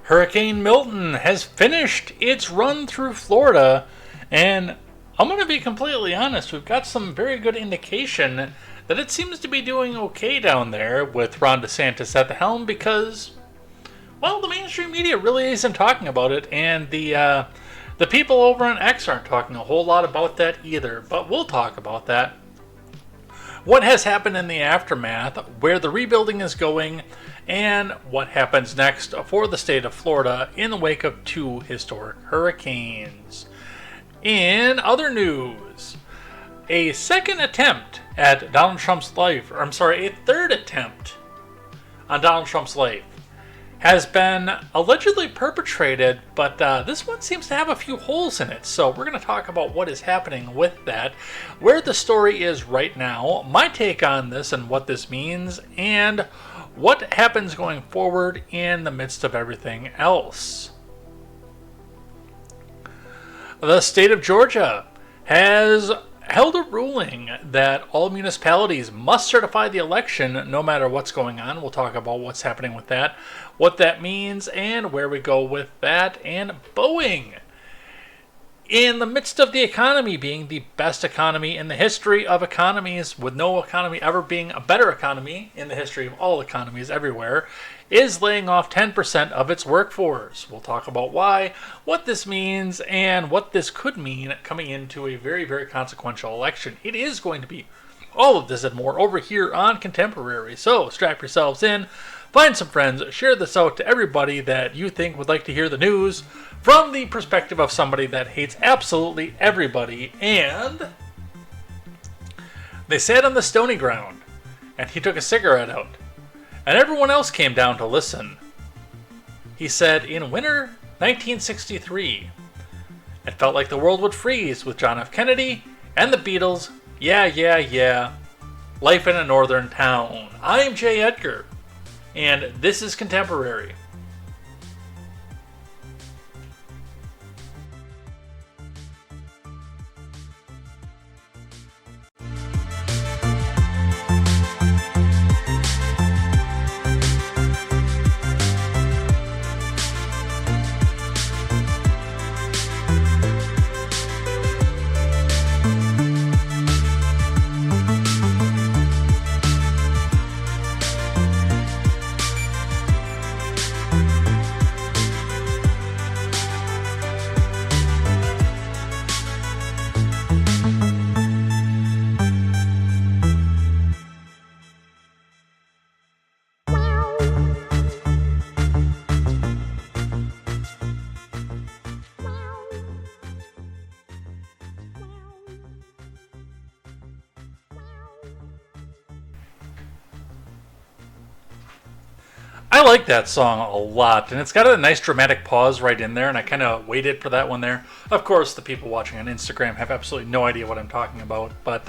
Hurricane Milton has finished its run through Florida, and I'm going to be completely honest, we've got some very good indication that it seems to be doing okay down there with Ron DeSantis at the helm because, well, the mainstream media really isn't talking about it, and the people over on X aren't talking a whole lot about that either, but we'll talk about that. What has happened in the aftermath, where the rebuilding is going, and what happens next for the state of Florida in the wake of two historic hurricanes. In other news, a second attempt at Donald Trump's life, or I'm sorry, a third attempt on Donald Trump's life has been allegedly perpetrated, but this one seems to have a few holes in it. So we're going to talk about what is happening with that, where the story is right now, my take on this and what this means, and what happens going forward in the midst of everything else. The state of Georgia has held a ruling that all municipalities must certify the election no matter what's going on. We'll talk about what's happening with that, what that means, and where we go with that. And Boeing, in the midst of the economy being the best economy in the history of economies, with no economy ever being a better economy in the history of all economies everywhere, is laying off 10% of its workforce. We'll talk about why, what this means, and what this could mean coming into a very, very consequential election. It is going to be all of this and more over here on Contemporary. So strap yourselves in, find some friends, share this out to everybody that you think would like to hear the news from the perspective of somebody that hates absolutely everybody. And they sat on the stony ground, and he took a cigarette out, and everyone else came down to listen. He said, in winter 1963, it felt like the world would freeze with John F. Kennedy and the Beatles. Yeah, yeah, yeah. Life in a northern town. I'm Jay Edgar, and this is Contemporary. I like that song a lot, and it's got a nice dramatic pause right in there, and I kind of waited for that one there. Of course, the people watching on Instagram have absolutely no idea what I'm talking about, but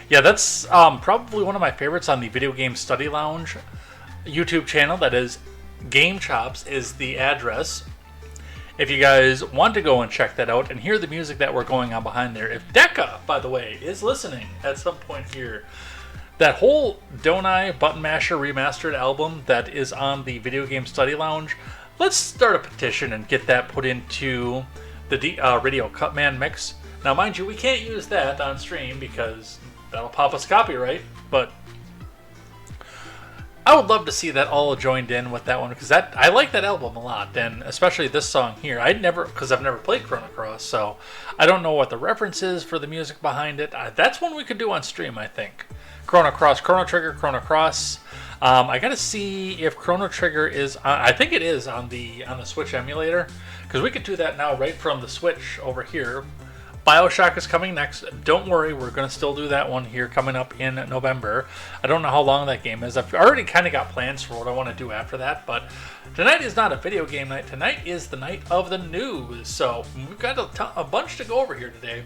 yeah, that's probably one of my favorites on the Video Game Study Lounge YouTube channel. That is, Game Chops is the address. If you guys want to go and check that out and hear the music that we're going on behind there. If Decca, by the way, is listening at some point here, that whole Don't I Button Masher Remastered album that is on the Video Game Study Lounge, let's start a petition and get that put into the Radio Cutman mix. Now, mind you, we can't use that on stream because that'll pop us copyright, but I would love to see that all joined in with that one, because I like that album a lot, and especially this song here. Because I've never played Chrono Cross, so I don't know what the reference is for the music behind it. That's one we could do on stream, I think. Chrono Cross, Chrono Trigger, Chrono Cross. I gotta see if Chrono Trigger is on, I think it is on the Switch emulator, because we could do that now right from the Switch over here. BioShock is coming next. Don't worry, we're going to still do that one here coming up in November. I don't know how long that game is. I've already kind of got plans for what I want to do after that, but tonight is not a video game night. Tonight is the night of the news, so we've got a bunch to go over here today.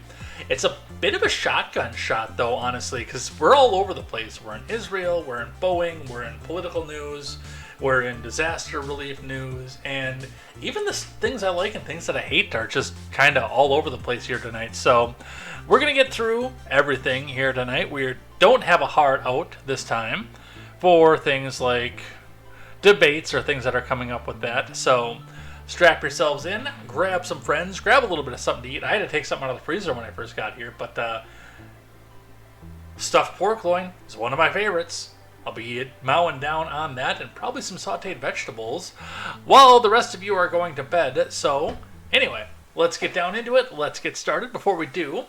It's a bit of a shotgun shot, though, honestly, because we're all over the place. We're in Israel, we're in Boeing, we're in political news, we're in disaster relief news, and even the things I like and things that I hate are just kind of all over the place here tonight. So we're going to get through everything here tonight. We don't have a hard out this time for things like debates or things that are coming up with that. So strap yourselves in, grab some friends, grab a little bit of something to eat. I had to take something out of the freezer when I first got here, but stuffed pork loin is one of my favorites. I'll be mowing down on that and probably some sauteed vegetables while the rest of you are going to bed. So anyway, let's get down into it. Let's get started. Before we do,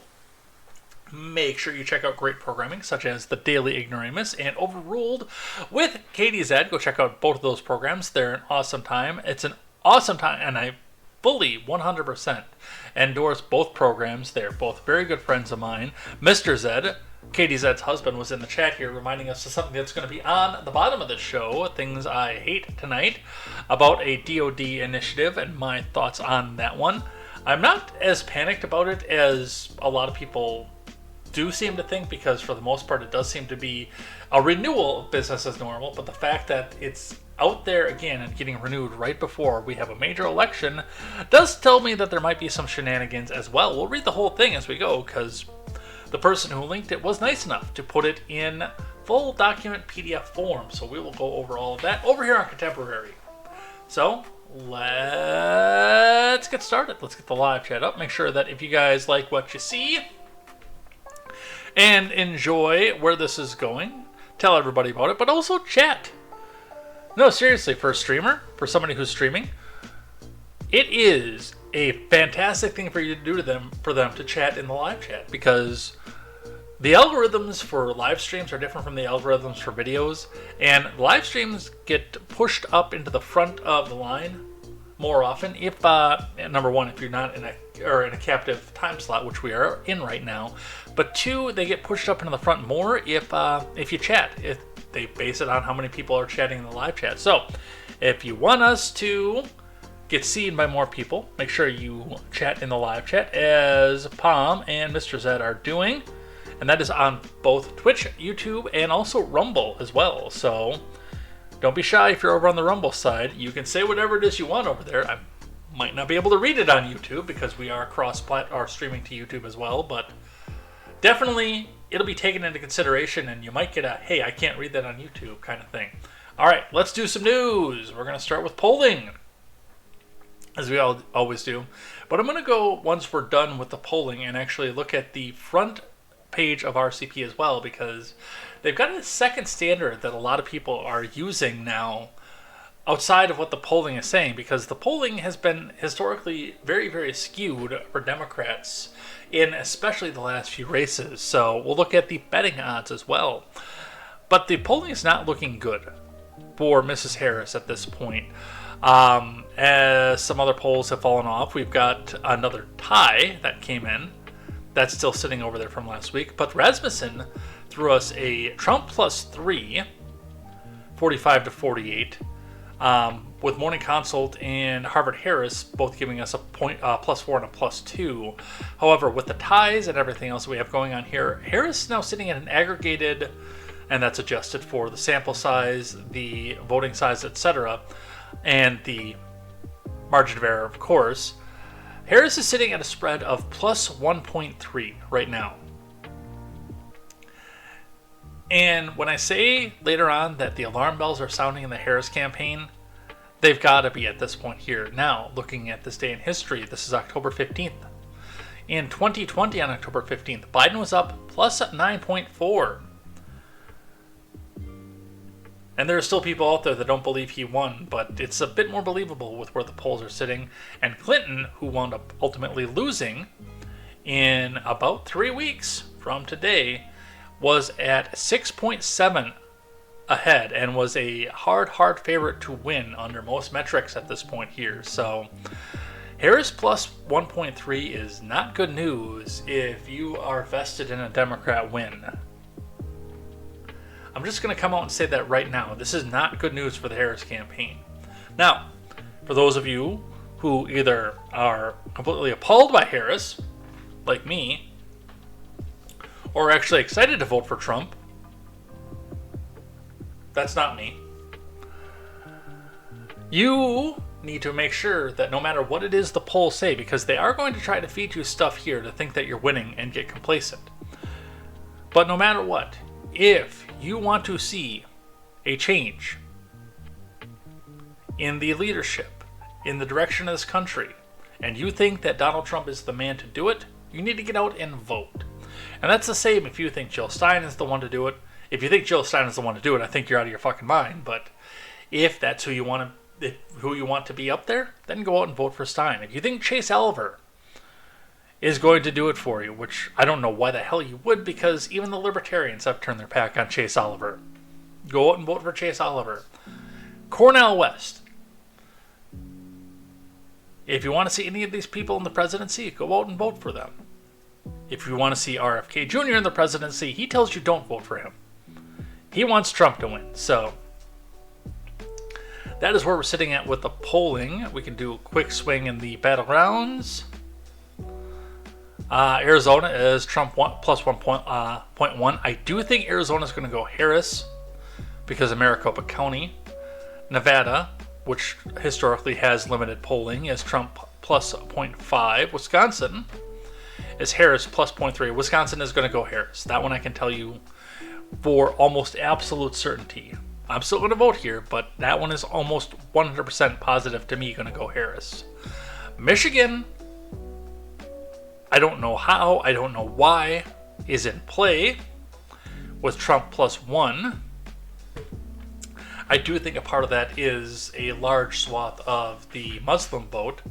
make sure you check out great programming such as The Daily Ignoramus and Overruled with KTZed. Go check out both of those programs. They're an awesome time. It's an awesome time, and I fully 100% endorse both programs. They're both very good friends of mine. Mr. Zed, KTZed's husband, was in the chat here reminding us of something that's going to be on the bottom of this show, Things I Hate Tonight, about a DoD initiative and my thoughts on that one. I'm not as panicked about it as a lot of people do seem to think, because for the most part it does seem to be a renewal of business as normal, but the fact that it's out there again and getting renewed right before we have a major election does tell me that there might be some shenanigans as well. We'll read the whole thing as we go, because the person who linked it was nice enough to put it in full document PDF form, so we will go over all of that over here on Contemporary. So let's get started. Let's get the live chat up. Make sure that if you guys like what you see and enjoy where this is going, tell everybody about it, but also chat. No, seriously, for a streamer, for somebody who's streaming, it is a fantastic thing for you to do for them to chat in the live chat, because the algorithms for live streams are different from the algorithms for videos, and live streams get pushed up into the front of the line more often if, number one, if you're not in a captive time slot, which we are in right now, but two, they get pushed up into the front more if you chat. If they base it on how many people are chatting in the live chat. So if you want us to get seen by more people, make sure you chat in the live chat, as Palm and Mr. Zed are doing, and that is on both Twitch, YouTube, and also Rumble as well. So don't be shy if you're over on the Rumble side. You can say whatever it is you want over there. I might not be able to read it on YouTube because we are streaming to YouTube as well, but definitely it'll be taken into consideration, and you might get a, hey, I can't read that on YouTube kind of thing. All right, let's do some news. We're going to start with polling, as we always do. But I'm going to go, once we're done with the polling, and actually look at the front page of RCP as well, because they've got a second standard that a lot of people are using now outside of what the polling is saying, because the polling has been historically very, very skewed for Democrats in especially the last few races. So we'll look at the betting odds as well. But the polling is not looking good for Mrs. Harris at this point. As some other polls have fallen off, we've got another tie that came in. That's still sitting over there from last week. But Rasmussen threw us a Trump +3, 45 to 48. With Morning Consult and Harvard Harris both giving us a +4 and a +2. However, with the ties and everything else we have going on here, Harris is now sitting at an aggregated, and that's adjusted for the sample size, the voting size, etc., and the margin of error, of course. Harris is sitting at a spread of +1.3 right now. And when I say later on that the alarm bells are sounding in the Harris campaign, they've got to be at this point here. Now, looking at this day in history, this is October 15th. In 2020, on October 15th, Biden was up +9.4. And there are still people out there that don't believe he won, but it's a bit more believable with where the polls are sitting. And Clinton, who wound up ultimately losing in about 3 weeks from today, was at 6.7 ahead and was a hard favorite to win under most metrics at this point here. So Harris +1.3 is not good news if you are vested in a Democrat win. I'm just going to come out and say that right now. This is not good news for the Harris campaign. Now, for those of you who either are completely appalled by Harris, like me, or are actually excited to vote for Trump, that's not me. You need to make sure that no matter what it is the polls say, because they are going to try to feed you stuff here to think that you're winning and get complacent. But no matter what, if you want to see a change in the leadership, in the direction of this country, and you think that Donald Trump is the man to do it, you need to get out and vote. And that's the same if you think Jill Stein is the one to do it. If you think Jill Stein is the one to do it, I think you're out of your fucking mind. But if that's who you want to be up there, then go out and vote for Stein. If you think Chase Oliver is going to do it for you, which I don't know why the hell you would, because even the libertarians have turned their back on Chase Oliver. Go out and vote for Chase Oliver. Cornel West. If you want to see any of these people in the presidency, go out and vote for them. If you want to see RFK Jr. in the presidency, he tells you don't vote for him. He wants Trump to win. So that is where we're sitting at with the polling. We can do a quick swing in the battlegrounds. Arizona is Trump plus 1.1. I do think Arizona is going to go Harris because of Maricopa County. Nevada, which historically has limited polling, is Trump plus 0.5. Wisconsin is Harris plus 0.3. Wisconsin is going to go Harris. That one I can tell you for almost absolute certainty. I'm still going to vote here, but that one is almost 100% positive to me going to go Harris. Michigan, I don't know how, I don't know why, is in play with Trump plus 1. I do think a part of that is a large swath of the Muslim vote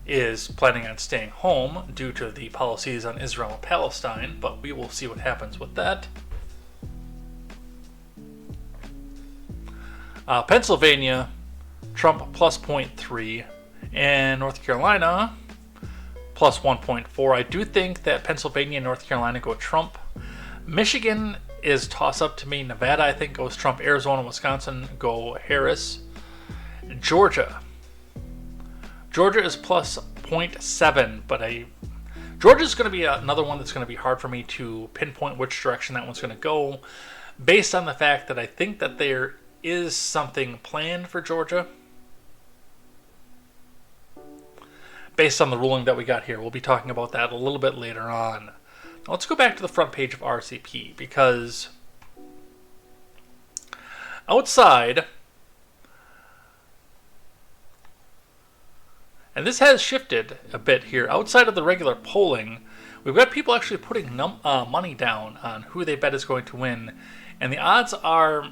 is planning on staying home due to the policies on Israel and Palestine, but we will see what happens with that. Pennsylvania, Trump plus 0.3, and North Carolina plus 1.4. I do think that Pennsylvania and North Carolina go Trump. Michigan is toss-up to me. Nevada, I think, goes Trump. Arizona, Wisconsin go Harris. Georgia is plus 0.7, but Georgia's going to be another one that's going to be hard for me to pinpoint which direction that one's going to go, based on the fact that I think that there is something planned for Georgia. Based on the ruling that we got here. We'll be talking about that a little bit later on. Let's go back to the front page of RCP, because outside, and this has shifted a bit here, outside of the regular polling, we've got people actually putting money down on who they bet is going to win, and the odds are,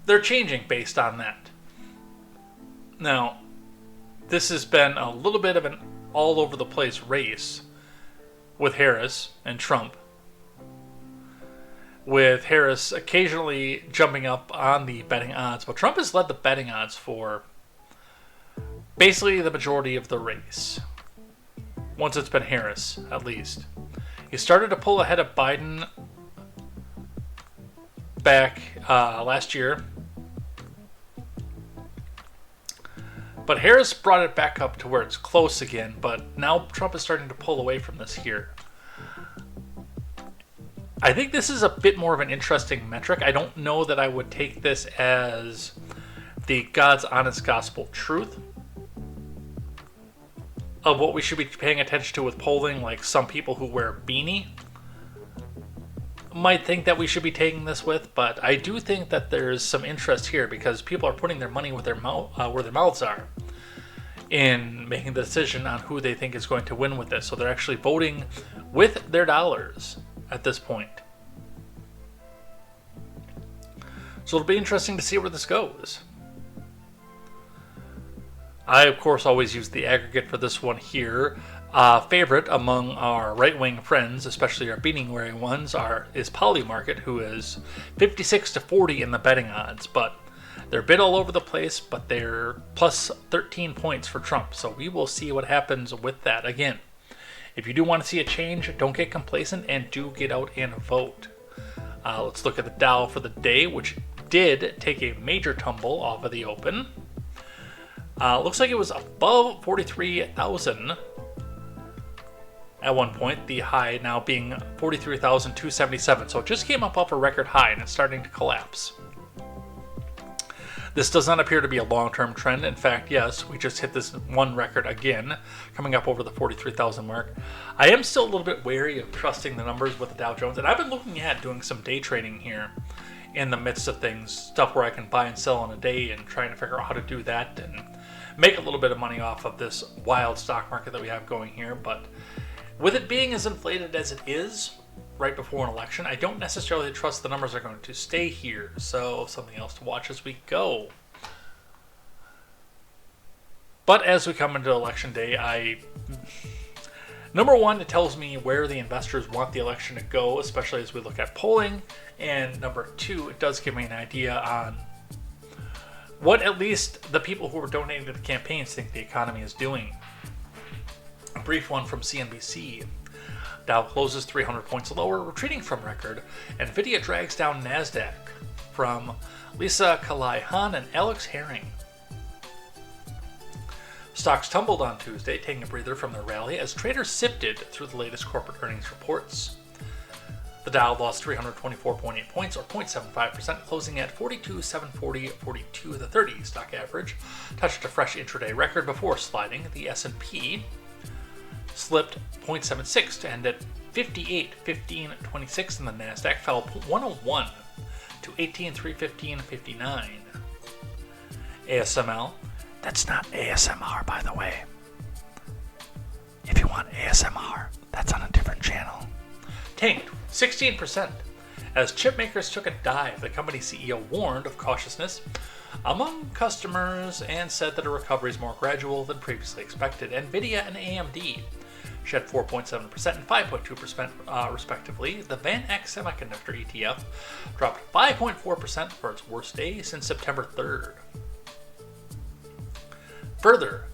they're changing based on that. Now, this has been a little bit of an all over the place race with Harris and Trump, with Harris occasionally jumping up on the betting odds, but Trump has led the betting odds for basically the majority of the race, once it's been Harris, at least. He started to pull ahead of Biden back last year, but Harris brought it back up to where it's close again, but now Trump is starting to pull away from this here. I think this is a bit more of an interesting metric. I don't know that I would take this as the God's honest gospel truth of what we should be paying attention to with polling, like some people who wear a beanie might think that we should be taking this with, but I do think that there's some interest here because people are putting their money where their mouths are in making the decision on who they think is going to win with this. So they're actually voting with their dollars at this point. So it'll be interesting to see where this goes. I, of course, always use the aggregate for this one here. Favorite among our right-wing friends, especially our beanie-wearing ones, is Polymarket, who is 56-40 in the betting odds. But they're a bit all over the place, but they're plus 13 points for Trump. So we will see what happens with that. Again, if you do want to see a change, don't get complacent and do get out and vote. Let's look at the Dow for the day, which did take a major tumble off of the open. Looks like it was above 43,000 at one point, the high now being 43,277. So it just came up off a record high and it's starting to collapse. This does not appear to be a long-term trend. In fact, yes, we just hit this one record again, coming up over the 43,000 mark. I am still a little bit wary of trusting the numbers with the Dow Jones, and I've been looking at doing some day trading here in the midst of things, stuff where I can buy and sell in a day, and trying to figure out how to do that and make a little bit of money off of this wild stock market that we have going here. But with it being as inflated as it is right before an election, I don't necessarily trust the numbers are going to stay here. So something else to watch as we go. But as we come into election day, number one, it tells me where the investors want the election to go, especially as we look at polling. And number two, it does give me an idea on what at least the people who are donating to the campaigns think the economy is doing. A brief one from CNBC. Dow closes 300 points lower, retreating from record. Nvidia drags down NASDAQ, from Lisa Kalai-Han and Alex Herring. Stocks tumbled on Tuesday, taking a breather from their rally as traders sifted through the latest corporate earnings reports. The Dow lost 324.8 points, or 0.75%, closing at 42,740.42. The 30 stock average touched a fresh intraday record before sliding. The S&P slipped 0.76 to end at 58,1526, and the NASDAQ fell 101 to 18,315.59. ASML. That's not ASMR, by the way. If you want ASMR, that's on a different channel. Tanked 16% as chip makers took a dive. The company CEO warned of cautiousness among customers and said that a recovery is more gradual than previously expected. Nvidia and AMD shed 4.7% and 5.2% respectively. The VanEck Semiconductor ETF dropped 5.4% for its worst day since September 3rd. Further,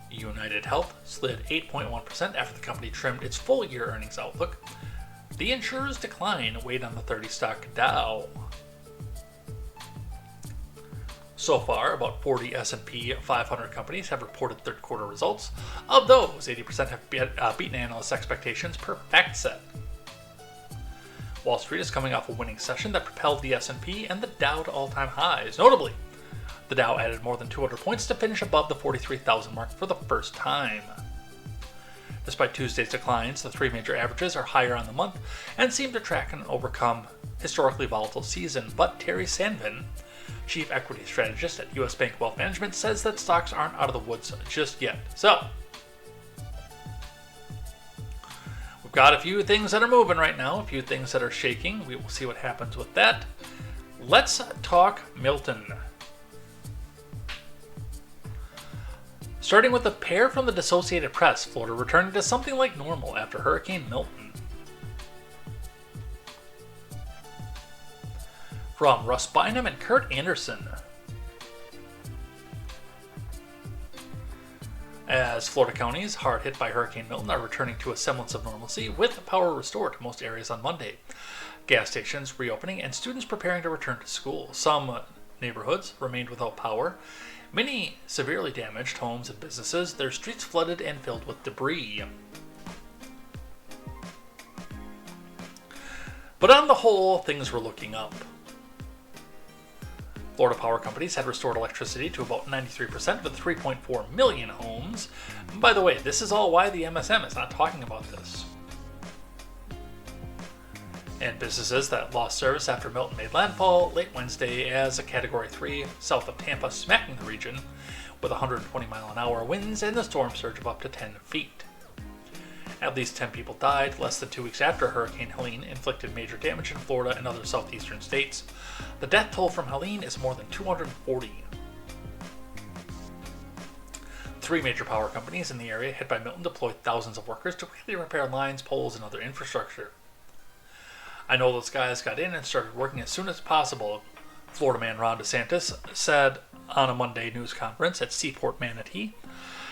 United Health slid 8.1% after the company trimmed its full-year earnings outlook. The insurer's decline weighed on the 30-stock Dow. So far, about 40 S&P 500 companies have reported third-quarter results. Of those, 80% have beaten analysts' expectations per FactSet. Wall Street is coming off a winning session that propelled the S&P and the Dow to all-time highs. Notably, the Dow added more than 200 points to finish above the 43,000 mark for the first time. Despite Tuesday's declines, the three major averages are higher on the month and seem to track and overcome historically volatile season. But Terry Sanvin, chief equity strategist at U.S. Bank Wealth Management, says that stocks aren't out of the woods just yet. So, we've got a few things that are moving right now, a few things that are shaking. We will see what happens with that. Let's talk Milton. Starting with a pair from the Associated Press, Florida returning to something like normal after Hurricane Milton. From Russ Bynum and Kurt Anderson. As Florida counties hard hit by Hurricane Milton are returning to a semblance of normalcy, with power restored to most areas on Monday. Gas stations reopening and students preparing to return to school. Some neighborhoods remained without power. Many severely damaged homes and businesses, their streets flooded and filled with debris. But on the whole, things were looking up. Florida power companies had restored electricity to about 93% with 3.4 million homes. By the way, this is all why the MSM is not talking about this. And businesses that lost service after Milton made landfall late Wednesday as a Category 3 south of Tampa, smacking the region with 120-mile-an-hour winds and the storm surge of up to 10 feet. At least 10 people died less than 2 weeks after Hurricane Helene inflicted major damage in Florida and other southeastern states. The death toll from Helene is more than 240. Three major power companies in the area hit by Milton deployed thousands of workers to quickly repair lines, poles, and other infrastructure. I know those guys got in and started working as soon as possible, Florida man Ron DeSantis said on a Monday news conference at Seaport Manatee,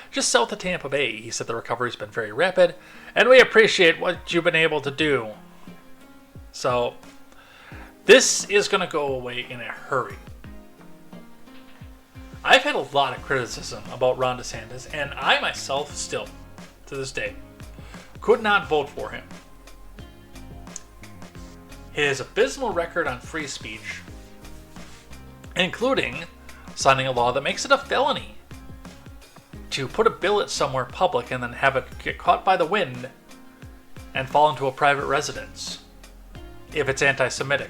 just south of Tampa Bay. He said the recovery's been very rapid, and we appreciate what you've been able to do. So, this is going to go away in a hurry. I've had a lot of criticism about Ron DeSantis, and I myself still, to this day, could not vote for him. His abysmal record on free speech, including signing a law that makes it a felony to put a billet somewhere public and then have it get caught by the wind and fall into a private residence if it's anti-Semitic.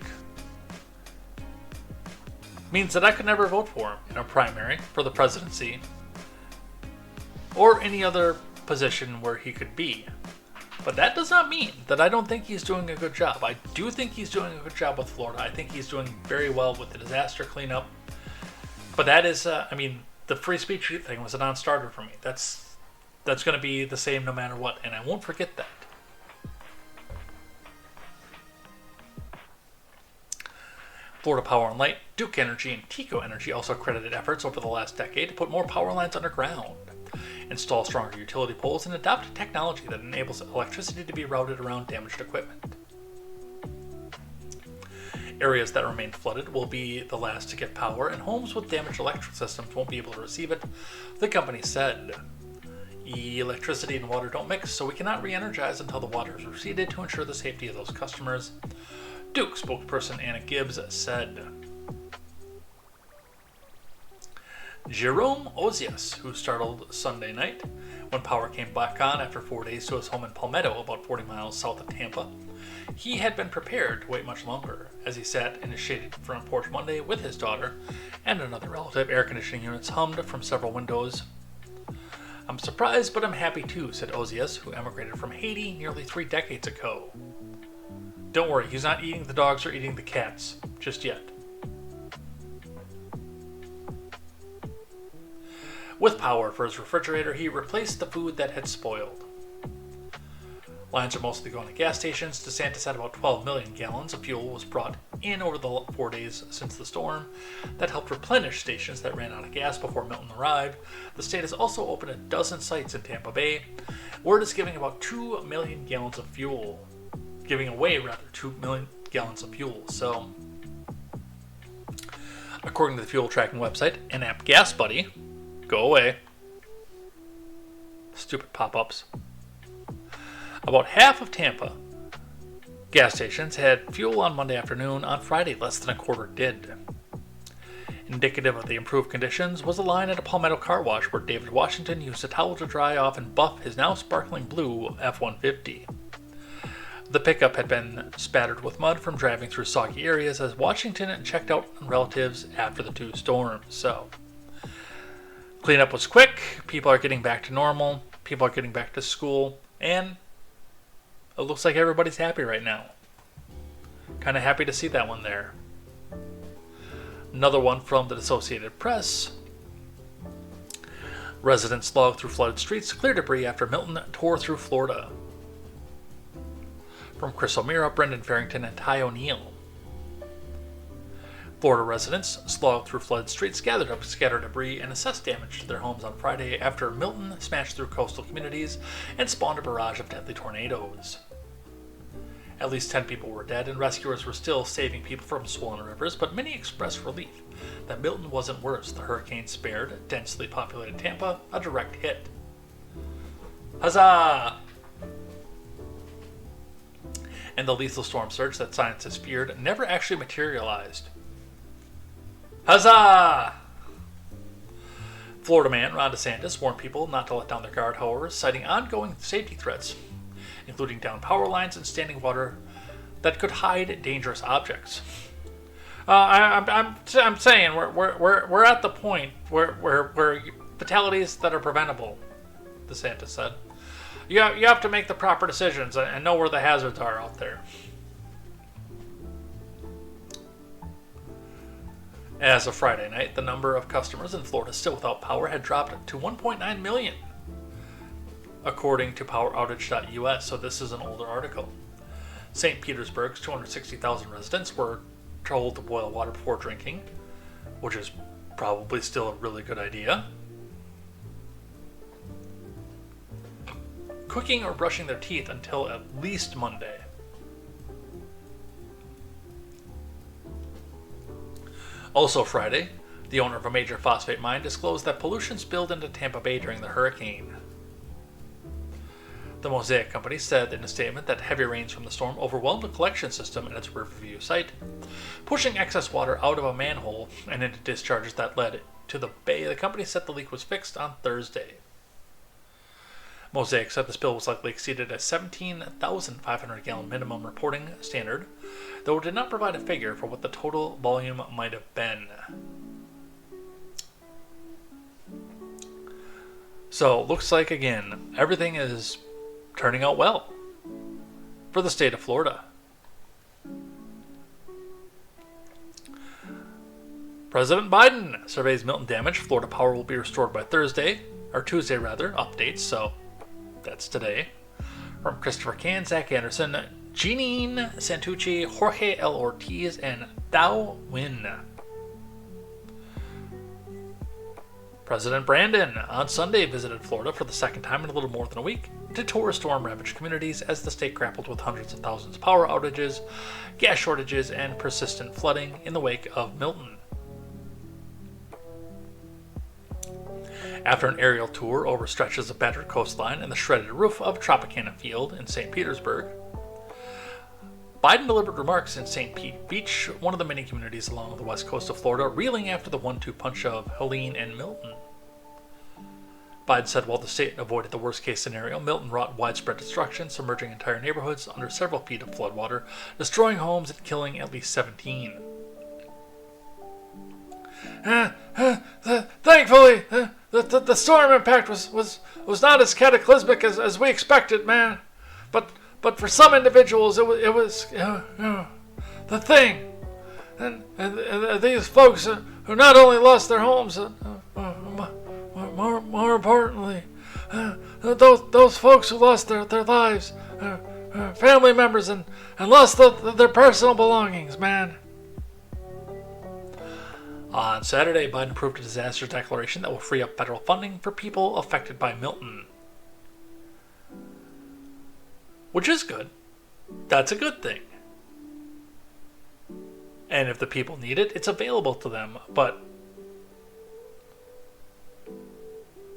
means that I could never vote for him in a primary for the presidency or any other position where he could be. But that does not mean that I don't think he's doing a good job. I do think he's doing a good job with Florida. I think he's doing very well with the disaster cleanup. But that is, the free speech thing was a non-starter for me. That's going to be the same no matter what, and I won't forget that. Florida Power and Light, Duke Energy, and TECO Energy also credited efforts over the last decade to put more power lines underground, install stronger utility poles, and adopt technology that enables electricity to be routed around damaged equipment. Areas that remain flooded will be the last to get power, and homes with damaged electric systems won't be able to receive it, the company said. Electricity and water don't mix, so we cannot re-energize until the water is receded to ensure the safety of those customers, Duke spokesperson Anna Gibbs said. Jerome Ozias, who startled Sunday night when power came back on after 4 days to his home in Palmetto, about 40 miles south of Tampa. He had been prepared to wait much longer. As he sat in his shaded front porch Monday with his daughter and another relative, air conditioning units hummed from several windows. I'm surprised, but I'm happy too, said Ozias, who emigrated from Haiti nearly 3 decades ago. Don't worry, he's not eating the dogs or eating the cats, just yet. With power for his refrigerator, he replaced the food that had spoiled. Lines are mostly going to gas stations. DeSantis said about 12 million gallons of fuel was brought in over the 4 days since the storm. That helped replenish stations that ran out of gas before Milton arrived. The state has also opened a dozen sites in Tampa Bay. Word is giving about 2 million gallons of fuel. Giving away, rather, 2 million gallons of fuel. So, according to the fuel tracking website, in-app Gas Buddy, go away. Stupid pop-ups. About half of Tampa gas stations had fuel on Monday afternoon. On Friday, less than a quarter did. Indicative of the improved conditions was a line at a Palmetto car wash where David Washington used a towel to dry off and buff his now sparkling blue F-150. The pickup had been spattered with mud from driving through soggy areas as Washington checked out on relatives after the 2 storms. So, cleanup was quick. People are getting back to normal. People are getting back to school. And it looks like everybody's happy right now. Kind of happy to see that one there. Another one from the Associated Press. Residents slogged through flooded streets to clear debris after Milton tore through Florida. From Chris O'Meara, Brendan Farrington, and Ty O'Neill. Florida residents slogged through flooded streets, gathered up scattered debris, and assessed damage to their homes on Friday after Milton smashed through coastal communities and spawned a barrage of deadly tornadoes. At least 10 people were dead, and rescuers were still saving people from swollen rivers, but many expressed relief that Milton wasn't worse. The hurricane spared densely populated Tampa a direct hit. Huzzah! And the lethal storm surge that scientists feared never actually materialized. Huzzah! Florida man Ron DeSantis warned people not to let down their guard, however, citing ongoing safety threats, including downed power lines and standing water that could hide dangerous objects. I'm saying we're at the point where fatalities that are preventable, DeSantis said. You have to make the proper decisions and know where the hazards are out there. As of Friday night, the number of customers in Florida still without power had dropped to 1.9 million, according to PowerOutage.us, so this is an older article. St. Petersburg's 260,000 residents were told to boil water before drinking, which is probably still a really good idea. Cooking or brushing their teeth until at least Monday. Also Friday, the owner of a major phosphate mine disclosed that pollution spilled into Tampa Bay during the hurricane. The Mosaic Company said in a statement that heavy rains from the storm overwhelmed the collection system at its Riverview site, pushing excess water out of a manhole and into discharges that led to the bay. The company said the leak was fixed on Thursday. Mosaic said the spill was likely exceeded a 17,500 gallon minimum reporting standard. though it did not provide a figure for what the total volume might have been. So, looks like, again, everything is turning out well for the state of Florida. President Biden surveys Milton damage. Florida power will be restored by Tuesday, updates, so that's today. From Christopher Can, Zach Anderson, Jeanine Santucci, Jorge L. Ortiz, and Thao Nguyen. President Brandon on Sunday visited Florida for the second time in a little more than a week to tour storm-ravaged communities as the state grappled with hundreds of thousands of power outages, gas shortages, and persistent flooding in the wake of Milton. After an aerial tour over stretches of battered coastline and the shredded roof of Tropicana Field in St. Petersburg, Biden delivered remarks in St. Pete Beach, one of the many communities along the west coast of Florida, reeling after the 1-2 punch of Helene and Milton. Biden said while the state avoided the worst-case scenario, Milton wrought widespread destruction, submerging entire neighborhoods under several feet of floodwater, destroying homes and killing at least 17. Thankfully, the storm impact was not as cataclysmic as we expected, man. But for some individuals, it was the thing. And these folks who not only lost their homes, more importantly, those folks who lost their lives, family members, and lost their personal belongings, man. On Saturday, Biden approved a disaster declaration that will free up federal funding for people affected by Milton. Which is good. That's a good thing. And if the people need it, it's available to them. But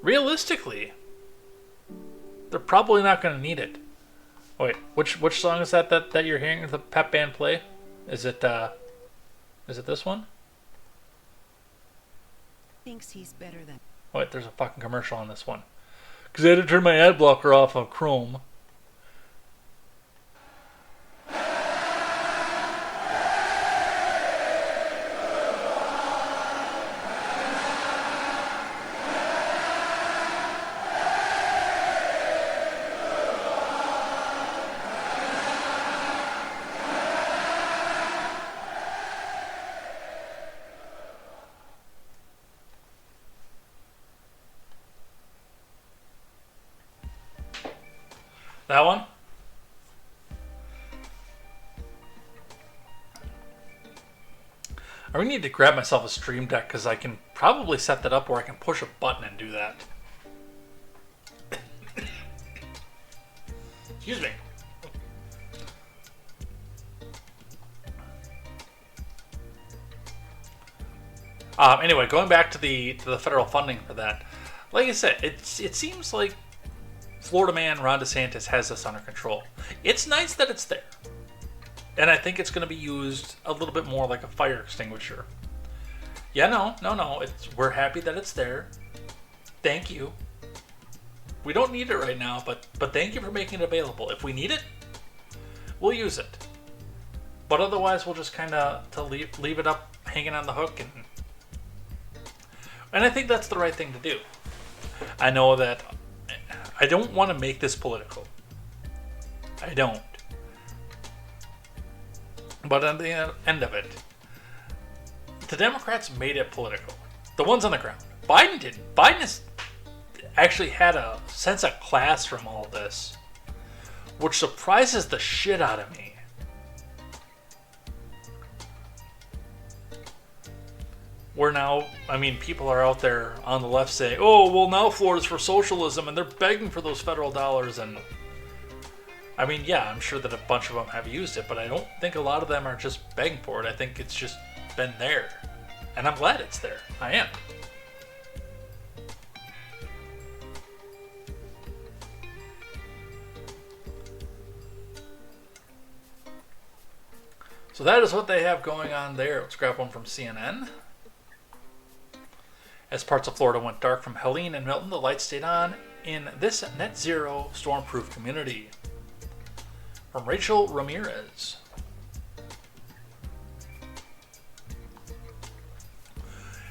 realistically, they're probably not going to need it. Wait, which song is that you're hearing the pep band play? Is it this one? Thinks he's better than. Wait, there's a fucking commercial on this one. Because I had to turn my ad blocker off on Chrome. That one? I really need to grab myself a stream deck because I can probably set that up where I can push a button and do that. Excuse me. Anyway, going back to the federal funding for that, like I said, it seems like Florida man Ron DeSantis has this under control. It's nice that it's there. And I think it's going to be used a little bit more like a fire extinguisher. Yeah, no. We're happy that it's there. Thank you. We don't need it right now, but thank you for making it available. If we need it, we'll use it. But otherwise, we'll just kind of leave it up hanging on the hook. And I think that's the right thing to do. I know that I don't want to make this political. I don't. But at the end of it, the Democrats made it political. The ones on the ground. Biden didn't. Biden has actually had a sense of class from all this, which surprises the shit out of me. Where now, people are out there on the left saying, oh, well, now Florida's for socialism, and they're begging for those federal dollars. And yeah, I'm sure that a bunch of them have used it, but I don't think a lot of them are just begging for it. I think it's just been there. And I'm glad it's there. I am. So that is what they have going on there. Let's grab one from CNN. As parts of Florida went dark from Helene and Milton, the lights stayed on in this net zero storm-proof community. From Rachel Ramirez.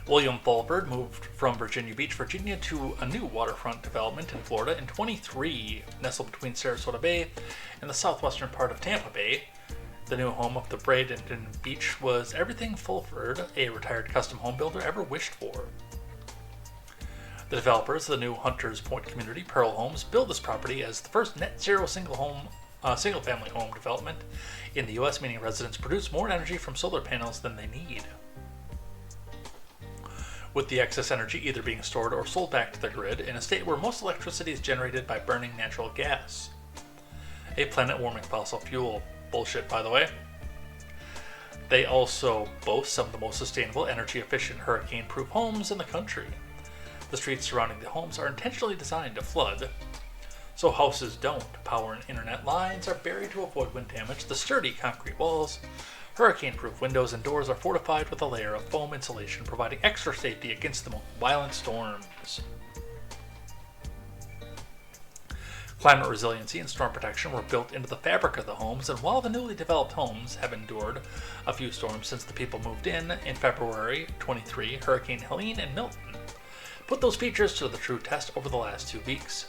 William Fulford moved from Virginia Beach, Virginia to a new waterfront development in Florida in 23, nestled between Sarasota Bay and the southwestern part of Tampa Bay. The new home of the Bradenton Beach was everything Fulford, a retired custom home builder, ever wished for. The developers of the new Hunters Point community, Pearl Homes, built this property as the first net zero single-family home development in the U.S., meaning residents produce more energy from solar panels than they need, with the excess energy either being stored or sold back to the grid in a state where most electricity is generated by burning natural gas, a planet-warming fossil fuel. Bullshit, by the way. They also boast some of the most sustainable, energy-efficient, hurricane-proof homes in the country. The streets surrounding the homes are intentionally designed to flood, so houses don't. Power and internet lines are buried to avoid wind damage. The sturdy concrete walls, hurricane-proof windows, and doors are fortified with a layer of foam insulation, providing extra safety against the most violent storms. Climate resiliency and storm protection were built into the fabric of the homes, and while the newly developed homes have endured a few storms since the people moved in February 23, Hurricane Helene and Milton put those features to the true test over the last 2 weeks.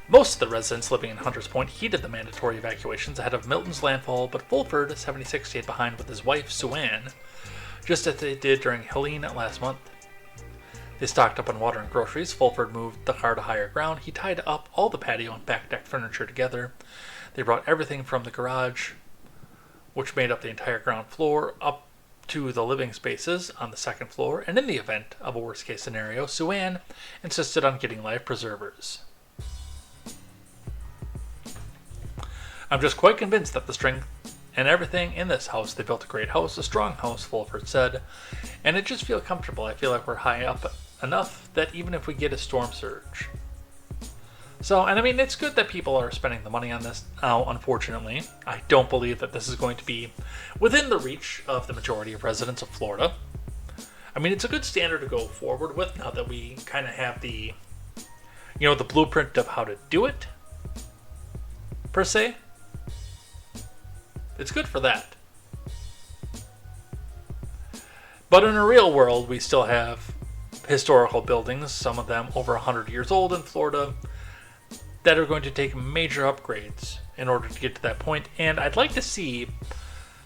Most of the residents living in Hunters Point heeded the mandatory evacuations ahead of Milton's landfall, but Fulford, 76, stayed behind with his wife, Sue Ann, just as they did during Helene last month. They stocked up on water and groceries. Fulford moved the car to higher ground. He tied up all the patio and back deck furniture together. They brought everything from the garage, which made up the entire ground floor, up to the living spaces on the second floor, and in the event of a worst-case scenario, Sue Ann insisted on getting life preservers. I'm just quite convinced that the strength and everything in this house, they built a great house, a strong house, Fulford said, and it just feels comfortable. I feel like we're high up enough that even if we get a storm surge. So, and I mean, it's good that people are spending the money on this now, unfortunately. I don't believe that this is going to be within the reach of the majority of residents of Florida. I mean, it's a good standard to go forward with now that we kind of have the, the blueprint of how to do it, per se. It's good for that. But in a real world, we still have historical buildings, some of them over 100 years old in Florida, that are going to take major upgrades in order to get to that point. And I'd like to see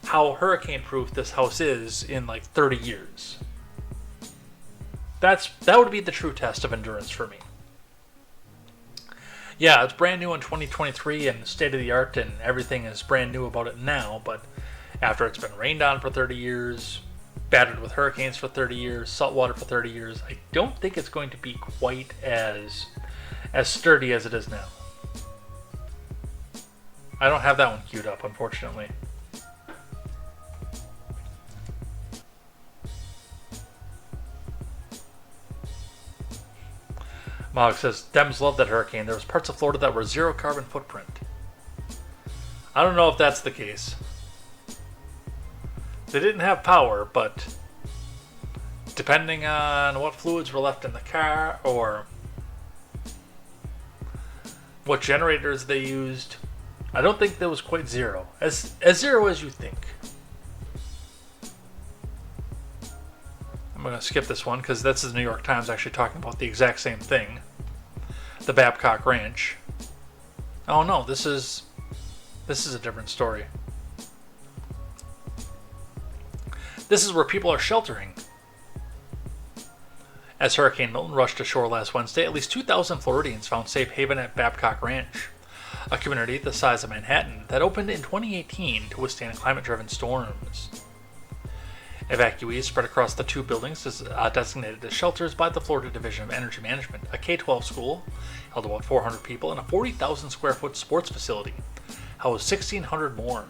how hurricane-proof this house is in like 30 years. That would be the true test of endurance for me. Yeah, it's brand new in 2023 and state-of-the-art, and everything is brand new about it now, but after it's been rained on for 30 years, battered with hurricanes for 30 years, saltwater for 30 years, I don't think it's going to be quite as sturdy as it is now. I don't have that one queued up, unfortunately. Mog says, Dems love that hurricane. There was parts of Florida that were zero carbon footprint. I don't know if that's the case. They didn't have power, but depending on what fluids were left in the car or what generators they used, I don't think that was quite zero. As zero as you think. I'm going to skip this one because this is the New York Times actually talking about the exact same thing. The Babcock Ranch. Oh no, this is a different story. This is where people are sheltering. As Hurricane Milton rushed ashore last Wednesday, at least 2,000 Floridians found safe haven at Babcock Ranch, a community the size of Manhattan that opened in 2018 to withstand climate-driven storms. Evacuees spread across the 2 buildings designated as shelters by the Florida Division of Energy Management. A K-12 school held about 400 people, and a 40,000 square foot sports facility housed 1,600 more.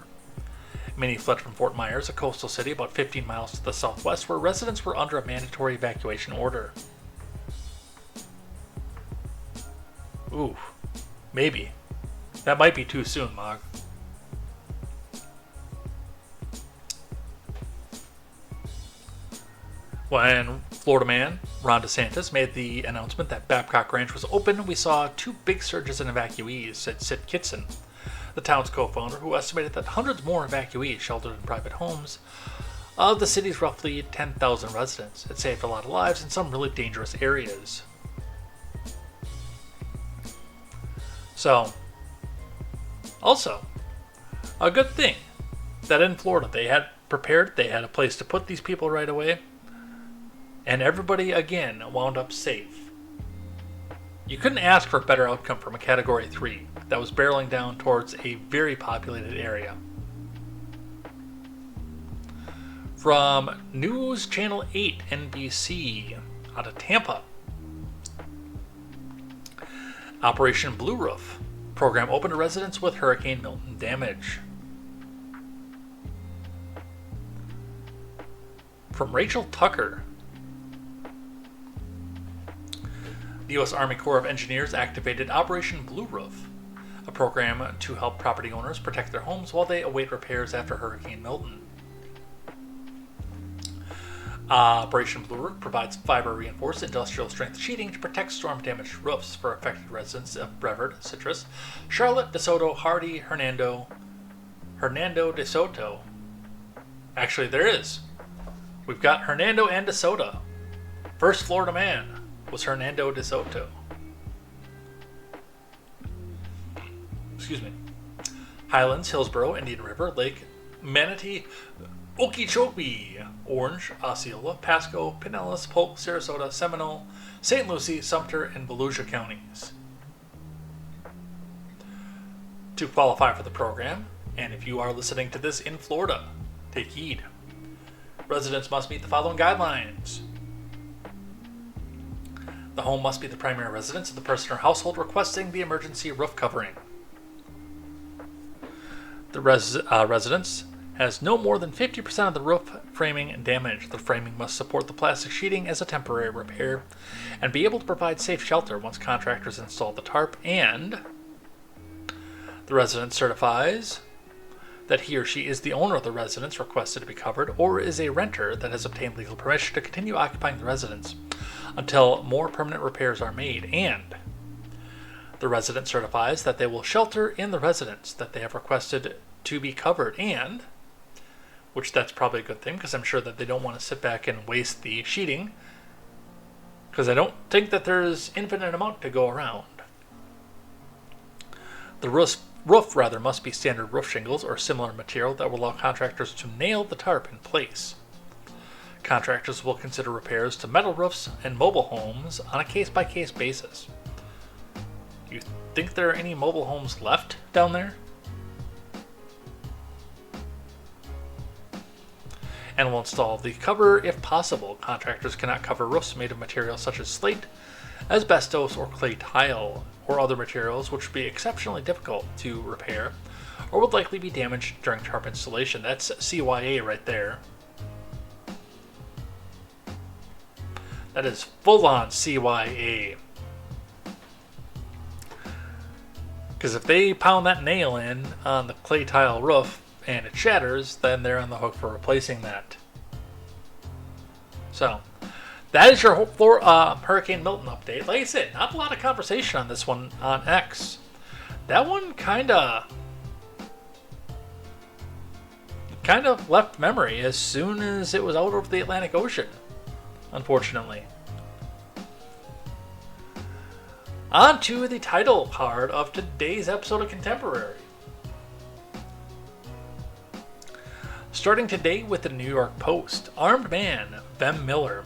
Many fled from Fort Myers, a coastal city about 15 miles to the southwest, where residents were under a mandatory evacuation order. Ooh, maybe. That might be too soon, Mog. When Florida man Ron DeSantis made the announcement that Babcock Ranch was open, we saw 2 big surges in evacuees, said Sid Kitson, the town's co-founder, who estimated that hundreds more evacuees sheltered in private homes of the city's roughly 10,000 residents. It saved a lot of lives in some really dangerous areas. So, also, a good thing that in Florida they had prepared, they had a place to put these people right away, and everybody again wound up safe. You couldn't ask for a better outcome from a Category 3 that was barreling down towards a very populated area. From News Channel 8 NBC out of Tampa. Operation Blue Roof. Program open to residents with Hurricane Milton damage. From Rachel Tucker. The U.S. Army Corps of Engineers activated Operation Blue Roof, a program to help property owners protect their homes while they await repairs after Hurricane Milton. Operation Blue Roof provides fiber-reinforced industrial-strength sheeting to protect storm-damaged roofs for affected residents of Brevard, Citrus, Charlotte, DeSoto, Hardy, Hernando DeSoto. Actually, there is. We've got Hernando and DeSoto. First Florida man was Hernando DeSoto. Excuse me. Highlands, Hillsborough, Indian River, Lake, Manatee, Okeechobee, Orange, Osceola, Pasco, Pinellas, Polk, Sarasota, Seminole, St. Lucie, Sumter, and Volusia counties. To qualify for the program, and if you are listening to this in Florida, take heed. Residents must meet the following guidelines. The home must be the primary residence of the person or household requesting the emergency roof covering. The residence has no more than 50% of the roof framing damaged. The framing must support the plastic sheeting as a temporary repair and be able to provide safe shelter once contractors install the tarp, and the resident certifies that he or she is the owner of the residence requested to be covered or is a renter that has obtained legal permission to continue occupying the residence until more permanent repairs are made, and the resident certifies that they will shelter in the residence that they have requested to be covered, and which that's probably a good thing because I'm sure that they don't want to sit back and waste the sheeting because I don't think that there's infinite amount to go around. The roof must be standard roof shingles or similar material that will allow contractors to nail the tarp in place. Contractors will consider repairs to metal roofs and mobile homes on a case-by-case basis. Do you think there are any mobile homes left down there? And will install the cover if possible. Contractors cannot cover roofs made of materials such as slate, asbestos, or clay tile, or other materials which would be exceptionally difficult to repair or would likely be damaged during tarp installation. That's CYA right there. That is full-on CYA. Because if they pound that nail in on the clay tile roof and it shatters, then they're on the hook for replacing that. So, that is your Hurricane Milton update. Like I said, not a lot of conversation on this one on X. That one kind of left memory as soon as it was out over the Atlantic Ocean, unfortunately. On to the title card of today's episode of Contemporary. Starting today with the New York Post, armed man, Vem Miller,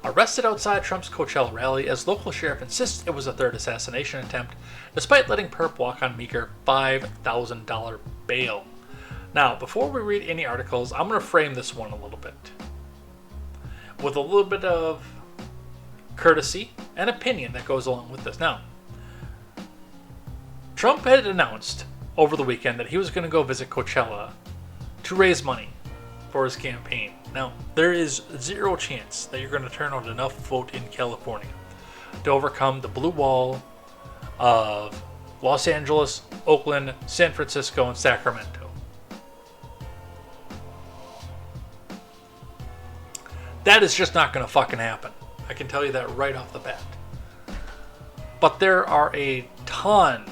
arrested outside Trump's Coachella rally as local sheriff insists it was a third assassination attempt, despite letting perp walk on meager $5,000 bail. Now, before we read any articles, I'm going to frame this one a little bit with a little bit of courtesy and opinion that goes along with this. Now, Trump had announced over the weekend that he was going to go visit Coachella to raise money for his campaign. Now, there is zero chance that you're going to turn out enough vote in California to overcome the blue wall of Los Angeles, Oakland, San Francisco, and Sacramento. That is just not going to fucking happen. I can tell you that right off the bat. But there are a ton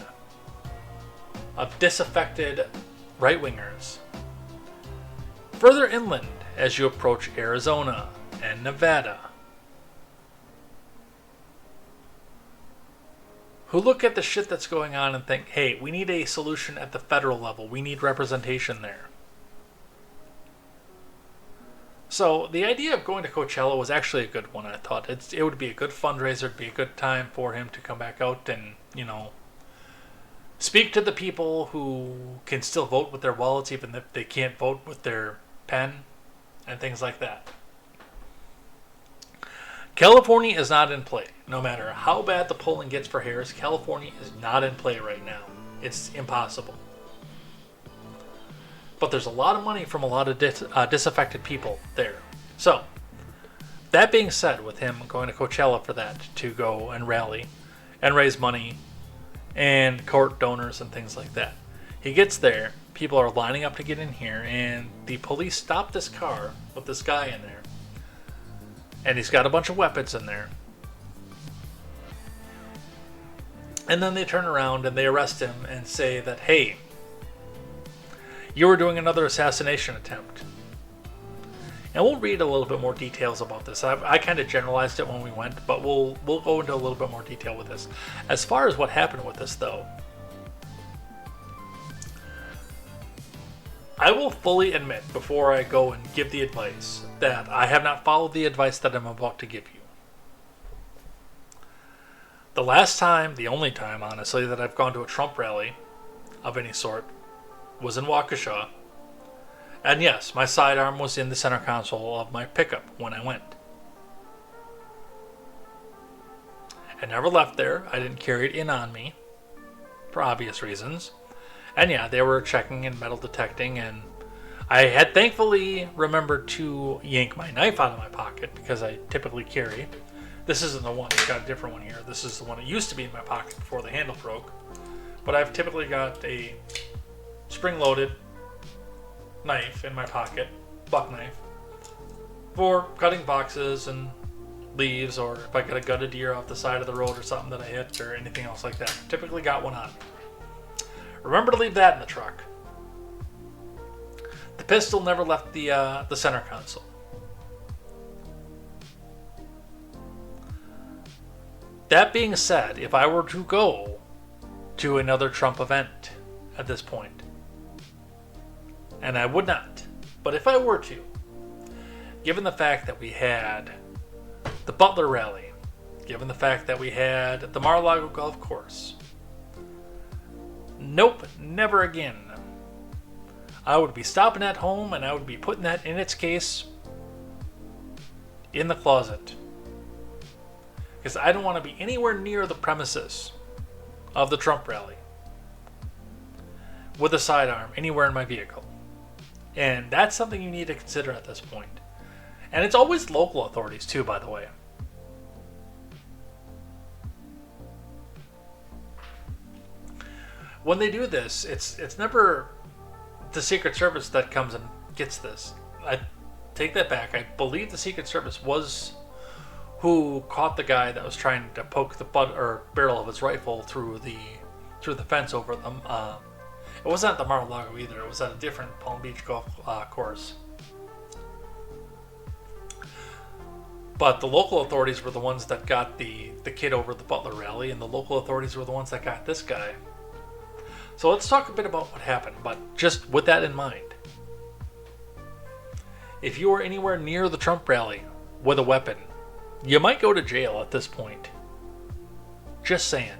of disaffected right-wingers further inland as you approach Arizona and Nevada, who look at the shit that's going on and think, hey, we need a solution at the federal level. We need representation there. So the idea of going to Coachella was actually a good one, I thought. It would be a good fundraiser. It'd be a good time for him to come back out and, speak to the people who can still vote with their wallets even if they can't vote with their pen and things like that. California is not in play. No matter how bad the polling gets for Harris, California is not in play right now. It's impossible. But there's a lot of money from a lot of disaffected people there. So, that being said, with him going to Coachella for that, to go and rally and raise money and court donors and things like that. He gets there, people are lining up to get in here, and the police stop this car with this guy in there. And he's got a bunch of weapons in there. And then they turn around and they arrest him and say that, hey, you were doing another assassination attempt. And we'll read a little bit more details about this. I kind of generalized it when we went, but we'll go into a little bit more detail with this. As far as what happened with this, though, I will fully admit, before I go and give the advice, that I have not followed the advice that I'm about to give you. The last time, the only time, honestly, that I've gone to a Trump rally of any sort was in Waukesha. And yes, my sidearm was in the center console of my pickup when I went. I never left there. I didn't carry it in on me, for obvious reasons. And yeah, they were checking and metal detecting, and I had thankfully remembered to yank my knife out of my pocket, because I typically carry. This isn't the one, I've got a different one here. This is the one that used to be in my pocket before the handle broke. But I've typically got a spring-loaded knife in my pocket, buck knife, for cutting boxes and leaves, or if I gotta gut a deer off the side of the road or something that I hit, or anything else like that. Typically got one on. Remember to leave that in the truck. The pistol never left the center console. That being said, if I were to go to another Trump event at this point, and I would not, but if I were to, given the fact that we had the Butler rally, given the fact that we had the Mar-a-Lago golf course, nope, never again. I would be stopping at home, and I would be putting that in its case in the closet. Because I don't want to be anywhere near the premises of the Trump rally with a sidearm anywhere in my vehicle. And that's something you need to consider at this point. And it's always local authorities too, by the way. When they do this, it's never the Secret Service that comes and gets this. I take that back. I believe the Secret Service was who caught the guy that was trying to poke the butt or barrel of his rifle through the fence over them. It wasn't at the Mar-a-Lago either. It was at a different Palm Beach golf course. But the local authorities were the ones that got the kid over the Butler rally, and the local authorities were the ones that got this guy. So let's talk a bit about what happened, but just with that in mind. If you were anywhere near the Trump rally with a weapon, you might go to jail at this point. Just saying.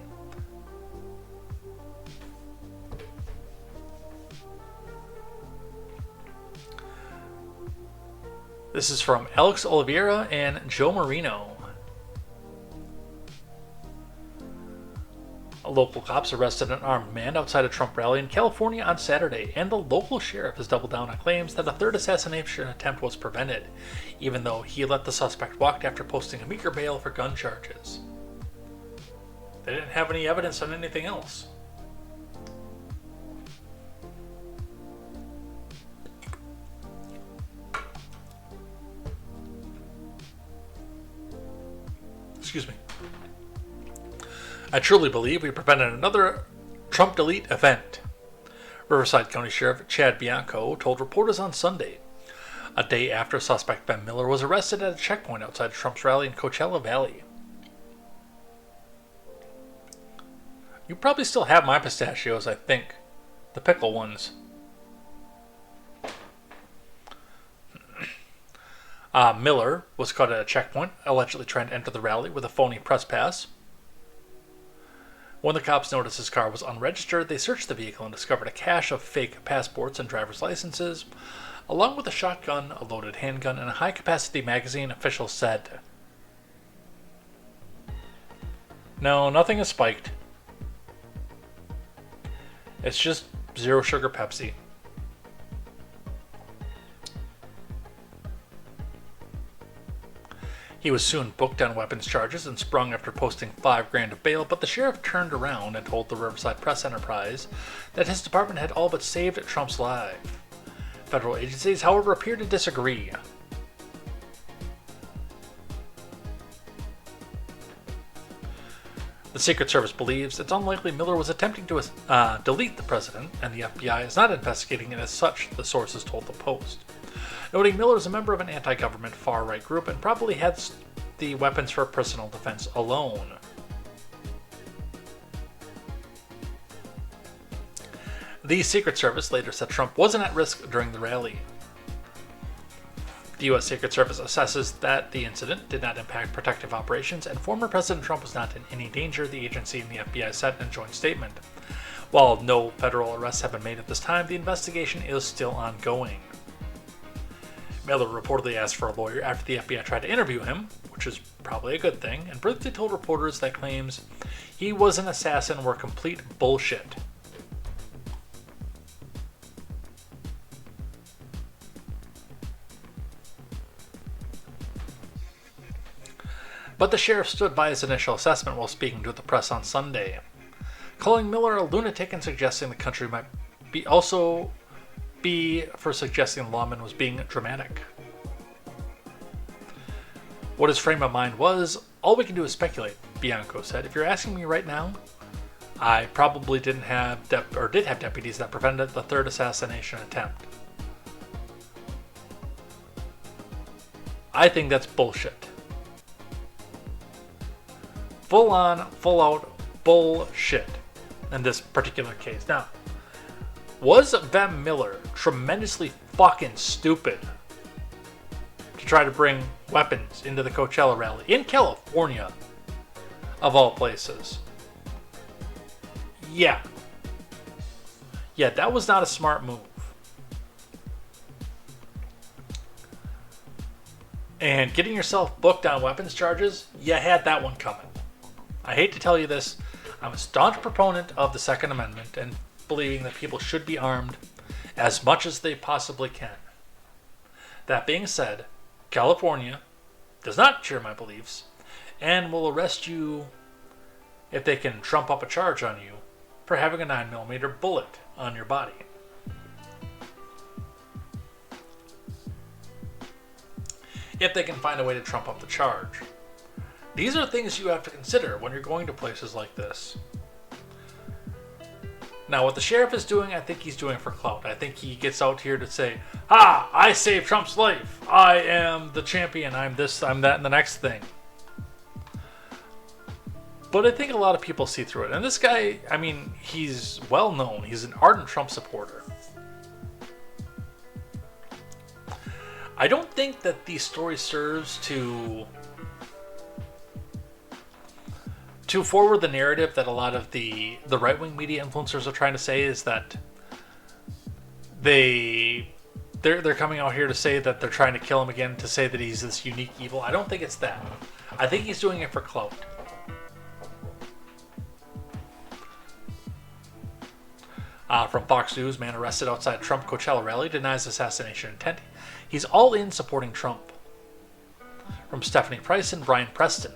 This is from Alex Oliveira and Joe Marino. Local cops arrested an armed man outside a Trump rally in California on Saturday, and the local sheriff has doubled down on claims that a third assassination attempt was prevented, even though he let the suspect walk after posting a meager bail for gun charges. They didn't have any evidence on anything else. Excuse me. I truly believe we prevented another Trump delete event, Riverside County Sheriff Chad Bianco told reporters on Sunday. A day after, suspect Ben Miller was arrested at a checkpoint outside Trump's rally in Coachella Valley. You probably still have my pistachios, I think. The pickle ones. Miller was caught at a checkpoint, allegedly trying to enter the rally with a phony press pass. When the cops noticed his car was unregistered, they searched the vehicle and discovered a cache of fake passports and driver's licenses, along with a shotgun, a loaded handgun, and a high-capacity magazine, officials said. No, nothing is spiked. It's just zero sugar Pepsi. He was soon booked on weapons charges and sprung after posting $5,000 of bail, but the sheriff turned around and told the Riverside Press Enterprise that his department had all but saved Trump's life. Federal agencies, however, appear to disagree. The Secret Service believes it's unlikely Miller was attempting to delete the president, and the FBI is not investigating it as such, the sources told the Post. Noting Miller is a member of an anti-government far-right group and probably has the weapons for personal defense alone. The Secret Service later said Trump wasn't at risk during the rally. The U.S. Secret Service assesses that the incident did not impact protective operations, and former President Trump was not in any danger, the agency and the FBI said in a joint statement. While no federal arrests have been made at this time, the investigation is still ongoing. Miller reportedly asked for a lawyer after the FBI tried to interview him, which is probably a good thing, and briefly told reporters that claims he was an assassin were complete bullshit. But the sheriff stood by his initial assessment while speaking to the press on Sunday, calling Miller a lunatic and suggesting the country might be for suggesting the lawman was being dramatic. What his frame of mind was, all we can do is speculate, Bianco said. If you're asking me right now, I probably did have deputies that prevented the third assassination attempt. I think that's bullshit. Full on, full out bullshit in this particular case. Now, was Ben Miller tremendously fucking stupid to try to bring weapons into the Coachella rally in California, of all places? Yeah, that was not a smart move. And getting yourself booked on weapons charges, you had that one coming. I hate to tell you this, I'm a staunch proponent of the Second Amendment and believing that people should be armed as much as they possibly can. That being said, California does not share my beliefs and will arrest you if they can trump up a charge on you for having a 9mm bullet on your body. If they can find a way to trump up the charge. These are things you have to consider when you're going to places like this. Now, what the sheriff is doing, I think he's doing for clout. I think he gets out here to say, I saved Trump's life. I am the champion. I'm this, I'm that, and the next thing. But I think a lot of people see through it. And this guy, I mean, he's well known. He's an ardent Trump supporter. I don't think that the story serves to forward the narrative that a lot of the right-wing media influencers are trying to say, is that they're coming out here to say that they're trying to kill him again, to say that he's this unique evil. I don't think it's that. I think he's doing it for clout. From Fox News, man arrested outside Trump Coachella rally denies assassination intent. He's all in supporting Trump. From Stephanie Price and Brian Preston.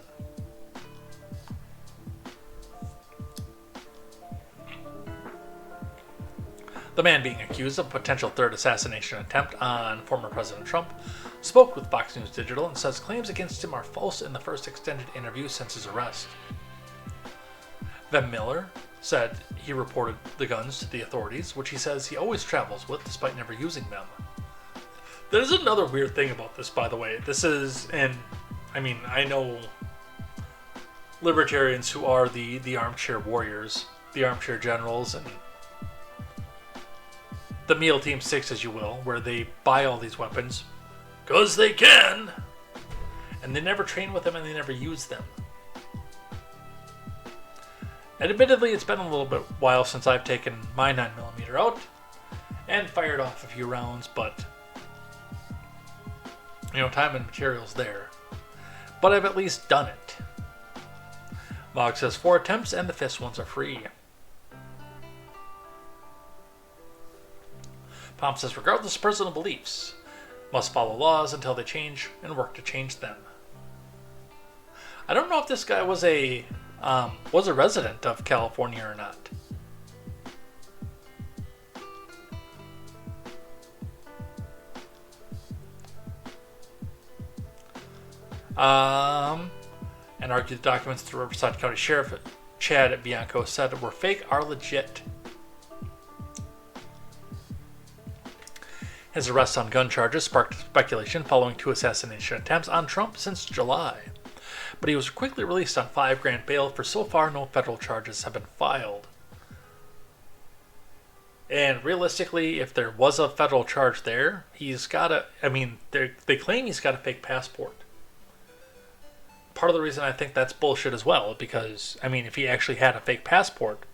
The man being accused of a potential third assassination attempt on former President Trump spoke with Fox News Digital and says claims against him are false in the first extended interview since his arrest. Ben Miller said he reported the guns to the authorities, which he says he always travels with despite never using them. There's another weird thing about this, by the way. This is, and I mean, I know libertarians who are the armchair warriors, the armchair generals, and the meal team 6, as you will, where they buy all these weapons because they can, and they never train with them and they never use them. And admittedly, it's been a little bit while since I've taken my 9mm out and fired off a few rounds, but you know, time and material's there. But I've at least done it. Mog says 4 attempts and the fifth ones are free. Pomp says, regardless of personal beliefs, must follow laws until they change and work to change them. I don't know if this guy was a resident of California or not. And argued the documents the Riverside County Sheriff Chad Bianco said were fake are legit. His arrest on gun charges sparked speculation following 2 assassination attempts on Trump since July. But he was quickly released on $5,000 bail, for so far no federal charges have been filed. And realistically, if there was a federal charge there, he's got a, I mean, they claim he's got a fake passport. Part of the reason I think that's bullshit as well, because, I mean, if he actually had a fake passport,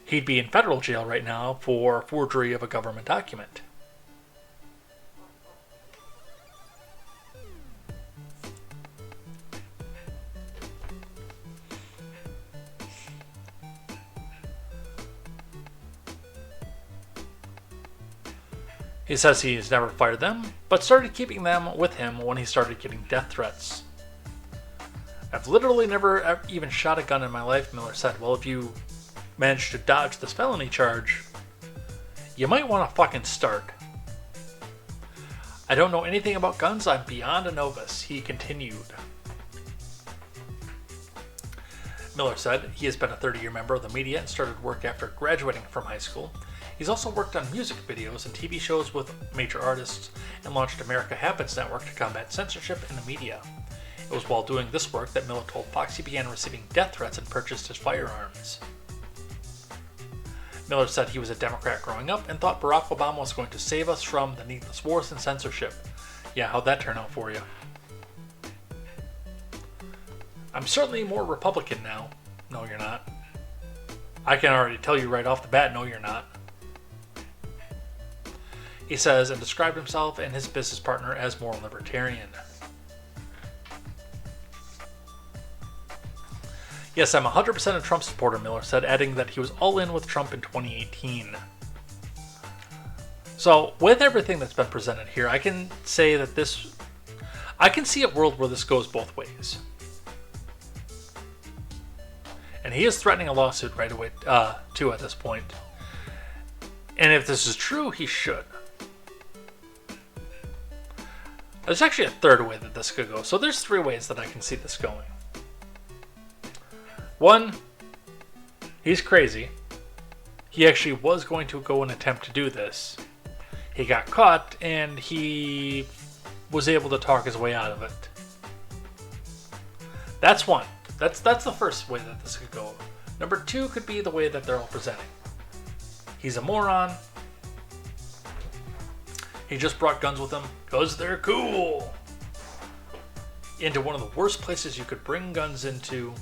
he'd be in federal jail right now for forgery of a government document. He says he's never fired them, but started keeping them with him when he started getting death threats. I've literally never even shot a gun in my life, Miller said. Well, if you managed to dodge this felony charge, you might want to fucking start. I don't know anything about guns. I'm beyond a novice, he continued. Miller said he has been a 30-year member of the media and started work after graduating from high school. He's also worked on music videos and TV shows with major artists and launched America Happens Network to combat censorship in the media. It was while doing this work that Miller told Fox he began receiving death threats and purchased his firearms. Miller said he was a Democrat growing up and thought Barack Obama was going to save us from the needless wars and censorship. Yeah, how'd that turn out for you? I'm certainly more Republican now. No, you're not. I can already tell you right off the bat, no, you're not. He says, and described himself and his business partner as more libertarian. Yes, I'm 100% a Trump supporter, Miller said, adding that he was all in with Trump in 2018. So, with everything that's been presented here, I can say that I can see a world where this goes both ways. And he is threatening a lawsuit right away, too, at this point. And if this is true, he should. There's actually a third way that this could go. So there's 3 ways that I can see this going. 1, he's crazy. He actually was going to go and attempt to do this. He got caught, and he was able to talk his way out of it. That's one. That's the first way that this could go. Number 2 could be the way that they're all presenting. He's a moron. He just brought guns with him because they're cool. Into one of the worst places you could bring guns into,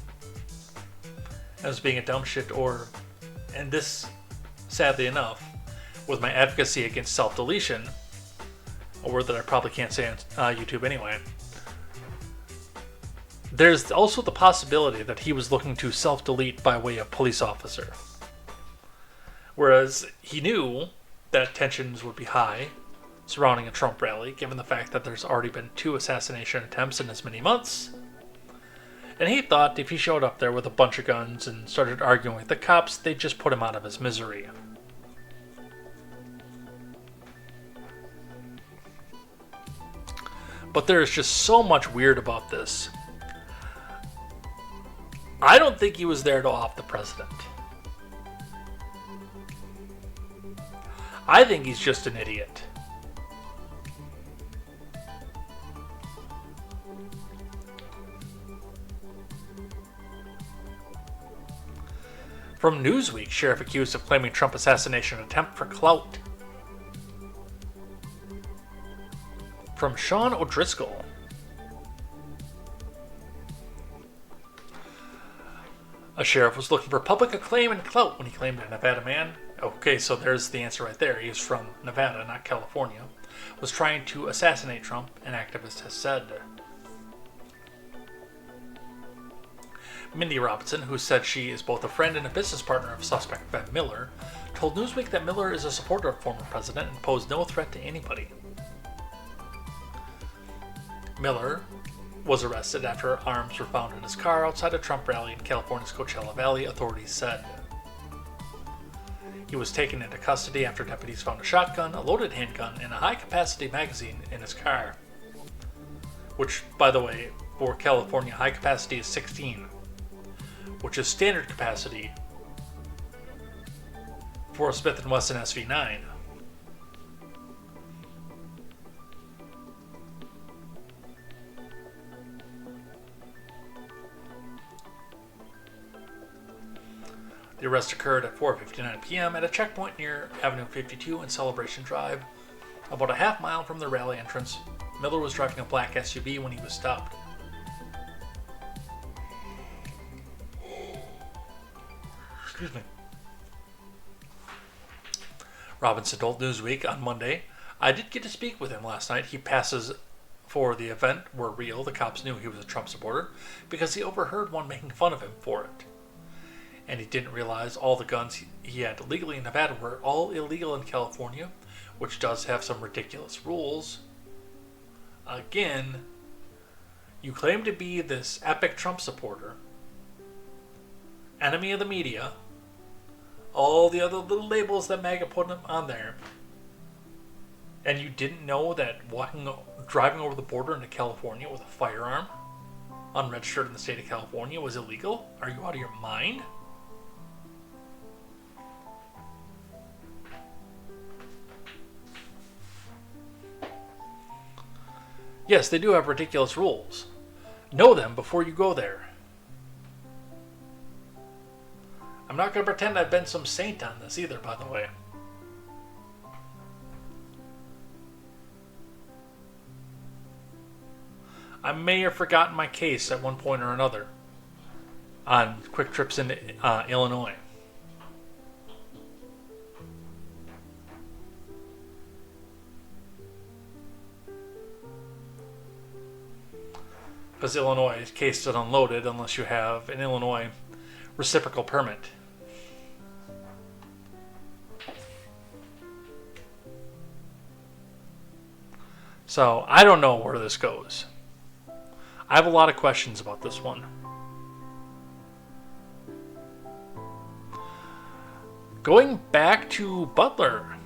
as being a dumb shit, and this, sadly enough, with my advocacy against self-deletion, a word that I probably can't say on YouTube anyway, there's also the possibility that he was looking to self-delete by way of police officer. Whereas he knew that tensions would be high surrounding a Trump rally, given the fact that there's already been 2 assassination attempts in as many months. And he thought if he showed up there with a bunch of guns and started arguing with the cops, they'd just put him out of his misery. But there's just so much weird about this. I don't think he was there to off the president. I think he's just an idiot. From Newsweek, sheriff accused of claiming Trump assassination attempt for clout. From Sean O'Driscoll. A sheriff was looking for public acclaim and clout when he claimed a Nevada man, okay, so there's the answer right there, he is from Nevada, not California, was trying to assassinate Trump, an activist has said. Mindy Robinson, who said she is both a friend and a business partner of suspect Ben Miller, told Newsweek that Miller is a supporter of former president and posed no threat to anybody. Miller was arrested after arms were found in his car outside a Trump rally in California's Coachella Valley, authorities said. He was taken into custody after deputies found a shotgun, a loaded handgun, and a high-capacity magazine in his car. Which, by the way, for California, high capacity is 16, which is standard capacity for a Smith & Wesson SV9. The arrest occurred at 4:59 p.m. at a checkpoint near Avenue 52 and Celebration Drive, about a half mile from the rally entrance. Miller was driving a black SUV when he was stopped. Excuse me. Robinson told Newsweek on Monday, "I did get to speak with him last night. He passes for the event were real. The cops knew he was a Trump supporter because he overheard one making fun of him for it. And he didn't realize all the guns he had legally in Nevada were all illegal in California, which does have some ridiculous rules. Again, you claim to be this epic Trump supporter, enemy of the media, all the other little labels that MAGA put him on there, and you didn't know that driving over the border into California with a firearm, unregistered in the state of California, was illegal? Are you out of your mind?" Yes, they do have ridiculous rules. Know them before you go there. I'm not going to pretend I've been some saint on this either, by the way. I may have forgotten my case at one point or another on quick trips into Illinois. Because Illinois case is unloaded unless you have an Illinois reciprocal permit. So I don't know where this goes. I have a lot of questions about this one. Going back to Butler.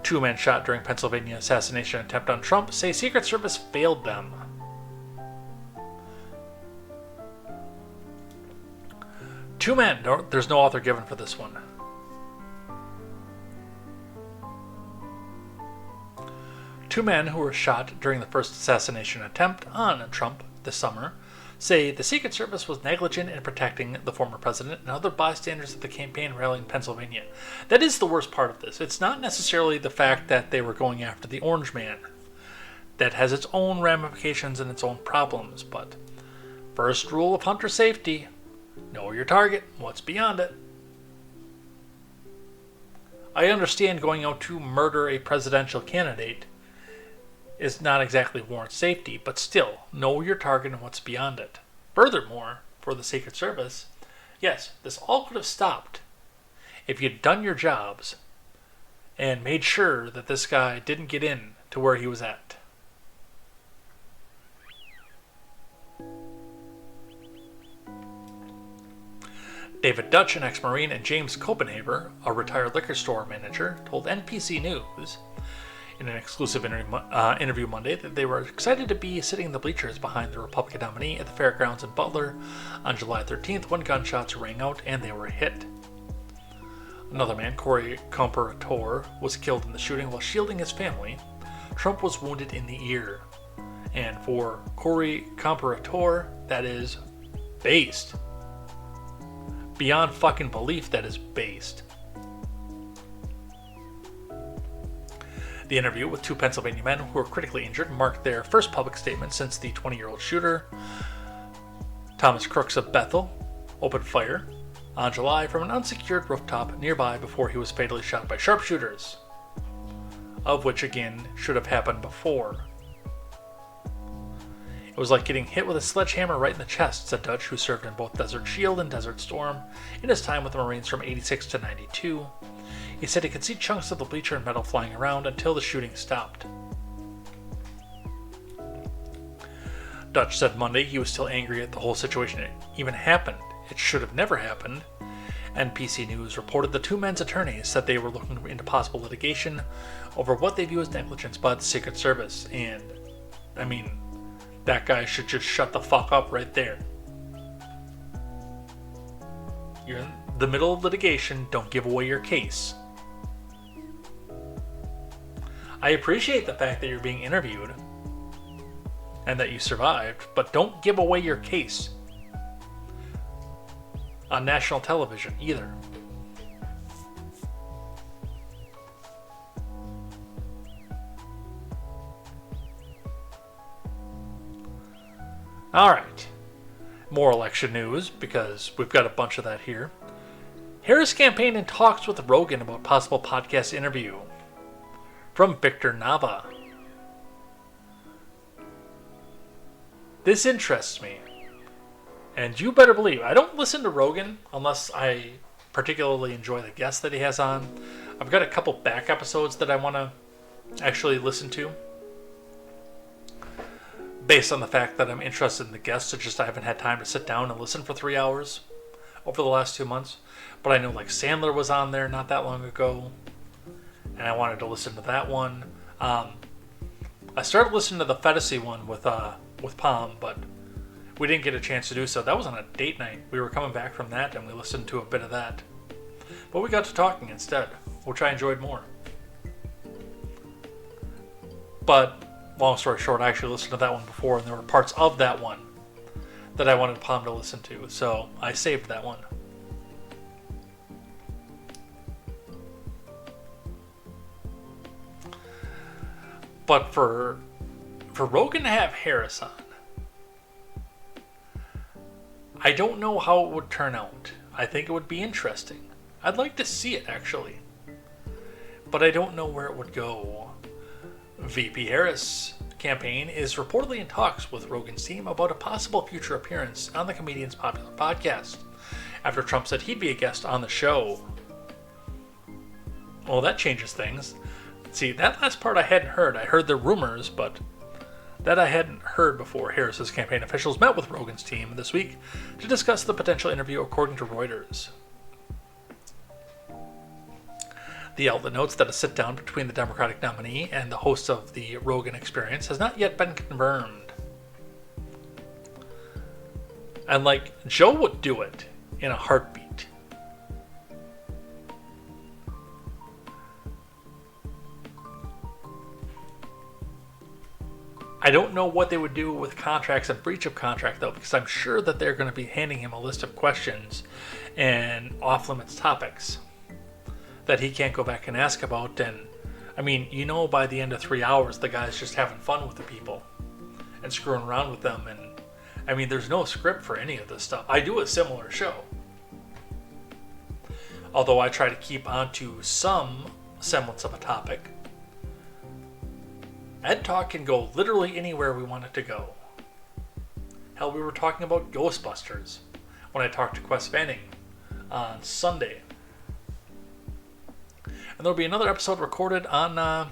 2 men shot during Pennsylvania assassination attempt on Trump say Secret Service failed them. 2 men. There's no author given for this one. Two men who were shot during the first assassination attempt on Trump this summer say the Secret Service was negligent in protecting the former president and other bystanders at the campaign rally in Pennsylvania. That is the worst part of this. It's not necessarily the fact that they were going after the Orange Man. That has its own ramifications and its own problems, but first rule of hunter safety: know your target, what's beyond it. I understand going out to murder a presidential candidate is not exactly warrant safety, but still, know your target and what's beyond it. Furthermore, for the Secret Service, yes, this all could have stopped if you'd done your jobs and made sure that this guy didn't get in to where he was at. David Dutch, an ex-Marine, and James Copenhaver, a retired liquor store manager, told NBC News in an exclusive interview Monday that they were excited to be sitting in the bleachers behind the Republican nominee at the fairgrounds in Butler on July 13th when gunshots rang out and they were hit. Another man, Corey Comparator, was killed in the shooting while shielding his family. Trump was wounded in the ear. And for Corey Comparator, that is based beyond fucking belief that is based. The interview with two Pennsylvania men who were critically injured marked their first public statement since the 20-year-old shooter, Thomas Crooks of Bethel, opened fire on July from an unsecured rooftop nearby before he was fatally shot by sharpshooters, of which again should have happened before. It was like getting hit with a sledgehammer right in the chest, said Dutch, who served in both Desert Shield and Desert Storm in his time with the Marines from 86 to 92. He said he could see chunks of the bleacher and metal flying around until the shooting stopped. Dutch said Monday he was still angry at the whole situation even happened. It should have never happened. NBC News reported the two men's attorneys said they were looking into possible litigation over what they view as negligence by the Secret Service, and, I mean, that guy should just shut the fuck up right there. You're in the middle of litigation, don't give away your case. I appreciate the fact that you're being interviewed and that you survived, but don't give away your case on national television either. Alright, more election news, because we've got a bunch of that here. Harris campaign in talks with Rogan about possible podcast interview. From Victor Nava. This interests me. And you better believe, I don't listen to Rogan unless I particularly enjoy the guests that he has on. I've got a couple back episodes that I want to actually listen to, based on the fact that I'm interested in the guests. It's just I haven't had time to sit down and listen for 3 hours over the last 2 months. But I know like Sandler was on there not that long ago, and I wanted to listen to that one. I started listening to the Fantasy one with Palm, but we didn't get a chance to do so. That was on a date night. We were coming back from that, and we listened to a bit of that. But we got to talking instead, which I enjoyed more. But, long story short, I actually listened to that one before, and there were parts of that one that I wanted Palm to listen to, so I saved that one. But for Rogan to have Harris on, I don't know how it would turn out. I think it would be interesting. I'd like to see it, actually. But I don't know where it would go. VP Harris' campaign is reportedly in talks with Rogan's team about a possible future appearance on the comedian's popular podcast, after Trump said he'd be a guest on the show. Well, that changes things. See, that last part I hadn't heard. I heard the rumors, but that I hadn't heard before. Harris's campaign officials met with Rogan's team this week to discuss the potential interview, according to Reuters. The outlet notes that a sit-down between the Democratic nominee and the host of the Rogan Experience has not yet been confirmed. And Joe would do it in a heartbeat. I don't know what they would do with contracts and breach of contract, though, because I'm sure that they're going to be handing him a list of questions and off-limits topics that he can't go back and ask about. And, I mean, by the end of 3 hours, the guy's just having fun with the people and screwing around with them. And, I mean, there's no script for any of this stuff. I do a similar show, although I try to keep onto some semblance of a topic. Ed Talk can go literally anywhere we want it to go. Hell, we were talking about Ghostbusters when I talked to Quest Fanning on Sunday. And there'll be another episode recorded on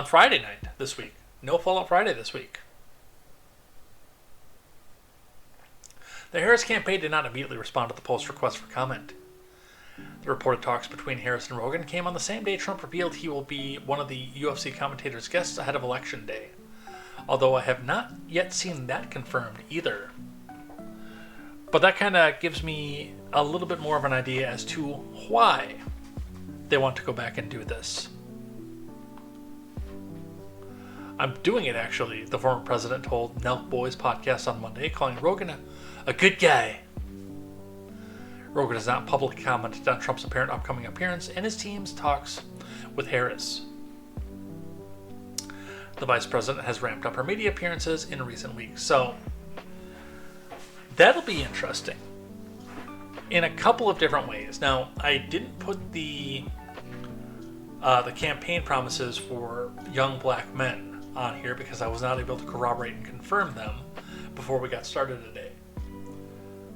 Friday night this week. No Fallout Friday this week. The Harris campaign did not immediately respond to the Post's request for comment. The reported talks between Harris and Rogan came on the same day Trump revealed he will be one of the UFC commentators' guests ahead of Election Day, although I have not yet seen that confirmed either. But that kind of gives me a little bit more of an idea as to why they want to go back and do this. I'm doing it, actually, the former president told Nelk Boys podcast on Monday, calling Rogan a good guy. Rogan has not publicly commented on Trump's apparent upcoming appearance and his team's talks with Harris. The vice president has ramped up her media appearances in recent weeks, so that'll be interesting in a couple of different ways. Now, I didn't put the campaign promises for young black men on here because I was not able to corroborate and confirm them before we got started today.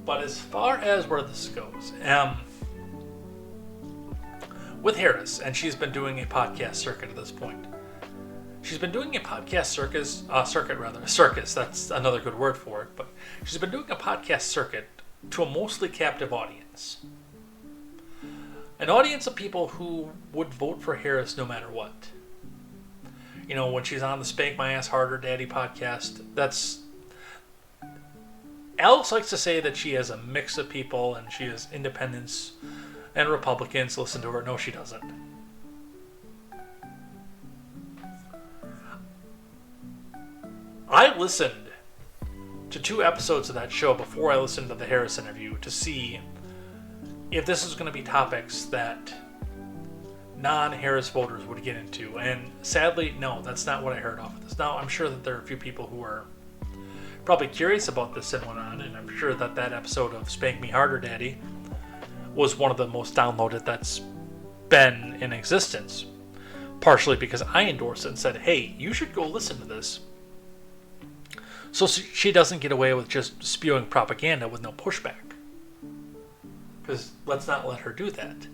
But as far as where this goes, with Harris, and she's been doing a podcast circuit at this point. She's been doing a podcast circus, that's another good word for it, but she's been doing a podcast circuit to a mostly captive audience. An audience of people who would vote for Harris no matter what. You know, when she's on the Spank My Ass Harder Daddy podcast, Alex likes to say that she has a mix of people and she has independents and Republicans listen to her. No, she doesn't. I listened to 2 episodes of that show before I listened to the Harris interview to see if this was going to be topics that non-Harris voters would get into. And sadly, no, that's not what I heard off of this. Now, I'm sure that there are a few people who are probably curious about this and went on, and I'm sure that episode of Spank Me Harder Daddy was one of the most downloaded that's been in existence. Partially because I endorsed it and said, hey, you should go listen to this. So she doesn't get away with just spewing propaganda with no pushback. Because let's not let her do that.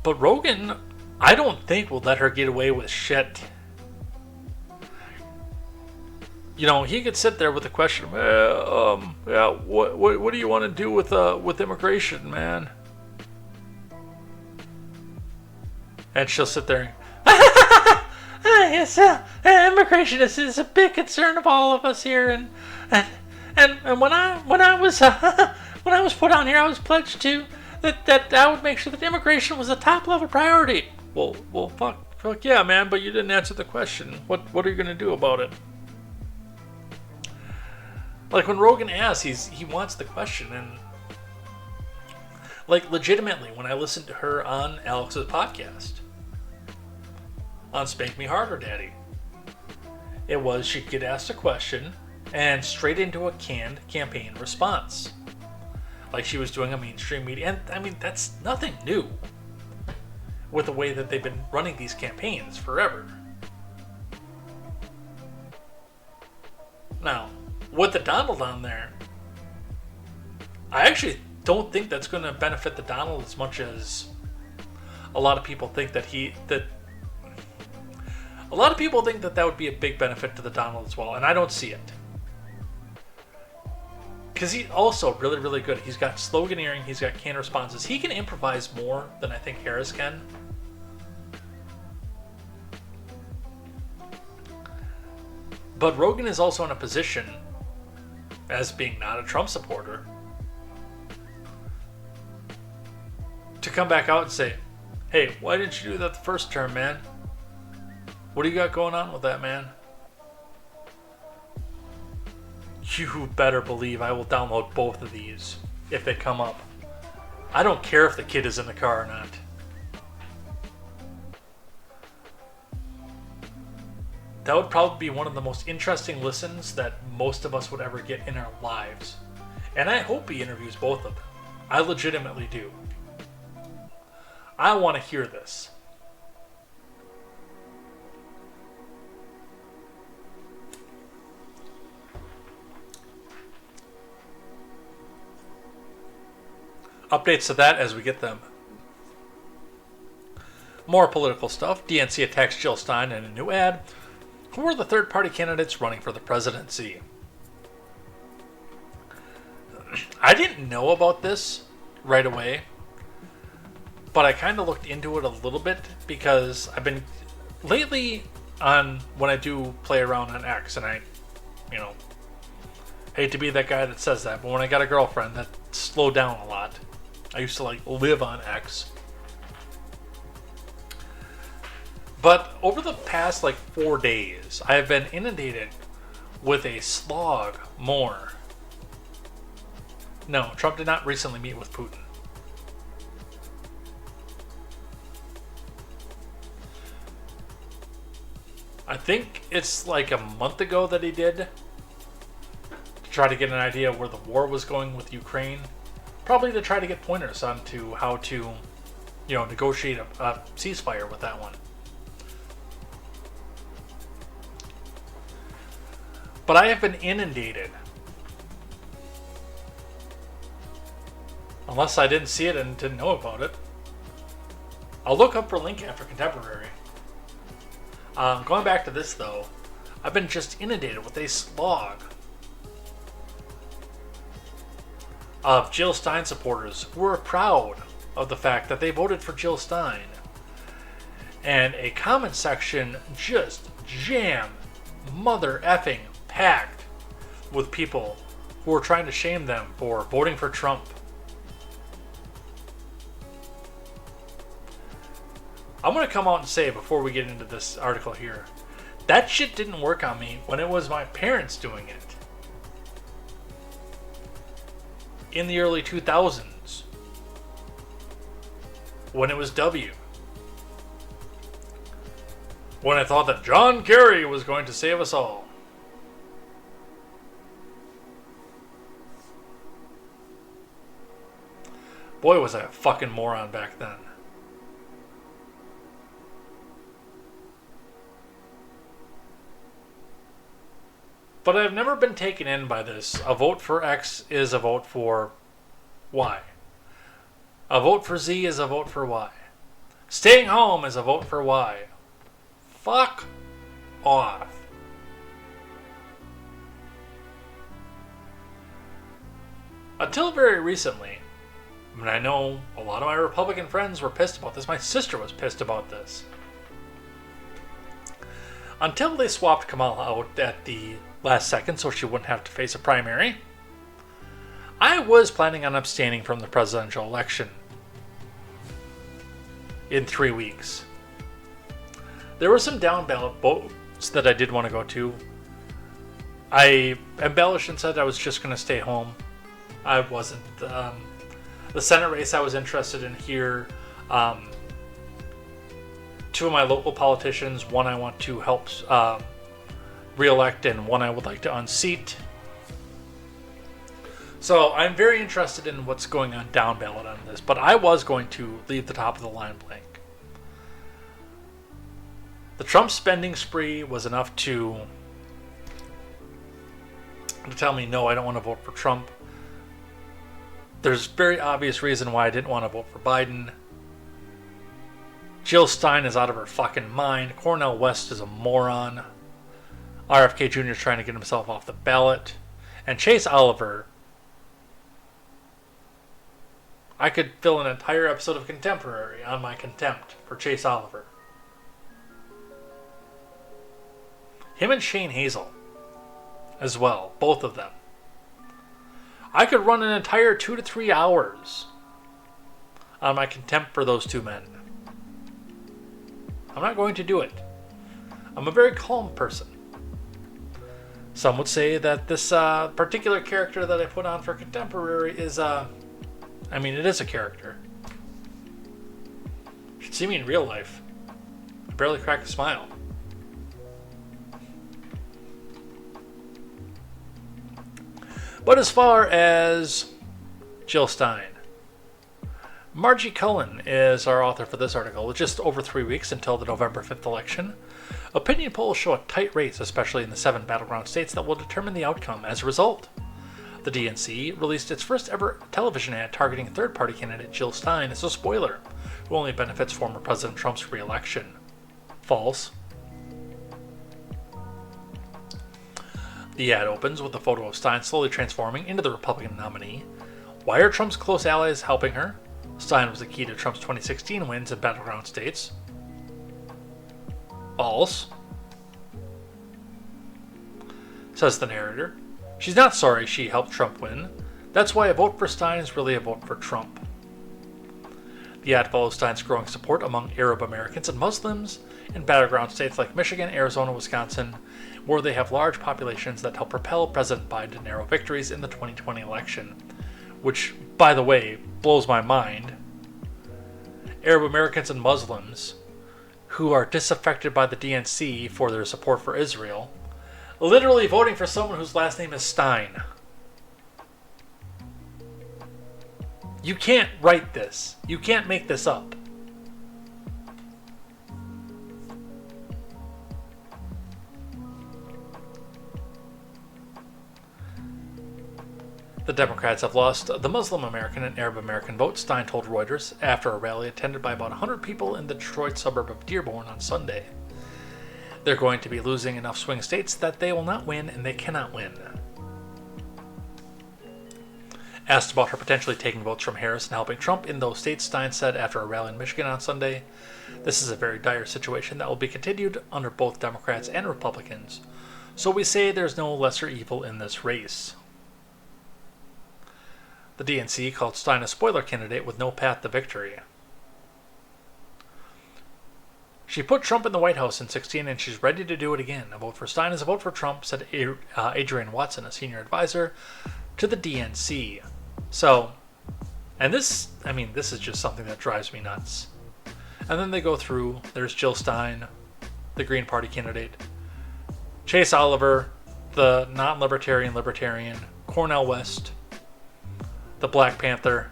But Rogan, I don't think will let her get away with shit. You know, he could sit there with the question, what do you want to do with immigration, man? And she'll sit there and yes, immigration is a big concern of all of us here, and when I was when I was put on here, I was pledged to that I would make sure that immigration was a top level priority. Well, fuck yeah, man! But you didn't answer the question. What are you gonna do about it? Like when Rogan asks, he wants the question, and like legitimately, when I listened to her on Alex's podcast, on Spank Me Harder Daddy, it was she'd get asked a question and straight into a canned campaign response, like she was doing a mainstream media. And I mean, that's nothing new with the way that they've been running these campaigns forever. Now, with the Donald on there, I actually don't think that's going to benefit the Donald as much as a lot of people think that a lot of people think that would be a big benefit to the Donald as well, and I don't see it. Because he's also really, really good. He's got sloganeering, he's got canned responses. He can improvise more than I think Harris can. But Rogan is also in a position, as being not a Trump supporter, to come back out and say, hey, why didn't you do that the first term, man? What do you got going on with that, man? You better believe I will download both of these if they come up. I don't care if the kid is in the car or not. That would probably be one of the most interesting listens that most of us would ever get in our lives. And I hope he interviews both of them. I legitimately do. I want to hear this. Updates to that as we get them. More political stuff. DNC attacks Jill Stein in a new ad. Who are the third-party candidates running for the presidency? I didn't know about this right away, but I kind of looked into it a little bit because I've been lately on when I do play around on X, and I, hate to be that guy that says that, but when I got a girlfriend, that slowed down a lot. I used to live on X. But over the past like 4 days, I have been inundated with a slog more. No, Trump did not recently meet with Putin. I think it's like a month ago that he did, to try to get an idea of where the war was going with Ukraine. Probably to try to get pointers onto how to, negotiate a ceasefire with that one. But I have been inundated. Unless I didn't see it and didn't know about it. I'll look up for link after contemporary. Going back to this though, I've been just inundated with a slog of Jill Stein supporters who are proud of the fact that they voted for Jill Stein. And a comment section just jam mother effing packed with people who are trying to shame them for voting for Trump. I'm going to come out and say before we get into this article here, that shit didn't work on me when it was my parents doing it. In the early 2000s. When it was W. When I thought that John Kerry was going to save us all. Boy, was I a fucking moron back then. But I've never been taken in by this. A vote for X is a vote for Y. A vote for Z is a vote for Y. Staying home is a vote for Y. Fuck off. Until very recently, I know a lot of my Republican friends were pissed about this. My sister was pissed about this. Until they swapped Kamala out at the last second so she wouldn't have to face a primary, I was planning on abstaining from the presidential election in 3 weeks. There were some down ballot votes that I did want to go to. I embellished and said I was just going to stay home. I wasn't. The Senate race I was interested in here. Two of my local politicians, one I want to help re-elect and one I would like to unseat. So I'm very interested in what's going on down ballot on this, but I was going to leave the top of the line blank. The Trump spending spree was enough to tell me, no, I don't want to vote for Trump. There's very obvious reason why I didn't want to vote for Biden. Jill Stein is out of her fucking mind. Cornel West is a moron. RFK Jr. is trying to get himself off the ballot. And Chase Oliver, I could fill an entire episode of Contemporary on my contempt for Chase Oliver. Him and Shane Hazel as well, both of them. I could run an entire 2 to 3 hours on my contempt for those two men. I'm not going to do it. I'm a very calm person. Some would say that this particular character that I put on for Contemporary is, it is a character. You should see me in real life. I barely crack a smile. But as far as Jill Stein, Margie Cullen is our author for this article. With just over 3 weeks until the November 5th election, opinion polls show a tight race, especially in the 7 battleground states that will determine the outcome. As a result, the DNC released its first ever television ad targeting third-party candidate Jill Stein as a spoiler, who only benefits former President Trump's re-election. False. The ad opens with a photo of Stein slowly transforming into the Republican nominee. Why are Trump's close allies helping her? Stein was the key to Trump's 2016 wins in battleground states. False. Says the narrator. She's not sorry she helped Trump win. That's why a vote for Stein is really a vote for Trump. The ad follows Stein's growing support among Arab Americans and Muslims in battleground states like Michigan, Arizona, Wisconsin, where they have large populations that help propel President Biden to narrow victories in the 2020 election. Which, by the way, blows my mind. Arab Americans and Muslims, who are disaffected by the DNC for their support for Israel, literally voting for someone whose last name is Stein. You can't write this. You can't make this up. The Democrats have lost the Muslim American and Arab American votes, Stein told Reuters after a rally attended by about 100 people in the Detroit suburb of Dearborn on Sunday. They're going to be losing enough swing states that they will not win, and they cannot win. Asked about her potentially taking votes from Harris and helping Trump in those states, Stein said after a rally in Michigan on Sunday, "This is a very dire situation that will be continued under both Democrats and Republicans. So we say there's no lesser evil in this race." The DNC called Stein a spoiler candidate with no path to victory. She put Trump in the White House in 2016, and she's ready to do it again. A vote for Stein is a vote for Trump, said Adrienne Watson, a senior advisor to the DNC. So, and this is just something that drives me nuts. And then they go through, there's Jill Stein, the Green Party candidate, Chase Oliver, the non-libertarian libertarian, Cornel West, the Black Panther.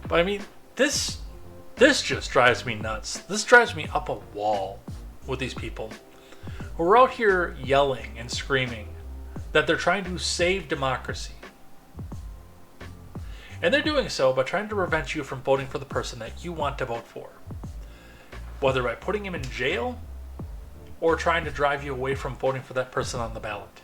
But I mean, this just drives me nuts. This drives me up a wall with these people who are out here yelling and screaming that they're trying to save democracy. And they're doing so by trying to prevent you from voting for the person that you want to vote for. Whether by putting him in jail or trying to drive you away from voting for that person on the ballot.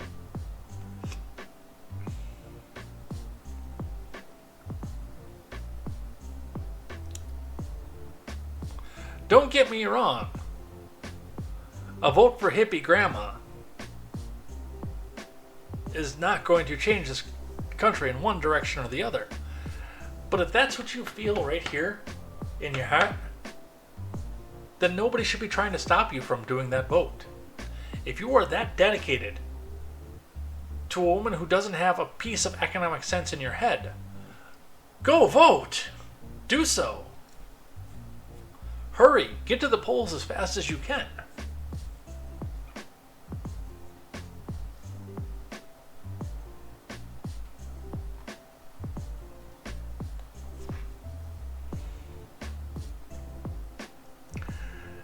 Don't get me wrong. A vote for hippie grandma is not going to change this country in one direction or the other. But if that's what you feel right here in your heart, then nobody should be trying to stop you from doing that vote. If you are that dedicated to a woman who doesn't have a piece of economic sense in your head, go vote. Do so. Hurry. Get to the polls as fast as you can.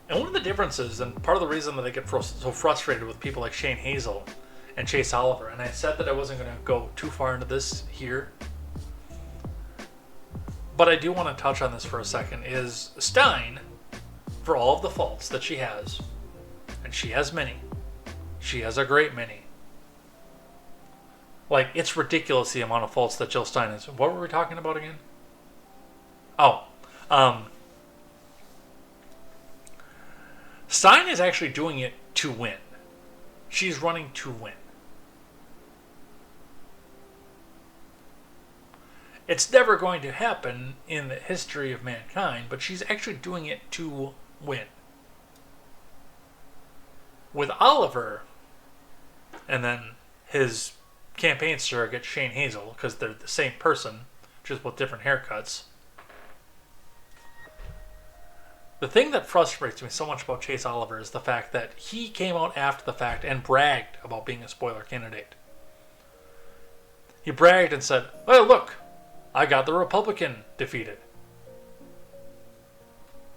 And one of the differences, and part of the reason that I get so frustrated with people like Shane Hazel and Chase Oliver, and I said that I wasn't going to go too far into this here, but I do want to touch on this for a second, is Stein, for all of the faults that she has, and she has many, she has a great many. Like, it's ridiculous the amount of faults that Jill Stein has. What were we talking about again? Stein is actually doing it to win. She's running to win. It's never going to happen in the history of mankind, but she's actually doing it to win. With Oliver, and then his campaign surrogate Shane Hazel, because they're the same person, just with different haircuts. The thing that frustrates me so much about Chase Oliver is the fact that he came out after the fact and bragged about being a spoiler candidate. He bragged and said, "Well, look, I got the Republican defeated."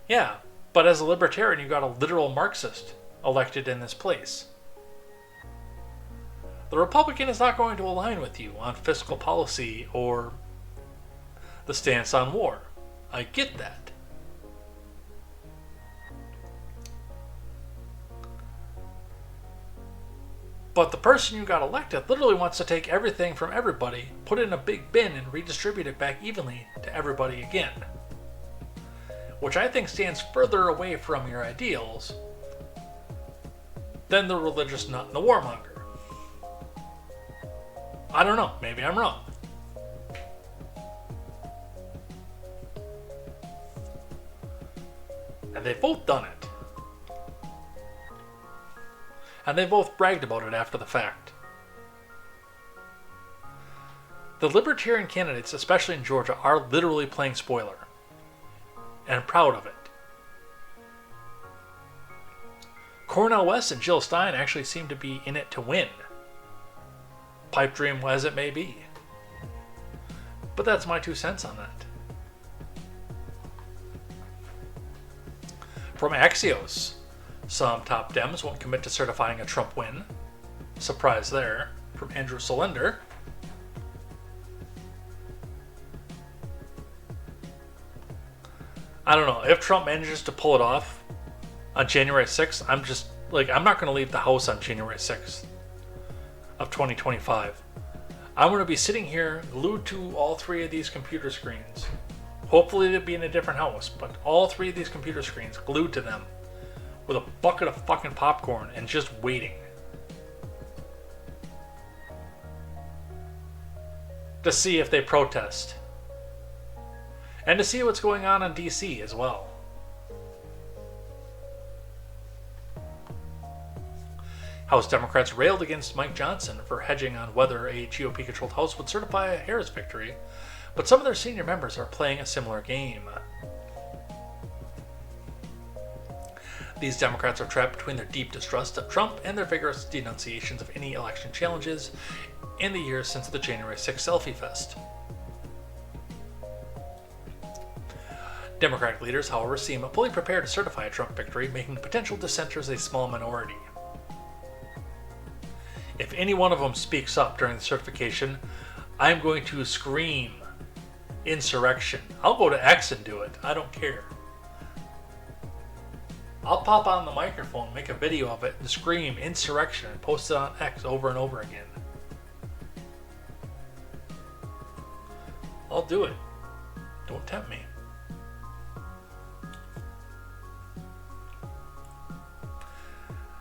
Yeah, but as a libertarian, you got a literal Marxist elected in this place. The Republican is not going to align with you on fiscal policy or the stance on war. I get that. But the person you got elected literally wants to take everything from everybody, put it in a big bin, and redistribute it back evenly to everybody again. Which I think stands further away from your ideals than the religious nut and the warmonger. I don't know. Maybe I'm wrong. And they've both done it. And they both bragged about it after the fact. The Libertarian candidates, especially in Georgia, are literally playing spoiler. And I'm proud of it. Cornel West and Jill Stein actually seem to be in it to win. Pipe dream as it may be. But that's my 2 cents on that. From Axios, some top Dems won't commit to certifying a Trump win. Surprise there. From Andrew Solender. I don't know. If Trump manages to pull it off on January 6th, I'm not going to leave the house on January 6th of 2025. I'm going to be sitting here glued to all 3 of these computer screens. Hopefully they'll be in a different house, but all 3 of these computer screens glued to them with a bucket of fucking popcorn and just waiting to see if they protest. And to see what's going on in DC as well. House Democrats railed against Mike Johnson for hedging on whether a GOP-controlled House would certify a Harris victory, but some of their senior members are playing a similar game. These Democrats are trapped between their deep distrust of Trump and their vigorous denunciations of any election challenges in the years since the January 6th selfie fest. Democratic leaders, however, seem fully prepared to certify a Trump victory, making potential dissenters a small minority. If any one of them speaks up during the certification, I'm going to scream insurrection. I'll go to X and do it. I don't care. I'll pop on the microphone, make a video of it, and scream insurrection and post it on X over and over again. I'll do it. Don't tempt me.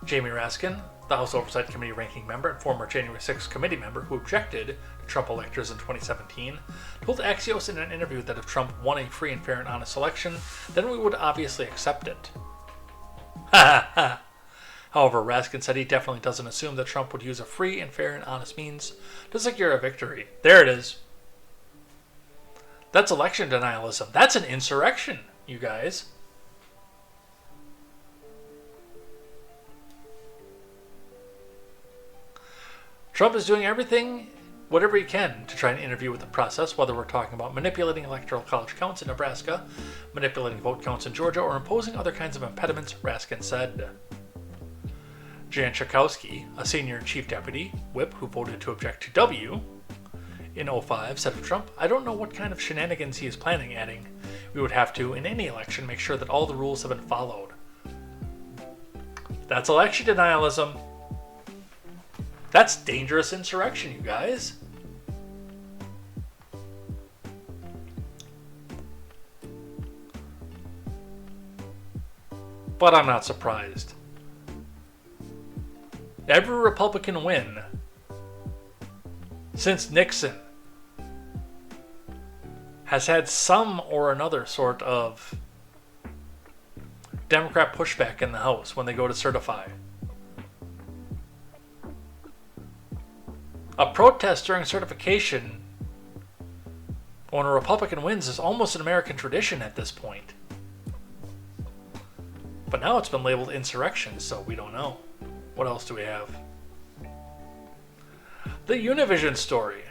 Jamie Raskin, the House Oversight Committee ranking member and former January 6th committee member who objected to Trump electors in 2017, told Axios in an interview that if Trump won a free and fair and honest election, then we would obviously accept it. However, Raskin said he definitely doesn't assume that Trump would use a free and fair and honest means to secure a victory. There it is. That's election denialism. That's an insurrection, you guys. Trump is doing whatever he can to try and interfere with the process, whether we're talking about manipulating electoral college counts in Nebraska, manipulating vote counts in Georgia, or imposing other kinds of impediments, Raskin said. Jan Schakowsky, a senior chief deputy whip who voted to object to W in 2005, said of Trump, "I don't know what kind of shenanigans he is planning," adding, "We would have to, in any election, make sure that all the rules have been followed." That's election denialism. That's dangerous insurrection, you guys. But I'm not surprised. Every Republican win since Nixon has had some or another sort of Democrat pushback in the House when they go to certify. A protest during certification when a Republican wins is almost an American tradition at this point. But now it's been labeled insurrection, so we don't know. What else do we have? The Univision story.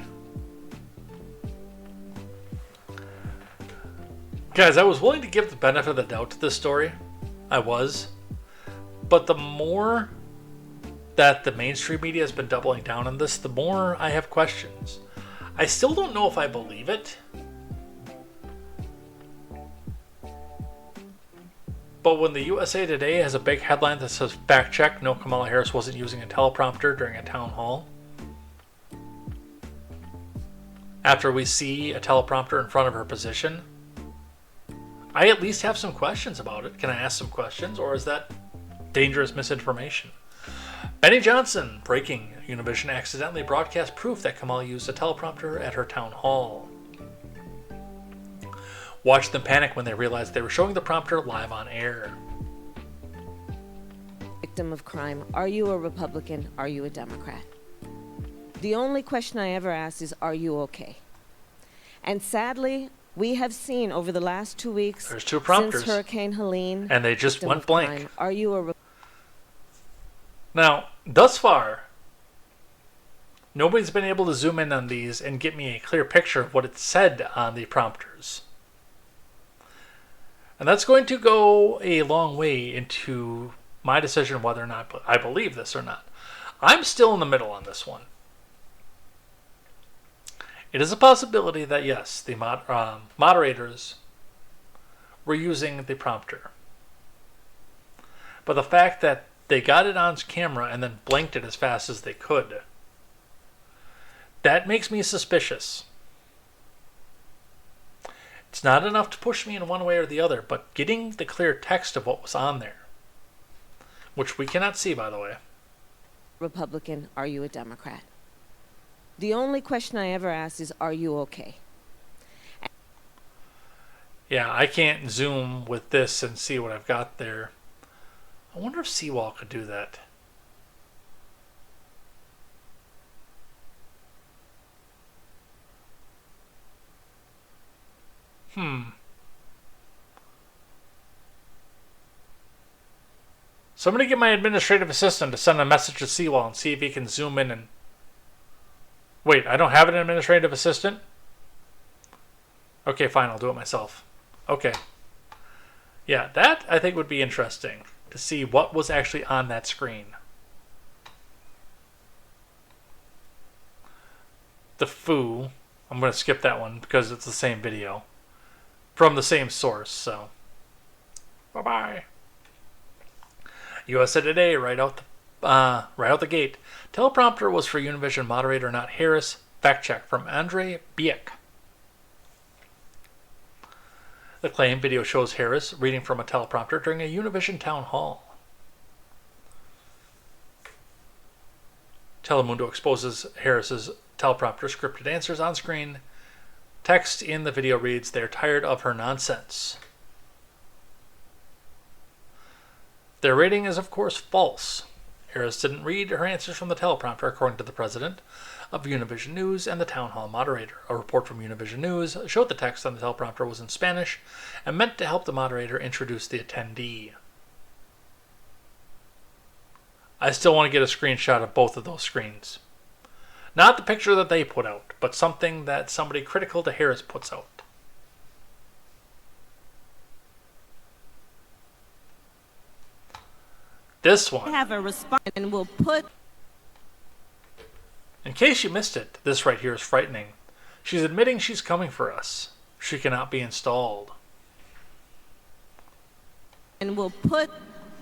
Guys, I was willing to give the benefit of the doubt to this story. I was. But the more that the mainstream media has been doubling down on this, the more I have questions. I still don't know if I believe it. But when the USA Today has a big headline that says, "Fact check, no, Kamala Harris wasn't using a teleprompter during a town hall," after we see a teleprompter in front of her position, I at least have some questions about it. Can I ask some questions, or is that dangerous misinformation? Benny Johnson, breaking. Univision accidentally broadcast proof that Kamal used a teleprompter at her town hall. Watched them panic when they realized they were showing the prompter live on air. Victim of crime, are you a Republican? Are you a Democrat? The only question I ever ask is, are you okay? And sadly, we have seen over the last 2 weeks, There's two prompters, since Hurricane Helene, and they just went blank. Crime, are you a Now, thus far, nobody's been able to zoom in on these and get me a clear picture of what it said on the prompters. And that's going to go a long way into my decision whether or not I believe this or not. I'm still in the middle on this one. It is a possibility that, yes, the moderators were using the prompter. But the fact that they got it on camera and then blanked it as fast as they could, that makes me suspicious. It's not enough to push me in one way or the other, but getting the clear text of what was on there, which we cannot see, by the way. Republican? Are you a Democrat? The only question I ever ask is, are you okay? Yeah, I can't zoom with this and see what I've got there. I wonder if Seawall could do that. So I'm going to get my administrative assistant to send a message to Seawall and see if he can zoom in and... Wait, I don't have an administrative assistant? Okay, fine, I'll do it myself. Okay. Yeah, that I think would be interesting to see what was actually on that screen. The foo. I'm going to skip that one because it's the same video. From the same source, so. Bye-bye. USA Today, right out the gate. Teleprompter was for Univision moderator, not Harris. Fact check from Andre Biek. The claim video shows Harris reading from a teleprompter during a Univision town hall. Telemundo exposes Harris's teleprompter scripted answers on screen. Text in the video reads, "They're tired of her nonsense." Their rating is, of course, false. Harris didn't read her answers from the teleprompter, according to the president of Univision News and the town hall moderator. A report from Univision News showed the text on the teleprompter was in Spanish and meant to help the moderator introduce the attendee. I still want to get a screenshot of both of those screens. Not the picture that they put out, but something that somebody critical to Harris puts out. This one. Have a response and we'll put... In case you missed it, this right here is frightening. She's admitting she's coming for us. She cannot be installed. And we'll put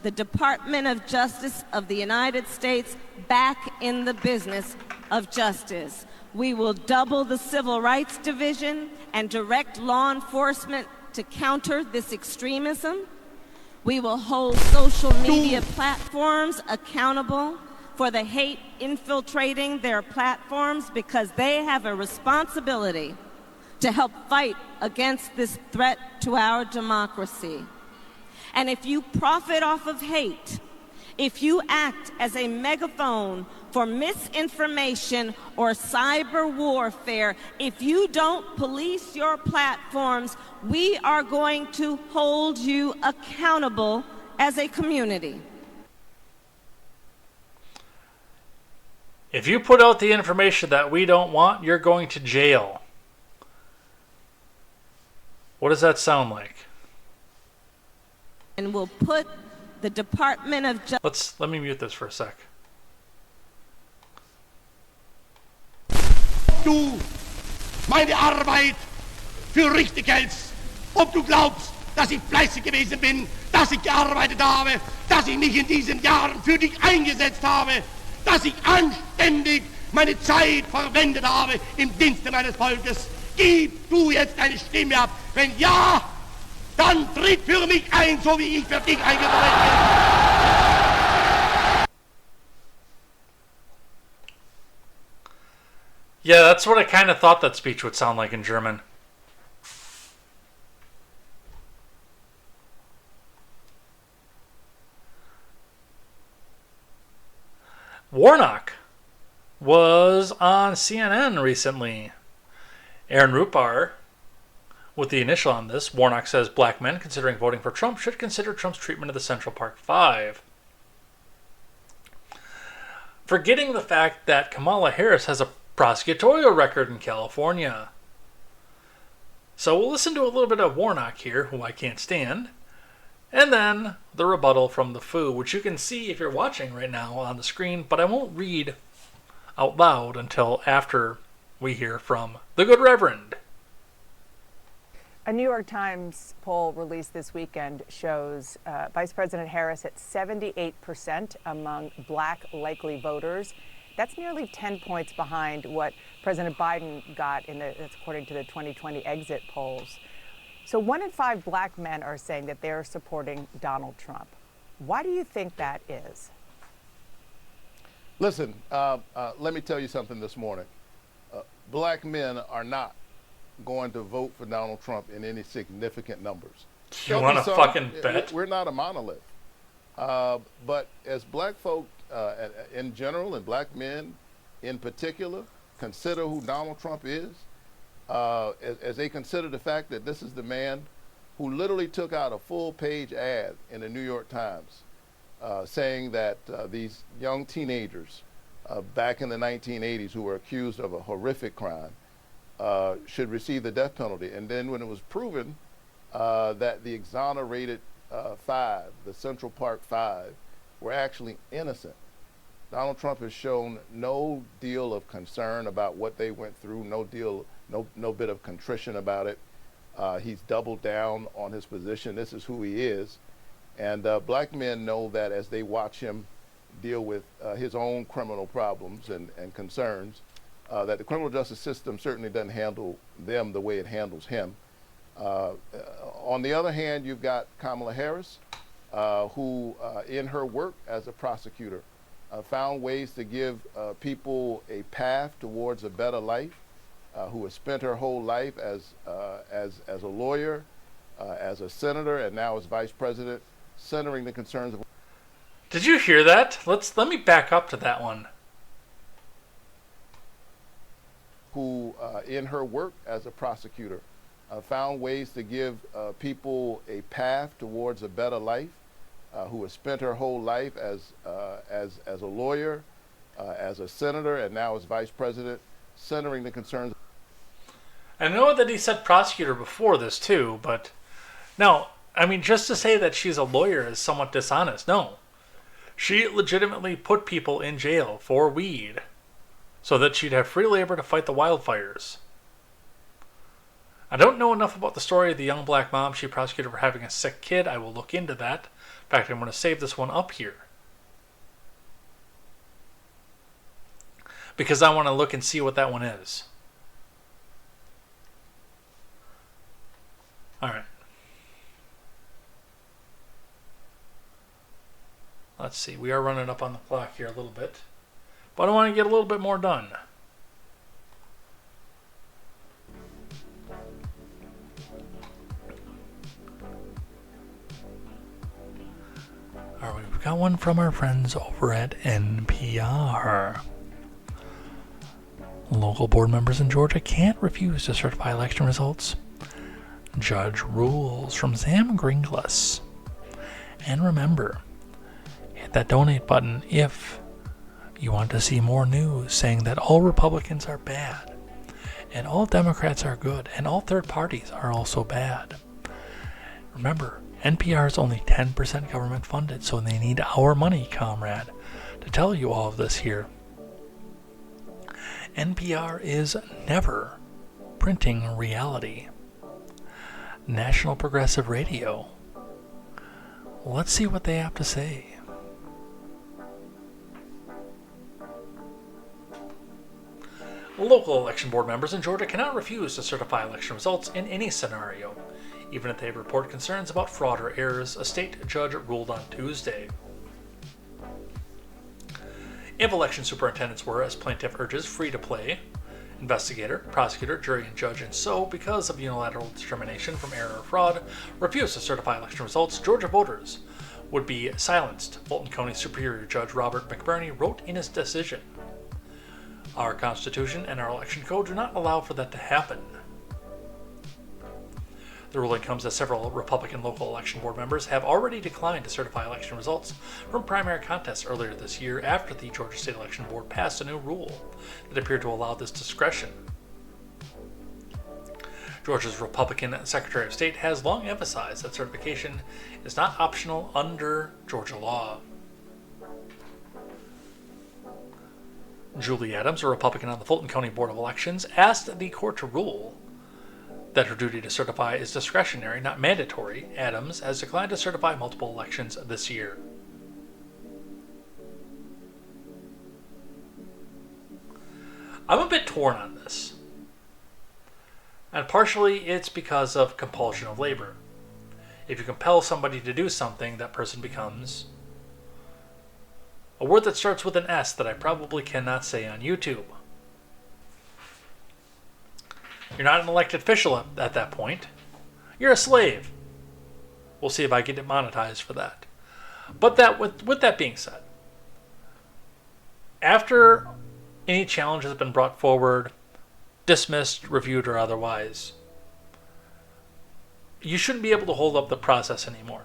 the Department of Justice of the United States back in the business of justice. We will double the Civil Rights Division and direct law enforcement to counter this extremism. We will hold social media platforms accountable for the hate infiltrating their platforms because they have a responsibility to help fight against this threat to our democracy. And if you profit off of hate, if you act as a megaphone for misinformation or cyber warfare, if you don't police your platforms, we are going to hold you accountable as a community. If you put out the information that we don't want, you're going to jail. What does that sound like? And we'll put the Department of Justice... Let me mute this for a sec. Du meine Arbeit für richtig hältst, ob du glaubst, dass ich fleißig gewesen bin, dass ich gearbeitet habe, dass ich mich in diesen Jahren für dich eingesetzt habe, dass ich anständig meine Zeit verwendet habe im Dienste meines Volkes. Gib du jetzt deine Stimme ab. Wenn ja, dann tritt für mich ein, so wie ich für dich eingetreten bin. Yeah, that's what I kind of thought that speech would sound like in German. Warnock was on CNN recently. Aaron Rupar, with the initial on this, Warnock says black men considering voting for Trump should consider Trump's treatment of the Central Park Five. Forgetting the fact that Kamala Harris has a prosecutorial record in California. So we'll listen to a little bit of Warnock here, who I can't stand, and then the rebuttal from the Foo, which you can see if you're watching right now on the screen, but I won't read out loud until after we hear from the Good Reverend. A New York Times poll released this weekend shows Vice President Harris at 78% among black likely voters. That's nearly 10 points behind what President Biden got that's according to the 2020 exit polls. So 1 in 5 black men are saying that they're supporting Donald Trump. Why do you think that is? Listen, let me tell you something this morning. Black men are not going to vote for Donald Trump in any significant numbers. You want to fucking bet? We're not a monolith. But as black folk in general and black men in particular consider who Donald Trump is, as they consider the fact that this is the man who literally took out a full-page ad in the New York Times saying that these young teenagers back in the 1980s who were accused of a horrific crime should receive the death penalty. And then when it was proven that the exonerated five, the Central Park Five, were actually innocent, Donald Trump has shown no deal of concern about what they went through, no bit of contrition about it. He's doubled down on his position. This is who he is. And black men know that as they watch him deal with his own criminal problems and concerns, that the criminal justice system certainly doesn't handle them the way it handles him. On the other hand, you've got Kamala Harris, who in her work as a prosecutor found ways to give people a path towards a better life, who has spent her whole life as a lawyer, as a senator, and now as vice president, centering the concerns of... Did you hear that? Let me back up to that one. Who, in her work as a prosecutor, found ways to give people a path towards a better life, who has spent her whole life as a lawyer, as a senator, and now as vice president, centering the concerns. I know that he said prosecutor before this too, but no, I mean, just to say that she's a lawyer is somewhat dishonest. No, she legitimately put people in jail for weed so that she'd have free labor to fight the wildfires. I don't know enough about the story of the young black mom she prosecuted for having a sick kid. I will look into that. In fact, I'm going to save this one up here, because I want to look and see what that one is. All right. Let's see. We are running up on the clock here a little bit, but I want to get a little bit more done. All right, we've got one from our friends over at NPR. Local board members in Georgia can't refuse to certify election results. Judge rules from Sam Gringlas. And remember, hit that donate button if you want to see more news saying that all Republicans are bad, and all Democrats are good, and all third parties are also bad. Remember, NPR is only 10% government funded, so they need our money, comrade, to tell you all of this here. NPR is never printing reality. National Progressive Radio. Let's see what they have to say. Local election board members in Georgia cannot refuse to certify election results in any scenario, even if they report concerns about fraud or errors, a state judge ruled on Tuesday. If election superintendents were, as plaintiff urges, free to play, Investigator, prosecutor, jury, and judge, and so, because of unilateral determination from error or fraud, refused to certify election results, Georgia voters would be silenced, Fulton County Superior Judge Robert McBurney wrote in his decision. Our Constitution and our election code do not allow for that to happen. The ruling comes as several Republican local election board members have already declined to certify election results from primary contests earlier this year after the Georgia State Election Board passed a new rule that appeared to allow this discretion. Georgia's Republican Secretary of State has long emphasized that certification is not optional under Georgia law. Julie Adams, a Republican on the Fulton County Board of Elections, asked the court to rule that her duty to certify is discretionary, not mandatory. Adams has declined to certify multiple elections this year. I'm a bit torn on this. And partially it's because of compulsion of labor. If you compel somebody to do something, that person becomes a word that starts with an S that I probably cannot say on YouTube. You're not an elected official at that point. You're a slave. We'll see if I get monetized for that. But with that being said, after any challenge has been brought forward, dismissed, reviewed, or otherwise, you shouldn't be able to hold up the process anymore.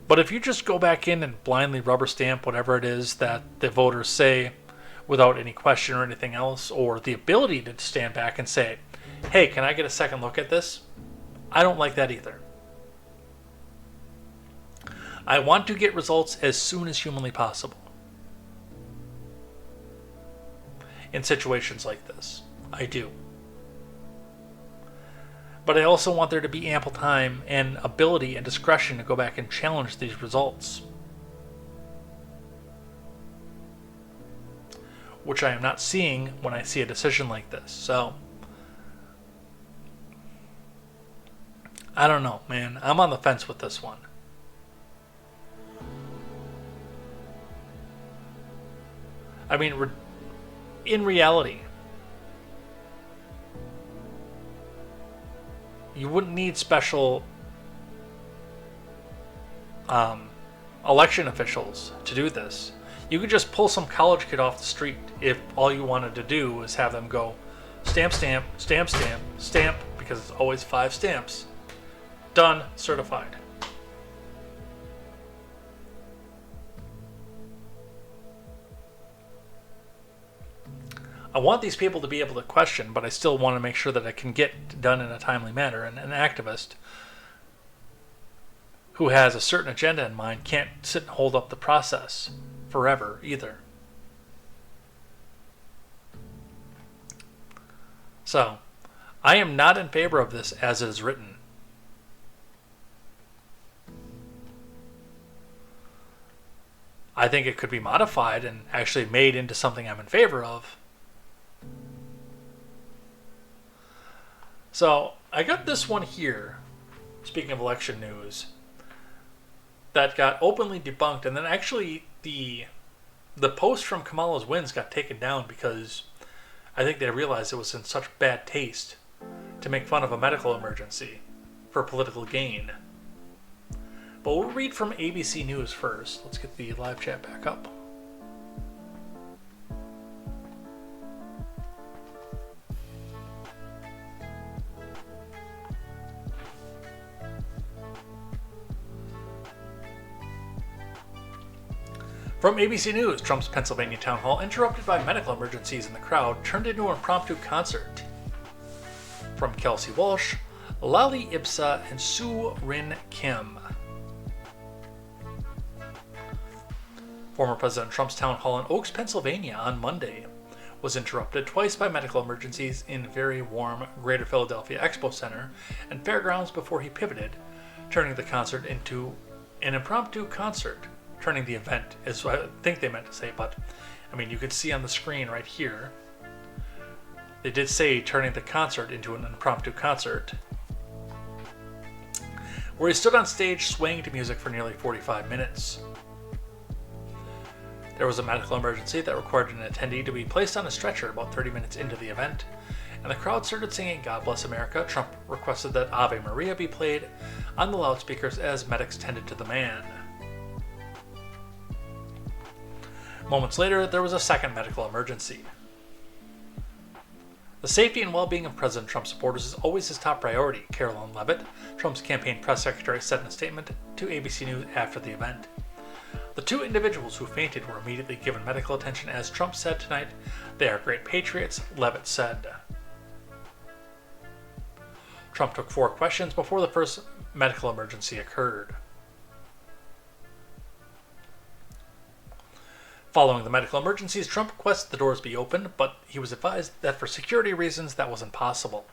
But if you just go back in and blindly rubber stamp whatever it is that the voters say without any question or anything else, or the ability to stand back and say, hey, can I get a second look at this? I don't like that either. I want to get results as soon as humanly possible. In situations like this, I do. But I also want there to be ample time and ability and discretion to go back and challenge these results, which I am not seeing when I see a decision like this. So, I don't know, man. I'm on the fence with this one. I mean, in reality, you wouldn't need special election officials to do this. You could just pull some college kid off the street if all you wanted to do was have them go stamp, stamp, stamp, stamp, stamp, because it's always 5 stamps. Done, certified. I want these people to be able to question, but I still want to make sure that it can get done in a timely manner. And an activist who has a certain agenda in mind can't sit and hold up the process forever either. So, I am not in favor of this as it is written. I think it could be modified and actually made into something I'm in favor of. So, I got this one here, speaking of election news, that got openly debunked, and then actually the post from Kamala's wins got taken down because I think they realized it was in such bad taste to make fun of a medical emergency for political gain. But we'll read from ABC News first. Let's get the live chat back up. From ABC News, Trump's Pennsylvania town hall, interrupted by medical emergencies in the crowd, turned into an impromptu concert. From Kelsey Walsh, Lali Ipsa, and Sue Rin Kim. Former President Trump's town hall in Oaks, Pennsylvania on Monday was interrupted twice by medical emergencies in very warm Greater Philadelphia Expo Center and Fairgrounds before he pivoted, turning the concert into an impromptu concert. Turning the event is what I think they meant to say, but I mean, you could see on the screen right here, they did say turning the concert into an impromptu concert, where he stood on stage swaying to music for nearly 45 minutes. There was a medical emergency that required an attendee to be placed on a stretcher about 30 minutes into the event, and the crowd started singing God Bless America. Trump requested that Ave Maria be played on the loudspeakers as medics tended to the man. Moments later, there was a second medical emergency. The safety and well-being of President Trump supporters is always his top priority, Carolyn Leavitt, Trump's campaign press secretary, said in a statement to ABC News after the event. The two individuals who fainted were immediately given medical attention. As Trump said tonight, they are great patriots, Leavitt said. Trump took 4 questions before the first medical emergency occurred. Following the medical emergencies, Trump requested the doors be opened, but he was advised that for security reasons that wasn't possible.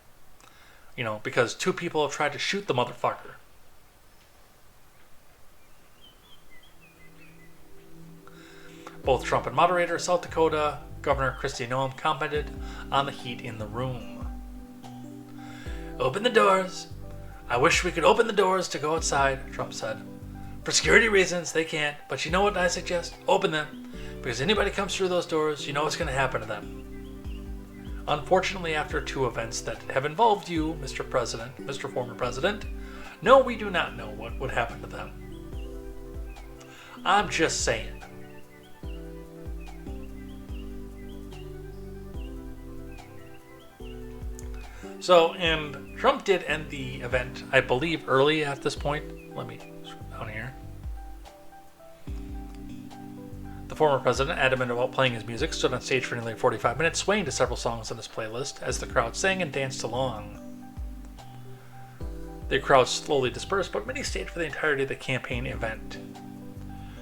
Because 2 people have tried to shoot the motherfucker. Both Trump and moderator South Dakota Governor Kristi Noem commented on the heat in the room. Open the doors. I wish we could open the doors to go outside, Trump said. For security reasons, they can't, but you know what I suggest? Open them. Because anybody comes through those doors, you know what's going to happen to them. Unfortunately, after 2 events that have involved you, Mr. President, Mr. Former President, no, we do not know what would happen to them. I'm just saying. So, and Trump did end the event, I believe, early at this point. Let me scroll down here. The former president, adamant about playing his music, stood on stage for nearly 45 minutes, swaying to several songs on his playlist as the crowd sang and danced along. The crowd slowly dispersed, but many stayed for the entirety of the campaign event.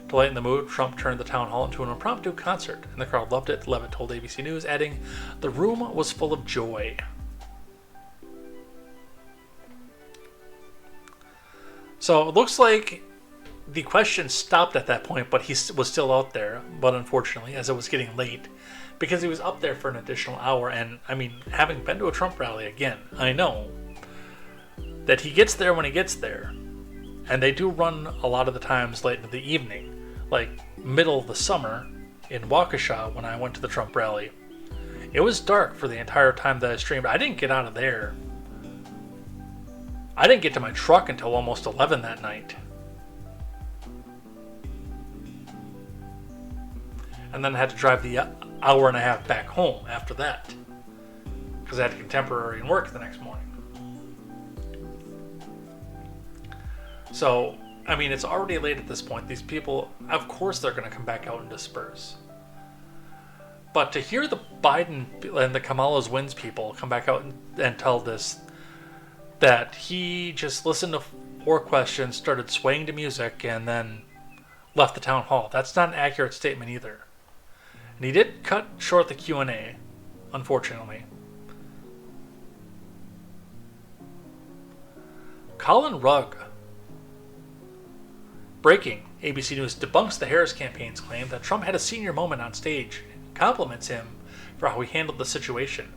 To lighten the mood, Trump turned the town hall into an impromptu concert, and the crowd loved it, Leavitt told ABC News, adding, "The room was full of joy." So it looks like the question stopped at that point, but he was still out there. But unfortunately, as it was getting late, because he was up there for an additional hour, and I mean, having been to a Trump rally again, I know that he gets there when he gets there. And they do run a lot of the times late in the evening, like middle of the summer in Waukesha when I went to the Trump rally. It was dark for the entire time that I streamed. I didn't get out of there. I didn't get to my truck until almost 11 that night. And then I had to drive the hour and a half back home after that, because I had contemporary and work the next morning. So, I mean, it's already late at this point. These people, of course they're going to come back out and disperse. But to hear the Biden and the Kamala's wins people come back out and tell this, that he just listened to 4 questions, started swaying to music, and then left the town hall. That's not an accurate statement either. And he did cut short the Q&A, unfortunately. Colin Rugg. Breaking. ABC News debunks the Harris campaign's claim that Trump had a senior moment on stage and compliments him for how he handled the situation.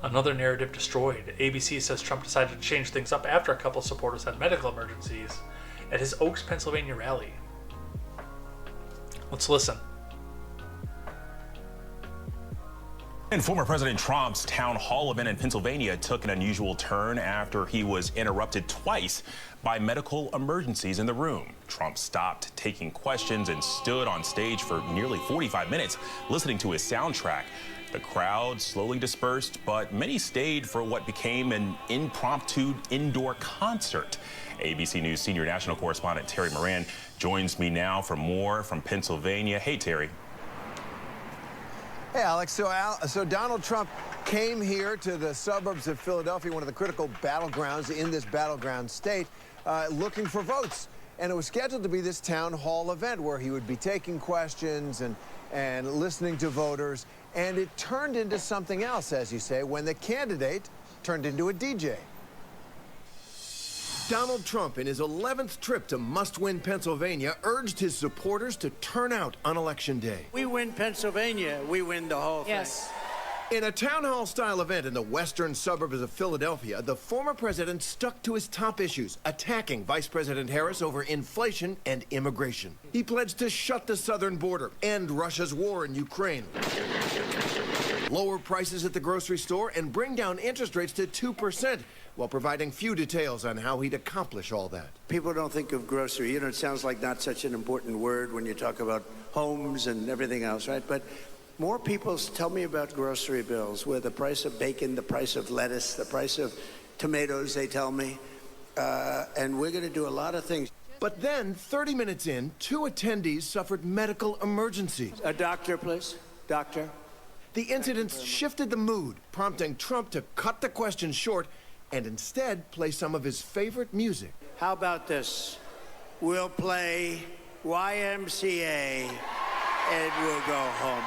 Another narrative destroyed. ABC says Trump decided to change things up after a couple of supporters had medical emergencies at his Oaks, Pennsylvania rally. Let's listen. And former President Trump's town hall event in Pennsylvania took an unusual turn after he was interrupted twice by medical emergencies in the room. Trump stopped taking questions and stood on stage for nearly 45 minutes listening to his soundtrack. The crowd slowly dispersed, but many stayed for what became an impromptu indoor concert. ABC News senior national correspondent Terry Moran joins me now for more from Pennsylvania. Hey, Terry. Hey, Alex. So Donald Trump came here to the suburbs of Philadelphia, one of the critical battlegrounds in this battleground state, looking for votes. And it was scheduled to be this town hall event where he would be taking questions and listening to voters. And it turned into something else, as you say, when the candidate turned into a DJ. Donald Trump, in his 11th trip to must-win Pennsylvania, urged his supporters to turn out on Election Day. We win Pennsylvania, we win the whole thing. Yes. In a town hall-style event in the western suburbs of Philadelphia, the former president stuck to his top issues, attacking Vice President Harris over inflation and immigration. He pledged to shut the southern border, end Russia's war in Ukraine, lower prices at the grocery store, and bring down interest rates to 2%, while providing few details on how he'd accomplish all that. People don't think of grocery. It sounds like not such an important word when you talk about homes and everything else, right? But more people tell me about grocery bills, where the price of bacon, the price of lettuce, the price of tomatoes, they tell me. And we're going to do a lot of things. But then, 30 minutes in, 2 attendees suffered medical emergencies. A doctor, please. Doctor. The incidents shifted the mood, prompting Trump to cut the question short and instead play some of his favorite music. How about this? We'll play YMCA and we'll go home.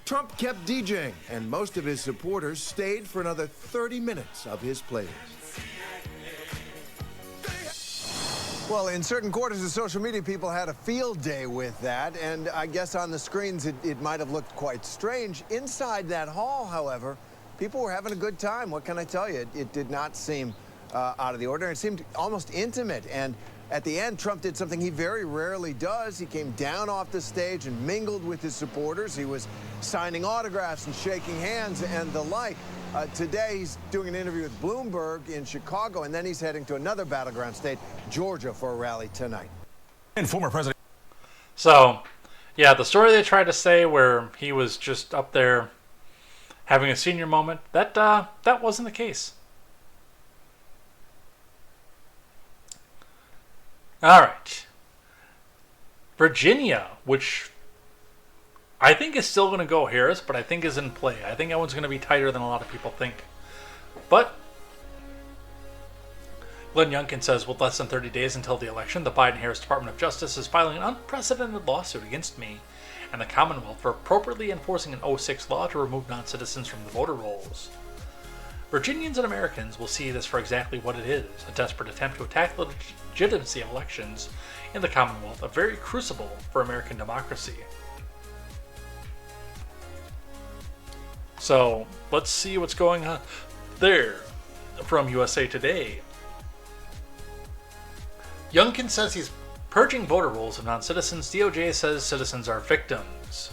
Trump kept DJing, and most of his supporters stayed for another 30 minutes of his playlist. Well, in certain quarters of social media, people had a field day with that, and I guess on the screens it might have looked quite strange. Inside that hall, however, people were having a good time. What can I tell you? It did not seem out of the ordinary. It seemed almost intimate, and at the end, Trump did something he very rarely does. He came down off the stage and mingled with his supporters. He was signing autographs and shaking hands and the like. Today, he's doing an interview with Bloomberg in Chicago, and then he's heading to another battleground state, Georgia, for a rally tonight. And former President. So, yeah, the story they tried to say where he was just up there having a senior moment, that wasn't the case. All right. Virginia, which I think is still going to go Harris, but I think is in play. I think that one's going to be tighter than a lot of people think. But Glenn Youngkin says, with less than 30 days until the election, the Biden-Harris Department of Justice is filing an unprecedented lawsuit against me and the Commonwealth for appropriately enforcing an 2006 law to remove non-citizens from the voter rolls. Virginians and Americans will see this for exactly what it is, a desperate attempt to attack the legitimacy of elections in the Commonwealth, a very crucible for American democracy. So, let's see what's going on there from USA Today. Youngkin says he's purging voter rolls of non-citizens. DOJ says citizens are victims.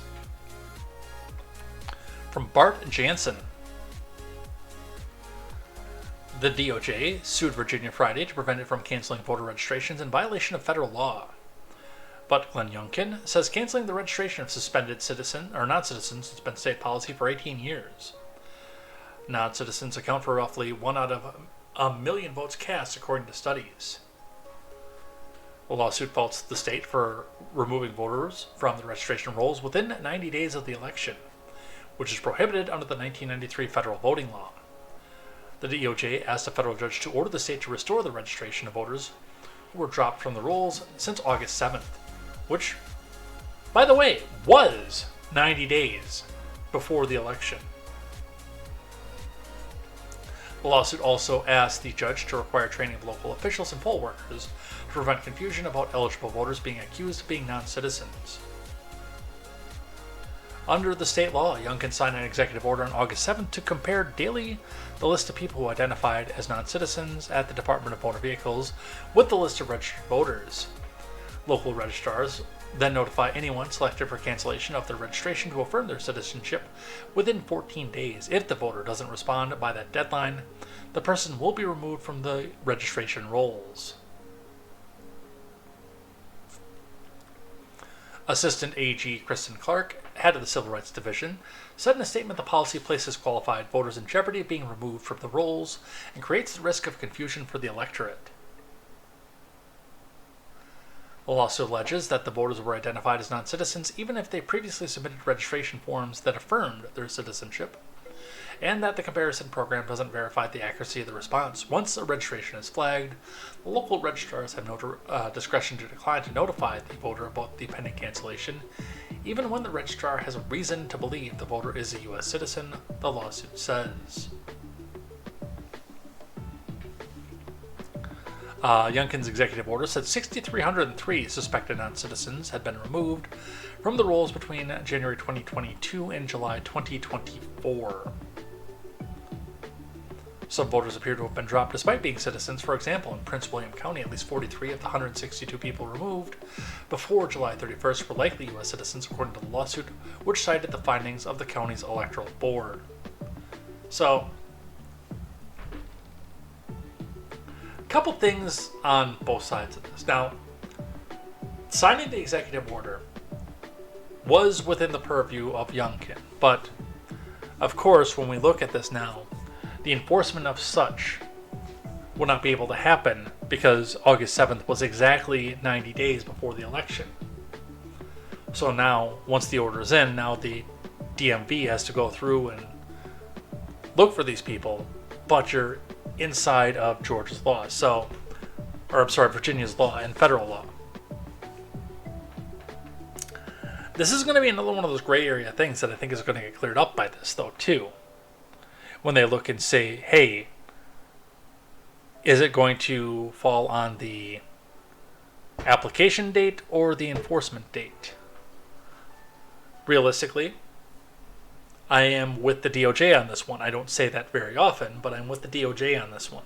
From Bart Jansen. The DOJ sued Virginia Friday to prevent it from canceling voter registrations in violation of federal law. But Glenn Youngkin says canceling the registration of suspended non-citizens has been state policy for 18 years. Non-citizens account for roughly 1 out of a million votes cast, according to studies. The lawsuit faults the state for removing voters from the registration rolls within 90 days of the election, which is prohibited under the 1993 federal voting law. The DOJ asked a federal judge to order the state to restore the registration of voters who were dropped from the rolls since August 7th, which, by the way, was 90 days before the election. The lawsuit also asked the judge to require training of local officials and poll workers to prevent confusion about eligible voters being accused of being non-citizens. Under the state law, Youngkin signed an executive order on August 7th to compare daily the list of people who identified as non-citizens at the Department of Motor Vehicles with the list of registered voters. Local registrars then notify anyone selected for cancellation of their registration to affirm their citizenship within 14 days. If the voter doesn't respond by that deadline, the person will be removed from the registration rolls. Assistant AG Kristen Clark, head of the Civil Rights Division, said in a statement the policy places qualified voters in jeopardy of being removed from the rolls and creates the risk of confusion for the electorate. The lawsuit alleges that the voters were identified as non-citizens even if they previously submitted registration forms that affirmed their citizenship, and that the comparison program doesn't verify the accuracy of the response. Once a registration is flagged, the local registrars have no discretion to decline to notify the voter about the pending cancellation, even when the registrar has a reason to believe the voter is a U.S. citizen, the lawsuit says. Youngkin's executive order said 6,303 suspected non-citizens had been removed from the rolls between January 2022 and July 2024. Some voters appear to have been dropped despite being citizens. For example, in Prince William County, at least 43 of the 162 people removed before July 31st were likely U.S. citizens, according to the lawsuit, which cited the findings of the county's electoral board. So, a couple things on both sides of this. Now, signing the executive order was within the purview of Youngkin, but of course, when we look at this now, the enforcement of such will not be able to happen because August 7th was exactly 90 days before the election. So now, once the order is in, now the DMV has to go through and look for these people, but you're inside of Georgia's law, Virginia's law and federal law. This is going to be another one of those gray area things that I think is going to get cleared up by this, though, too. When they look and say, hey, is it going to fall on the application date or the enforcement date? Realistically, I am with the DOJ on this one. I don't say that very often, but I'm with the DOJ on this one.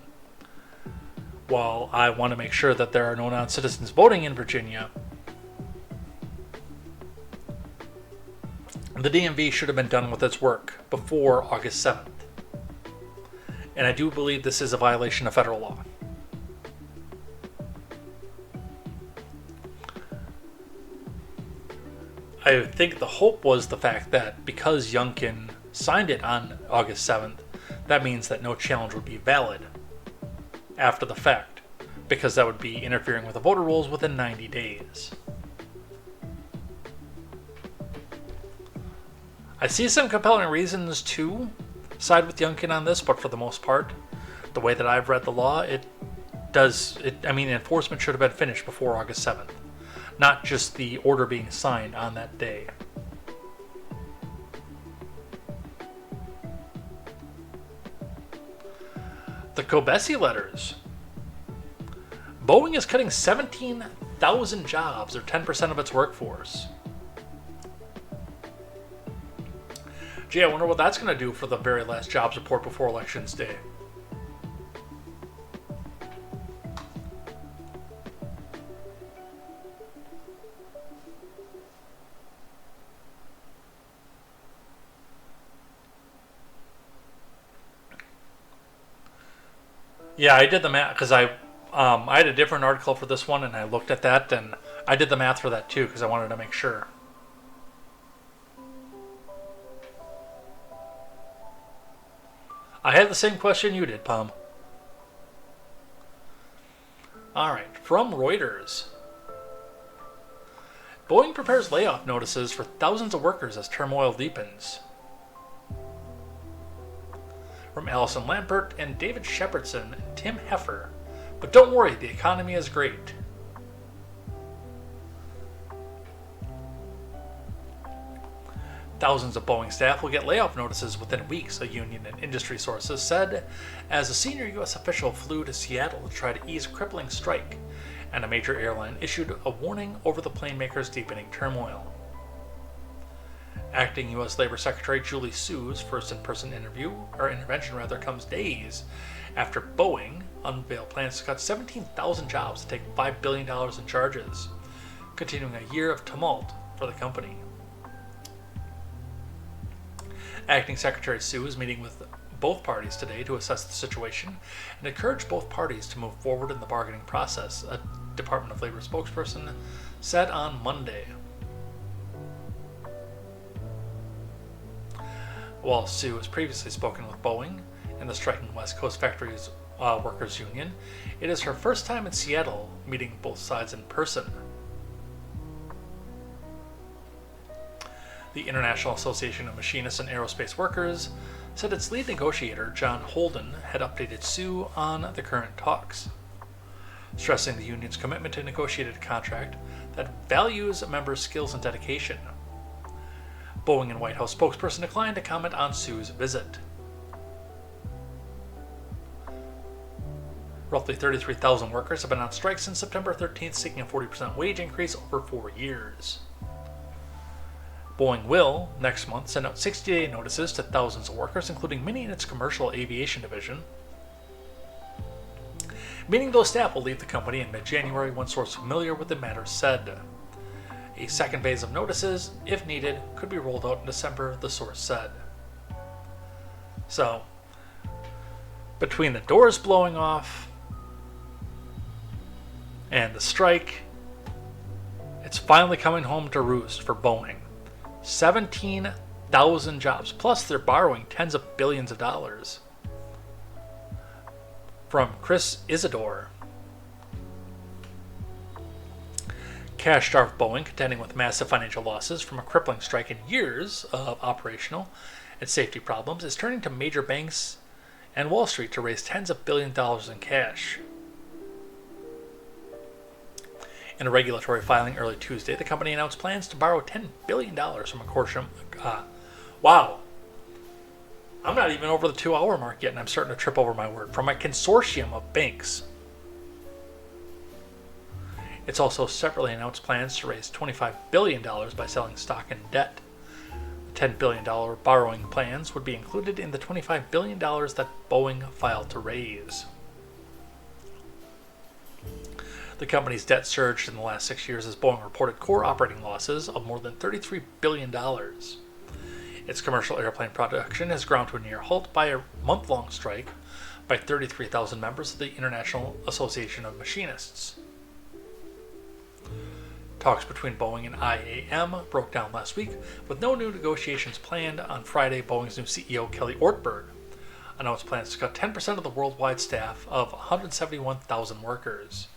While I want to make sure that there are no non-citizens voting in Virginia, the DMV should have been done with its work before August 7th. And I do believe this is a violation of federal law. I think the hope was the fact that because Youngkin signed it on August 7th, that means that no challenge would be valid after the fact, because that would be interfering with the voter rolls within 90 days. I see some compelling reasons to side with Youngkin on this, but for the most part, the way that I've read the law, enforcement should have been finished before August 7th, not just the order being signed on that day. The Kobesi letters. Boeing is cutting 17,000 jobs, or 10% of its workforce. Gee, I wonder what that's going to do for the very last jobs report before Elections Day. Yeah, I did the math because I had a different article for this one, and I looked at that, and I did the math for that too because I wanted to make sure. I had the same question you did, Pom. Alright, from Reuters. Boeing prepares layoff notices for thousands of workers as turmoil deepens. From Allison Lampert and David Shepardson and Tim Heffer. But don't worry, the economy is great. Thousands of Boeing staff will get layoff notices within weeks, a union and industry sources said, as a senior U.S. official flew to Seattle to try to ease a crippling strike, and a major airline issued a warning over the plane maker's deepening turmoil. Acting U.S. Labor Secretary Julie Sue's first intervention comes days after Boeing unveiled plans to cut 17,000 jobs to take $5 billion in charges, continuing a year of tumult for the company. Acting Secretary Sue is meeting with both parties today to assess the situation and encourage both parties to move forward in the bargaining process, a Department of Labor spokesperson said on Monday. While Sue has previously spoken with Boeing and the striking West Coast Factories Workers Union, it is her first time in Seattle meeting both sides in person. The International Association of Machinists and Aerospace Workers said its lead negotiator, John Holden, had updated Sue on the current talks, stressing the union's commitment to negotiate a contract that values members' skills and dedication. Boeing and White House spokesperson declined to comment on Sue's visit. Roughly 33,000 workers have been on strike since September 13th, seeking a 40% wage increase over 4 years. Boeing will, next month, send out 60-day notices to thousands of workers, including many in its commercial aviation division, meaning those staff will leave the company in mid-January, one source familiar with the matter said. A second phase of notices, if needed, could be rolled out in December, the source said. So, between the doors blowing off and the strike, it's finally coming home to roost for Boeing. 17,000 jobs, plus they're borrowing tens of billions of dollars. From Chris Isidore. Cash-starved Boeing, contending with massive financial losses from a crippling strike and years of operational and safety problems, is turning to major banks and Wall Street to raise tens of billions of dollars in cash. In a regulatory filing early Tuesday, the company announced plans to borrow $10 billion from a consortium. Wow. I'm not even over the 2-hour mark yet, and I'm starting to trip over my word. From a consortium of banks. It's also separately announced plans to raise $25 billion by selling stock and debt. The $10 billion borrowing plans would be included in the $25 billion that Boeing filed to raise. The company's debt surged in the last 6 years as Boeing reported core operating losses of more than $33 billion. Its commercial airplane production has ground to a near halt by a month-long strike by 33,000 members of the International Association of Machinists. Talks between Boeing and IAM broke down last week, with no new negotiations planned. On Friday, Boeing's new CEO, Kelly Ortberg, announced plans to cut 10% of the worldwide staff of 171,000 workers.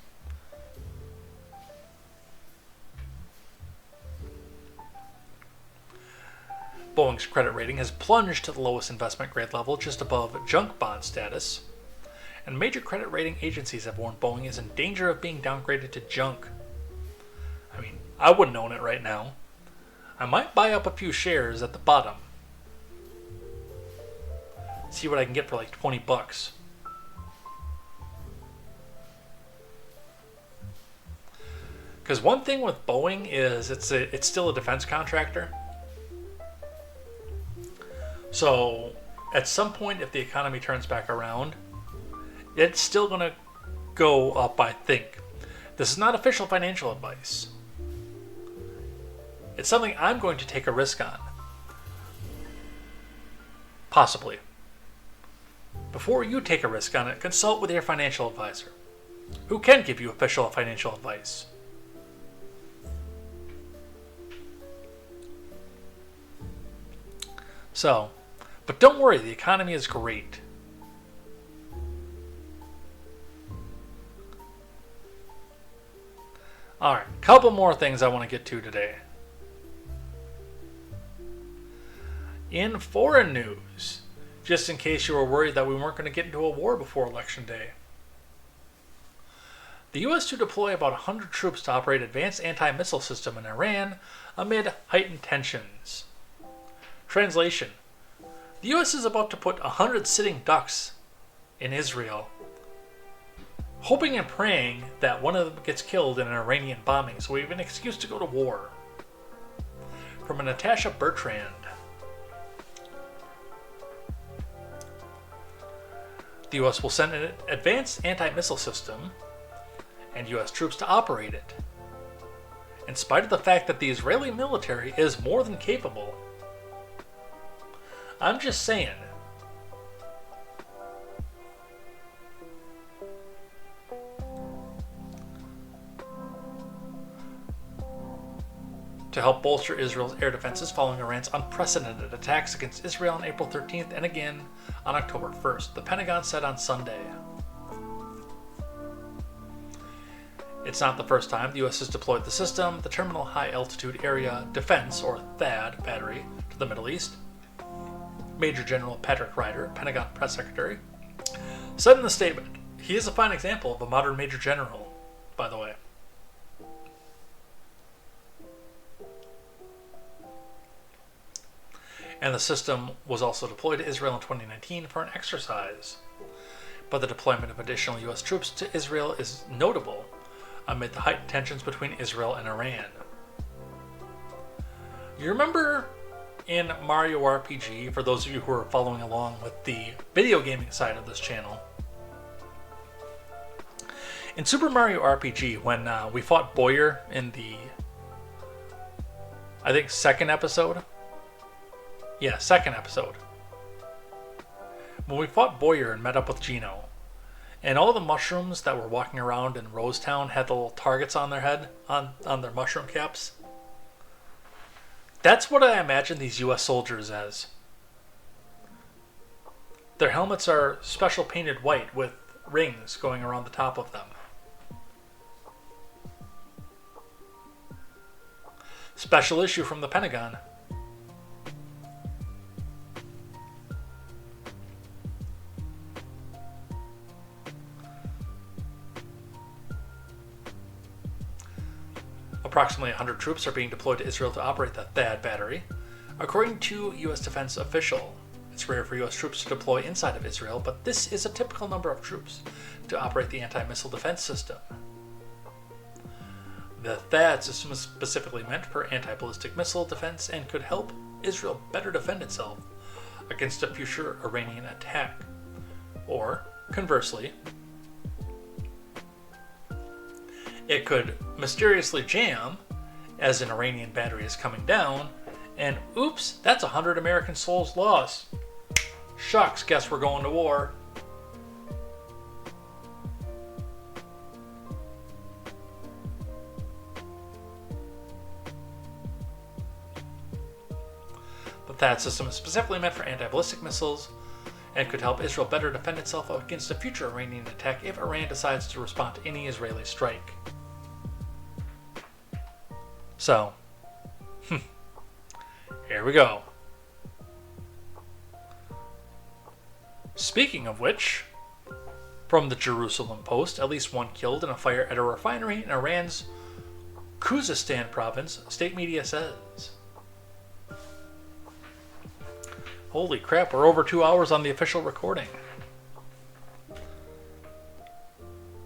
Boeing's credit rating has plunged to the lowest investment grade level, just above junk bond status, and major credit rating agencies have warned Boeing is in danger of being downgraded to junk. I mean, I wouldn't own it right now. I might buy up a few shares at the bottom. See what I can get for like $20. Because one thing with Boeing is it's still a defense contractor. So at some point, if the economy turns back around, it's still going to go up, I think. This is not official financial advice. It's something I'm going to take a risk on. Possibly. Before you take a risk on it, consult with your financial advisor, who can give you official financial advice. So, but don't worry, the economy is great. Alright, couple more things I want to get to today. In foreign news, just in case you were worried that we weren't going to get into a war before Election Day, the U.S. to deploy about 100 troops to operate advanced anti-missile system in Iran amid heightened tensions. Translation: the U.S. is about to put 100 sitting ducks in Israel, hoping and praying that one of them gets killed in an Iranian bombing so we have an excuse to go to war. From a Natasha Bertrand. The U.S. will send an advanced anti-missile system and U.S. troops to operate it, in spite of the fact that the Israeli military is more than capable. I'm just saying. To help bolster Israel's air defenses following Iran's unprecedented attacks against Israel on April 13th and again on October 1st, the Pentagon said on Sunday. It's not the first time the U.S. has deployed the system, the Terminal High Altitude Area Defense, or THAAD, battery to the Middle East. Major General Patrick Ryder, Pentagon Press Secretary, said in the statement, he is a fine example of a modern Major General, by the way. And the system was also deployed to Israel in 2019 for an exercise. but the deployment of additional U.S. troops to Israel is notable amid the heightened tensions between Israel and Iran. You remember in Mario RPG, for those of you who are following along with the video gaming side of this channel, in Super Mario RPG, when we fought Boyer in the, I think, second episode? Yeah, second episode. When we fought Boyer and met up with Gino, and all the mushrooms that were walking around in Rosetown had the little targets on their head, on their mushroom caps. That's what I imagine these US soldiers as. Their helmets are special painted white with rings going around the top of them. Special issue from the Pentagon. Approximately 100 troops are being deployed to Israel to operate the THAAD battery. According to U.S. defense official, it's rare for U.S. troops to deploy inside of Israel, but this is a typical number of troops to operate the anti-missile defense system. The THAAD system is specifically meant for anti-ballistic missile defense and could help Israel better defend itself against a future Iranian attack. Or, conversely, it could mysteriously jam as an Iranian battery is coming down, and oops, that's 100 American souls lost. Shucks, guess we're going to war. The THAAD system is specifically meant for anti-ballistic missiles and could help Israel better defend itself against a future Iranian attack if Iran decides to respond to any Israeli strike. So, here we go. Speaking of which, from the Jerusalem Post, at least one killed in a fire at a refinery in Iran's Khuzestan province, state media says. Holy crap, we're over 2 hours on the official recording.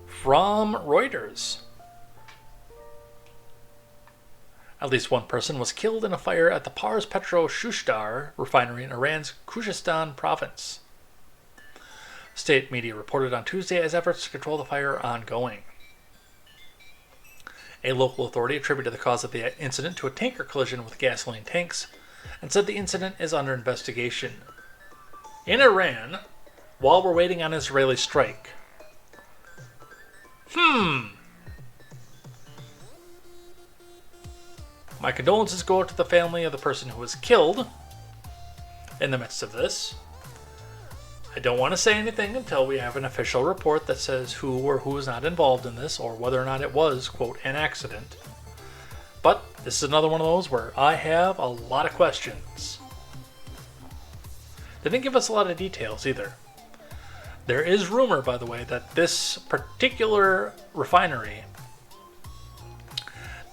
From Reuters. At least one person was killed in a fire at the Pars Petro Shushtar refinery in Iran's Khuzestan province. State media reported on Tuesday as efforts to control the fire are ongoing. A local authority attributed the cause of the incident to a tanker collision with gasoline tanks and said the incident is under investigation. In Iran, while we're waiting on Israeli strike. My condolences go out to the family of the person who was killed in the midst of this. I don't want to say anything until we have an official report that says who or who is not involved in this, or whether or not it was, quote, an accident. But this is another one of those where I have a lot of questions. They didn't give us a lot of details either. There is rumor, by the way, that this particular refinery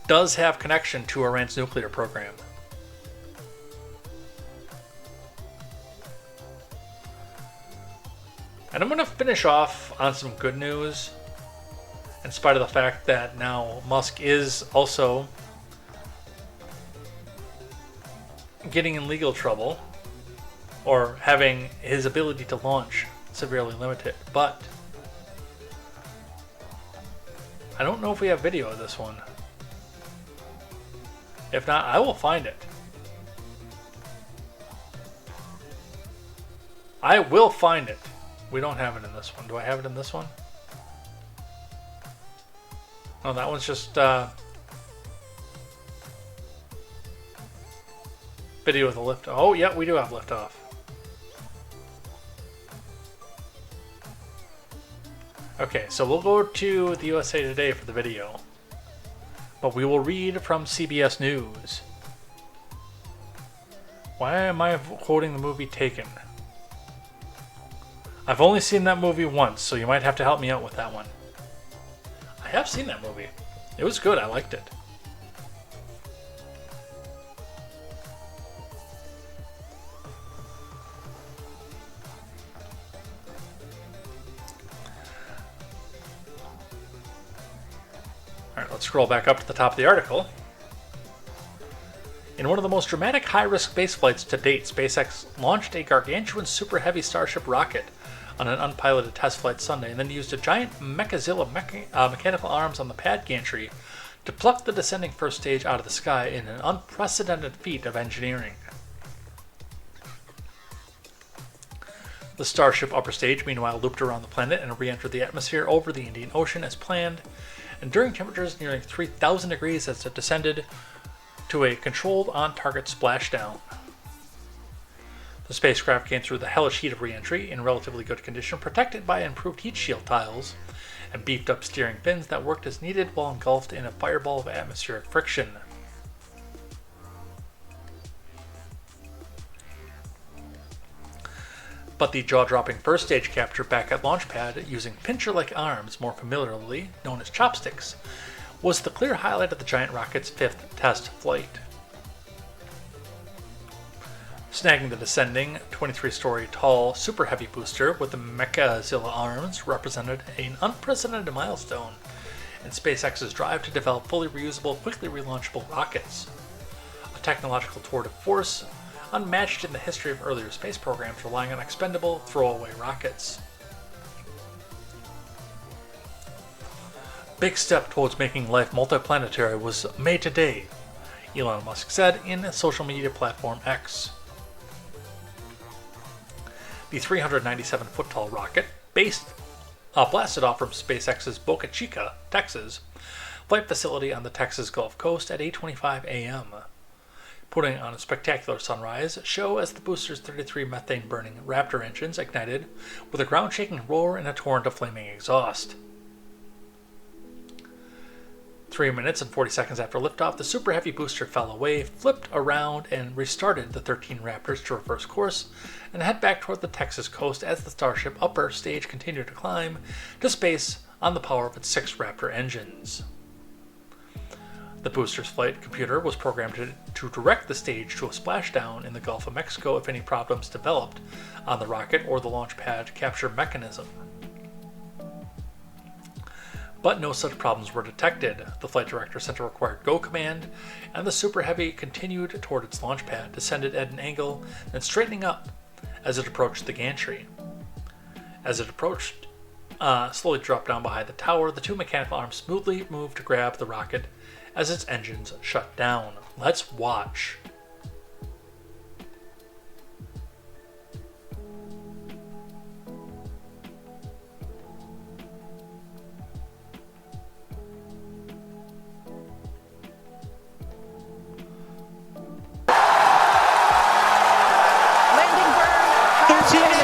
does have connection to Iran's nuclear program. And I'm going to finish off on some good news, in spite of the fact that now Musk is also getting in legal trouble, or having his ability to launch severely limited. But I don't know if we have video of this one. If not, I will find it. I will find it. We don't have it in this one. Do I have it in this one? No, that one's just video of the lift. Oh, yeah, we do have liftoff. Okay, so we'll go to the USA Today for the video. But we will read from CBS News. Why am I quoting the movie Taken? I've only seen that movie once, so you might have to help me out with that one. I have seen that movie. It was good. I liked it. Alright, let's scroll back up to the top of the article. In one of the most dramatic high-risk space flights to date, SpaceX launched a gargantuan Super Heavy Starship rocket on an unpiloted test flight Sunday, and then used a giant Mechazilla mechanical arms on the pad gantry to pluck the descending first stage out of the sky in an unprecedented feat of engineering. The Starship upper stage, meanwhile, looped around the planet and re-entered the atmosphere over the Indian Ocean as planned, and during temperatures nearing 3,000 degrees as it descended to a controlled on-target splashdown. The spacecraft came through the hellish heat of re-entry in relatively good condition, protected by improved heat shield tiles and beefed up steering fins that worked as needed while engulfed in a fireball of atmospheric friction. But the jaw-dropping first stage capture back at launch pad using pincher-like arms, more familiarly known as chopsticks, was the clear highlight of the giant rocket's fifth test flight. Snagging the descending, 23-story tall Super Heavy booster with the Mechazilla arms represented an unprecedented milestone in SpaceX's drive to develop fully reusable, quickly relaunchable rockets. A technological tour de force unmatched in the history of earlier space programs relying on expendable, throwaway rockets. Big step towards making life multiplanetary was made today, Elon Musk said in social media platform X. The 397-foot-tall rocket, blasted off from SpaceX's Boca Chica, Texas, flight facility on the Texas Gulf Coast at 8:25 a.m., putting on a spectacular sunrise show as the booster's 33 methane-burning Raptor engines ignited with a ground-shaking roar and a torrent of flaming exhaust. 3 minutes and 40 seconds after liftoff, the Super Heavy booster fell away, flipped around, and restarted the 13 Raptors to reverse course and head back toward the Texas coast as the Starship upper stage continued to climb to space on the power of its 6 Raptor engines. The booster's flight computer was programmed to direct the stage to a splashdown in the Gulf of Mexico if any problems developed on the rocket or the launch pad capture mechanism. But no such problems were detected. The flight director sent a required go command, and the Super Heavy continued toward its launch pad, descended at an angle, then straightening up as it approached the gantry. As it approached, slowly dropped down behind the tower, the 2 mechanical arms smoothly moved to grab the rocket as its engines shut down. Let's watch.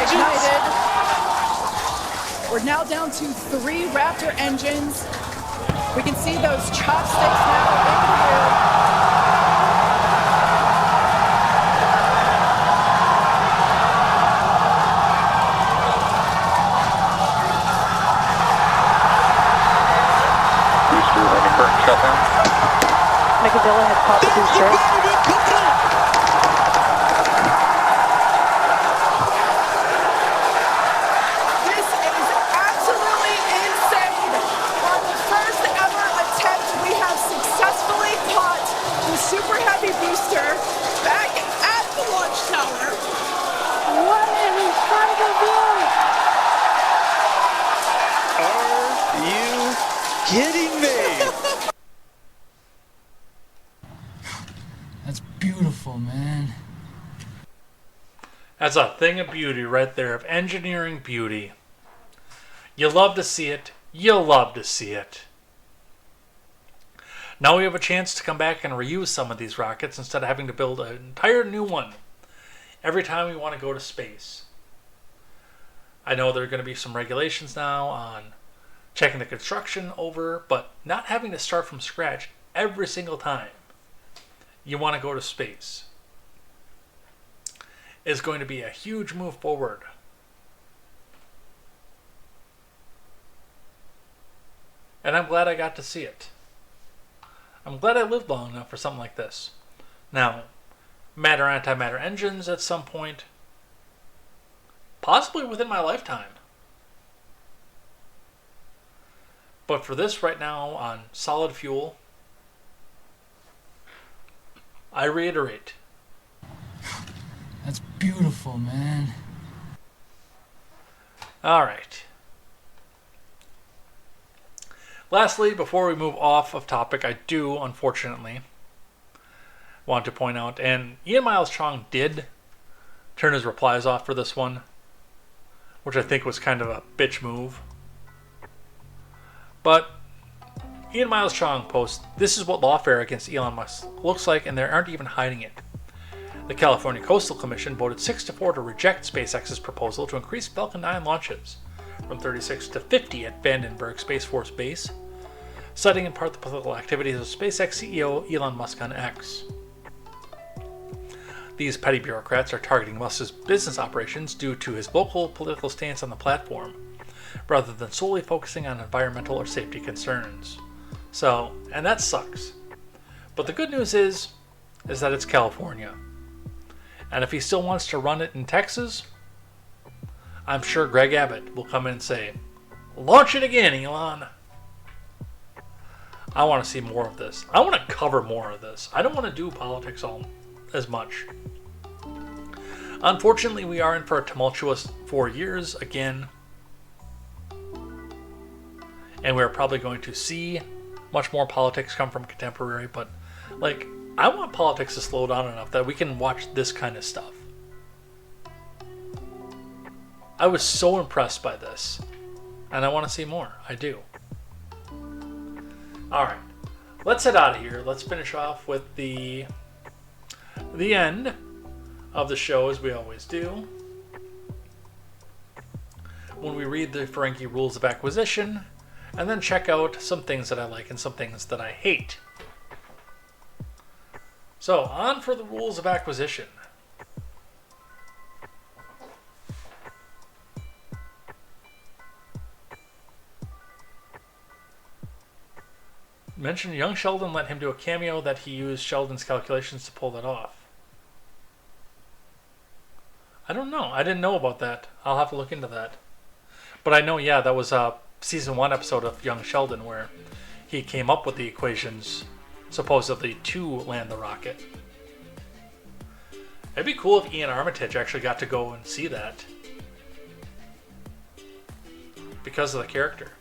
Ignited. We're now down to 3 Raptor engines. We can see those chopsticks now in here. Booster under current shutdown. Mechazilla has caught the booster. Super Heavy booster back at the launch tower. What an incredible view! Are you kidding me? That's beautiful, man. That's a thing of beauty right there, of engineering beauty. You love to see it. You'll love to see it. Now we have a chance to come back and reuse some of these rockets instead of having to build an entire new one every time we want to go to space. I know there are going to be some regulations now on checking the construction over, but not having to start from scratch every single time you want to go to space is going to be a huge move forward. And I'm glad I got to see it. I'm glad I lived long enough for something like this. Now, matter-antimatter engines at some point, possibly within my lifetime. But for this right now on Solid Fuel, I reiterate. That's beautiful, man. All right. Lastly, before we move off of topic, I do, unfortunately, want to point out, and Ian Miles Chong did turn his replies off for this one, which I think was kind of a bitch move. But Ian Miles Chong posts, "This is what lawfare against Elon Musk looks like, and they aren't even hiding it. The California Coastal Commission voted 6-4 to reject SpaceX's proposal to increase Falcon 9 launches from 36 to 50 at Vandenberg Space Force Base, citing in part the political activities of SpaceX CEO Elon Musk on X. These petty bureaucrats are targeting Musk's business operations due to his local political stance on the platform, rather than solely focusing on environmental or safety concerns." So, and that sucks. But the good news is that it's California. And if he still wants to run it in Texas, I'm sure Greg Abbott will come in and say, "Launch it again, Elon." I want to see more of this. I want to cover more of this. I don't want to do politics all as much. Unfortunately, we are in for a tumultuous 4 years again. And we're probably going to see much more politics come from contemporary, but like, I want politics to slow down enough that we can watch this kind of stuff. I was so impressed by this, and I want to see more. I do. Alright, let's head out of here. Let's finish off with the end of the show, as we always do, when we read the Ferengi Rules of Acquisition, and then check out some things that I like and some things that I hate. So, on for the Rules of Acquisition. Mentioned young Sheldon let him do a cameo that he used Sheldon's calculations to pull that off. I don't know. I didn't know about that. I'll have to look into that. But I know, yeah, that was a season 1 episode of Young Sheldon where he came up with the equations supposedly to land the rocket. It'd be cool if Ian Armitage actually got to go and see that because of the character.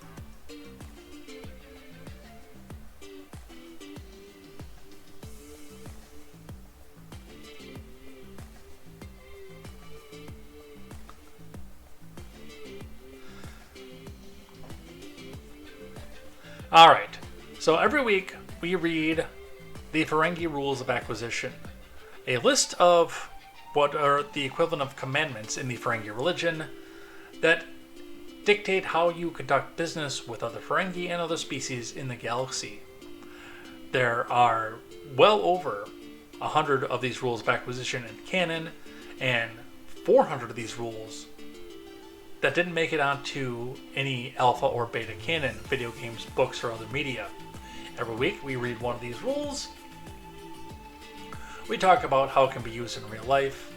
Alright, so every week we read the Ferengi Rules of Acquisition, a list of what are the equivalent of commandments in the Ferengi religion that dictate how you conduct business with other Ferengi and other species in the galaxy. There are well over 100 of these rules of acquisition in canon, and 400 of these rules that didn't make it onto any alpha or beta canon, video games, books, or other media. Every week we read one of these rules. We talk about how it can be used in real life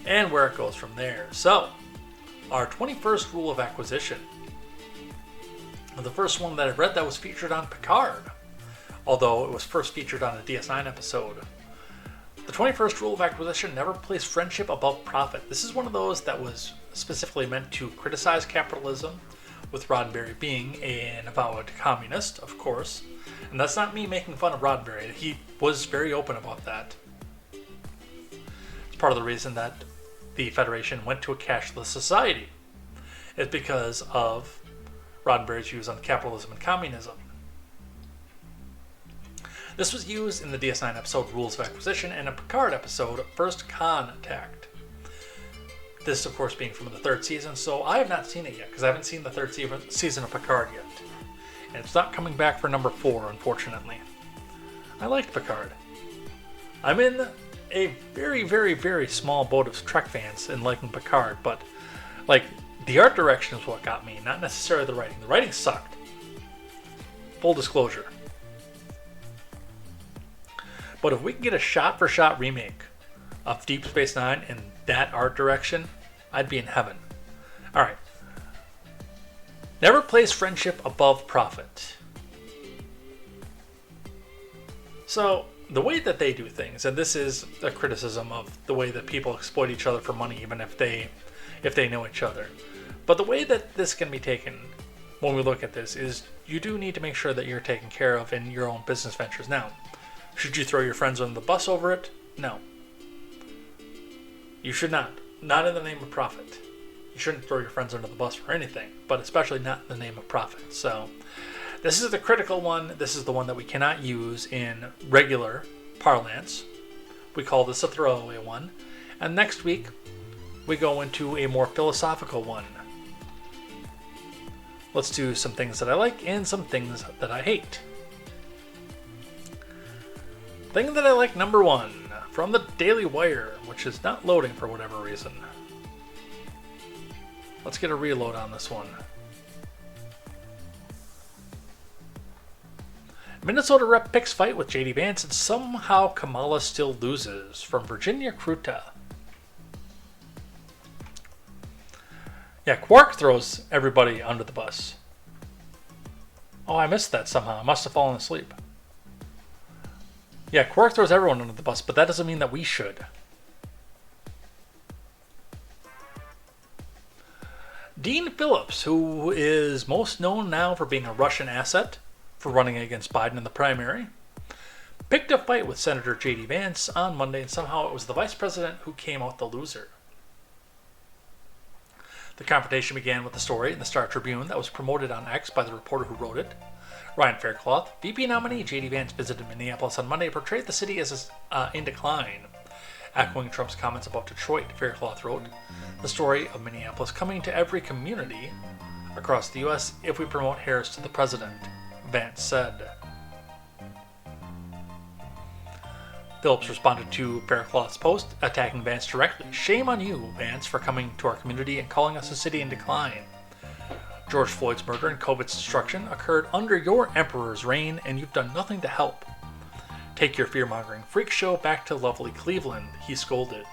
and where it goes from there. So, our 21st rule of acquisition. The first one that I read that was featured on Picard, although it was first featured on a DS9 episode. The 21st rule of acquisition: never place friendship above profit. This is one of those that was specifically meant to criticize capitalism, with Roddenberry being an avowed communist, of course. And that's not me making fun of Roddenberry. He was very open about that. It's part of the reason that the Federation went to a cashless society. It's because of Roddenberry's views on capitalism and communism. This was used in the DS9 episode Rules of Acquisition and a Picard episode First Contact. This, of course, being from the 3rd season, so I have not seen it yet, because I haven't seen the 3rd season of Picard yet. And it's not coming back for number 4, unfortunately. I liked Picard. I'm in a very, very, very small boat of Trek fans in liking Picard, but, like, the art direction is what got me, not necessarily the writing. The writing sucked. Full disclosure. But if we can get a shot-for-shot remake of Deep Space Nine in that art direction, I'd be in heaven. Alright. Never place friendship above profit. So, the way that they do things, and this is a criticism of the way that people exploit each other for money, even if they know each other. But the way that this can be taken when we look at this is you do need to make sure that you're taken care of in your own business ventures. Now, should you throw your friends under the bus over it? No. You should not. Not in the name of profit. You shouldn't throw your friends under the bus for anything, but especially not in the name of profit. So, this is the critical one. This is the one that we cannot use in regular parlance. We call this a throwaway one. And next week, we go into a more philosophical one. Let's do some things that I like and some things that I hate. Thing that I like number 1, from the Daily Wire, which is not loading for whatever reason. Let's get a reload on this one. Minnesota rep picks fight with J.D. Vance and somehow Kamala still loses, from Virginia Kruta. Yeah, Quark throws everybody under the bus. Oh, I missed that somehow. I must have fallen asleep. Yeah, Quark throws everyone under the bus, but that doesn't mean that we should. Dean Phillips, who is most known now for being a Russian asset for running against Biden in the primary, picked a fight with Senator J.D. Vance on Monday, and somehow it was the vice president who came out the loser. The confrontation began with a story in the Star Tribune that was promoted on X by the reporter who wrote it. Ryan Faircloth, VP nominee J.D. Vance, visited Minneapolis on Monday and portrayed the city as in decline. Echoing Trump's comments about Detroit, Faircloth wrote, "The story of Minneapolis coming to every community across the U.S. if we promote Harris to the president," Vance said. Phillips responded to Faircloth's post, attacking Vance directly. "Shame on you, Vance, for coming to our community and calling us a city in decline. George Floyd's murder and COVID's destruction occurred under your emperor's reign, and you've done nothing to help. Take your fear-mongering freak show back to lovely Cleveland," he scolded.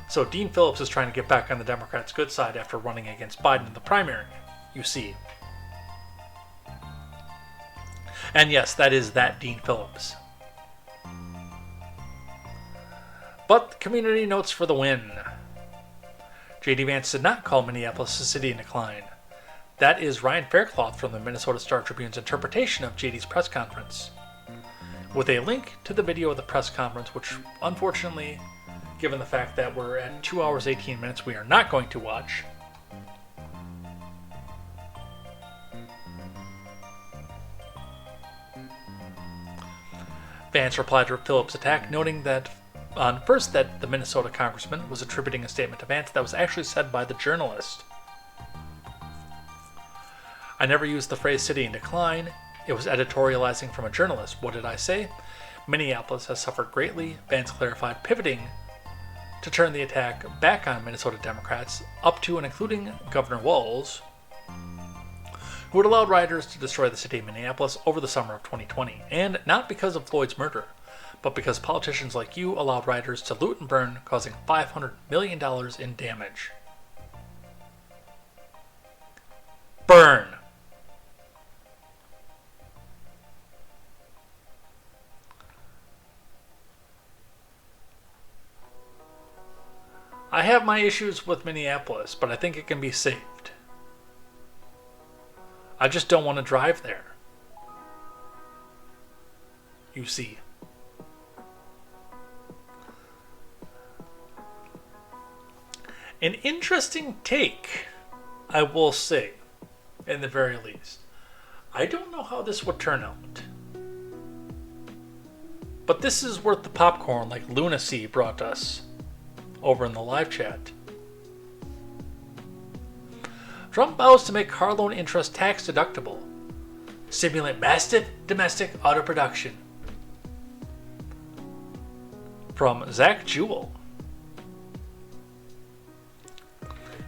So Dean Phillips is trying to get back on the Democrats' good side after running against Biden in the primary, you see. And yes, that is that Dean Phillips. But community notes for the win. J.D. Vance did not call Minneapolis a city in decline. That is Ryan Faircloth from the Minnesota Star Tribune's interpretation of J.D.'s press conference, with a link to the video of the press conference, which unfortunately, given the fact that we're at 2 hours 18 minutes, we are not going to watch. Vance replied to Phillips' attack, noting that first that the Minnesota congressman was attributing a statement to Vance that was actually said by the journalist. "I never used the phrase city in decline. It was editorializing from a journalist. What did I say? Minneapolis has suffered greatly," Vance clarified, pivoting to turn the attack back on Minnesota Democrats, up to and including Governor Walz, who had allowed rioters to destroy the city of Minneapolis over the summer of 2020. And not because of Floyd's murder, but because politicians like you allowed rioters to loot and burn, causing $500 million in damage. Burn! I have my issues with Minneapolis, but I think it can be saved. I just don't want to drive there. You see. An interesting take, I will say, in the very least. I don't know how this would turn out. But this is worth the popcorn like Lunacy brought us over in the live chat. Trump vows to make car loan interest tax deductible. Stimulate massive domestic auto production. From Zach Jewell.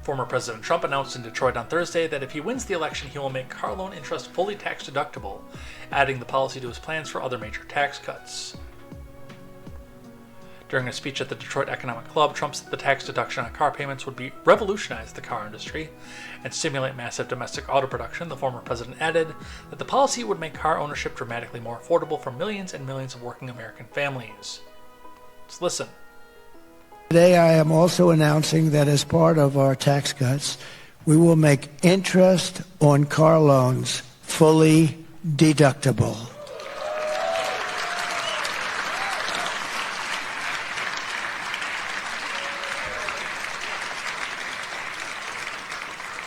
Former President Trump announced in Detroit on Thursday that if he wins the election, he will make car loan interest fully tax deductible, adding the policy to his plans for other major tax cuts. During a speech at the Detroit Economic Club, Trump said the tax deduction on car payments would revolutionize the car industry and stimulate massive domestic auto production. The former president added that the policy would make car ownership dramatically more affordable for millions and millions of working American families. Let's listen. Today I am also announcing that as part of our tax cuts, we will make interest on car loans fully deductible.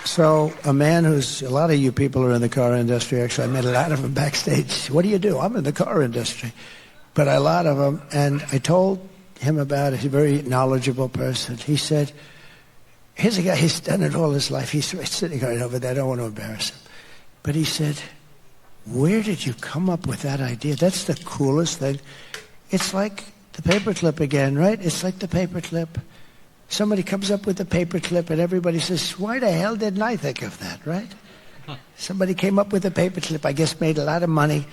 So a man who's, a lot of you people are in the car industry, actually I met a lot of them backstage. What do? I'm in the car industry. But a lot of them, and I told him about it, he's a very knowledgeable person. He said, here's a guy, he's done it all his life. He's sitting right over there, I don't want to embarrass him. But he said, where did you come up with that idea? That's the coolest thing. It's like the paperclip again, right? It's like the paperclip. Somebody comes up with the paperclip and everybody says, why the hell didn't I think of that, right? Somebody came up with a paperclip, I guess made a lot of money,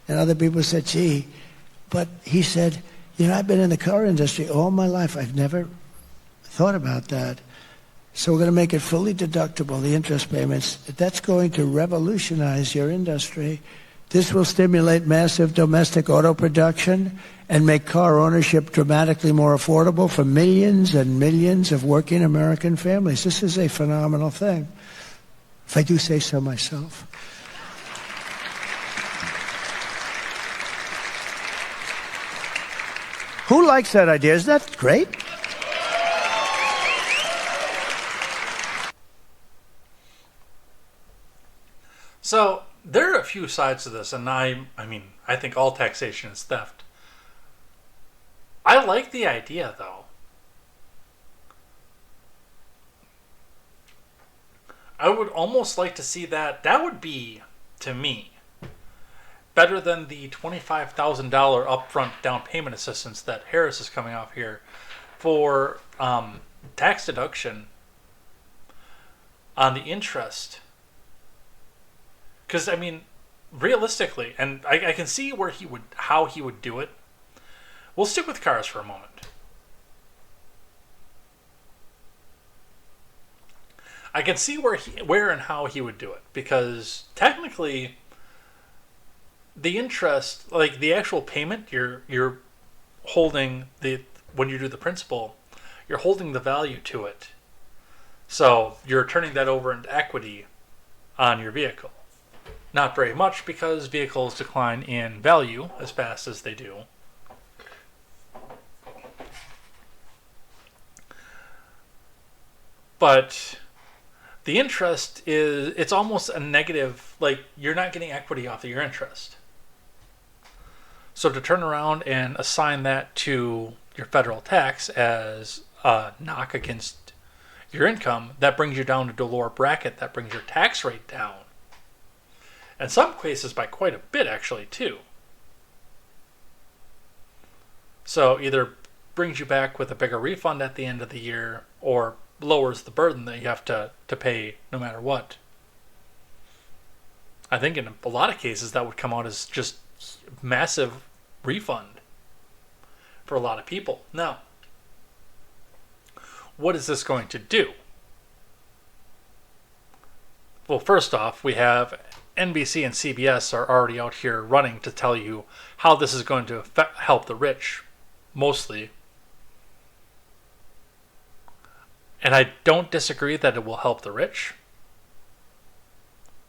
and other people said, gee. But he said, I've been in the car industry all my life. I've never thought about that. So we're going to make it fully deductible, the interest payments. That's going to revolutionize your industry. This will stimulate massive domestic auto production and make car ownership dramatically more affordable for millions and millions of working American families. This is a phenomenal thing, if I do say so myself. Who likes that idea? Isn't that great? So there are a few sides to this, and I think all taxation is theft. I like the idea, though. I would almost like to see that. That would be, to me, better than the $25,000 upfront down payment assistance that Harris is coming off here for tax deduction on the interest. Because, realistically, and I can see how he would do it. We'll stick with cars for a moment. I can see where and how he would do it, because technically the interest, like the actual payment, you're holding when you do the principal, you're holding the value to it. So you're turning that over into equity on your vehicle. Not very much, because vehicles decline in value as fast as they do. But the interest it's almost a negative, like you're not getting equity off of your interest. So to turn around and assign that to your federal tax as a knock against your income, that brings you down to a lower bracket, that brings your tax rate down. In some cases by quite a bit, actually, too. So either brings you back with a bigger refund at the end of the year, or lowers the burden that you have to pay no matter what. I think in a lot of cases that would come out as just massive refund for a lot of people. Now, what is this going to do? Well, first off, we have NBC and CBS are already out here running to tell you how this is going to help the rich, mostly. And I don't disagree that it will help the rich.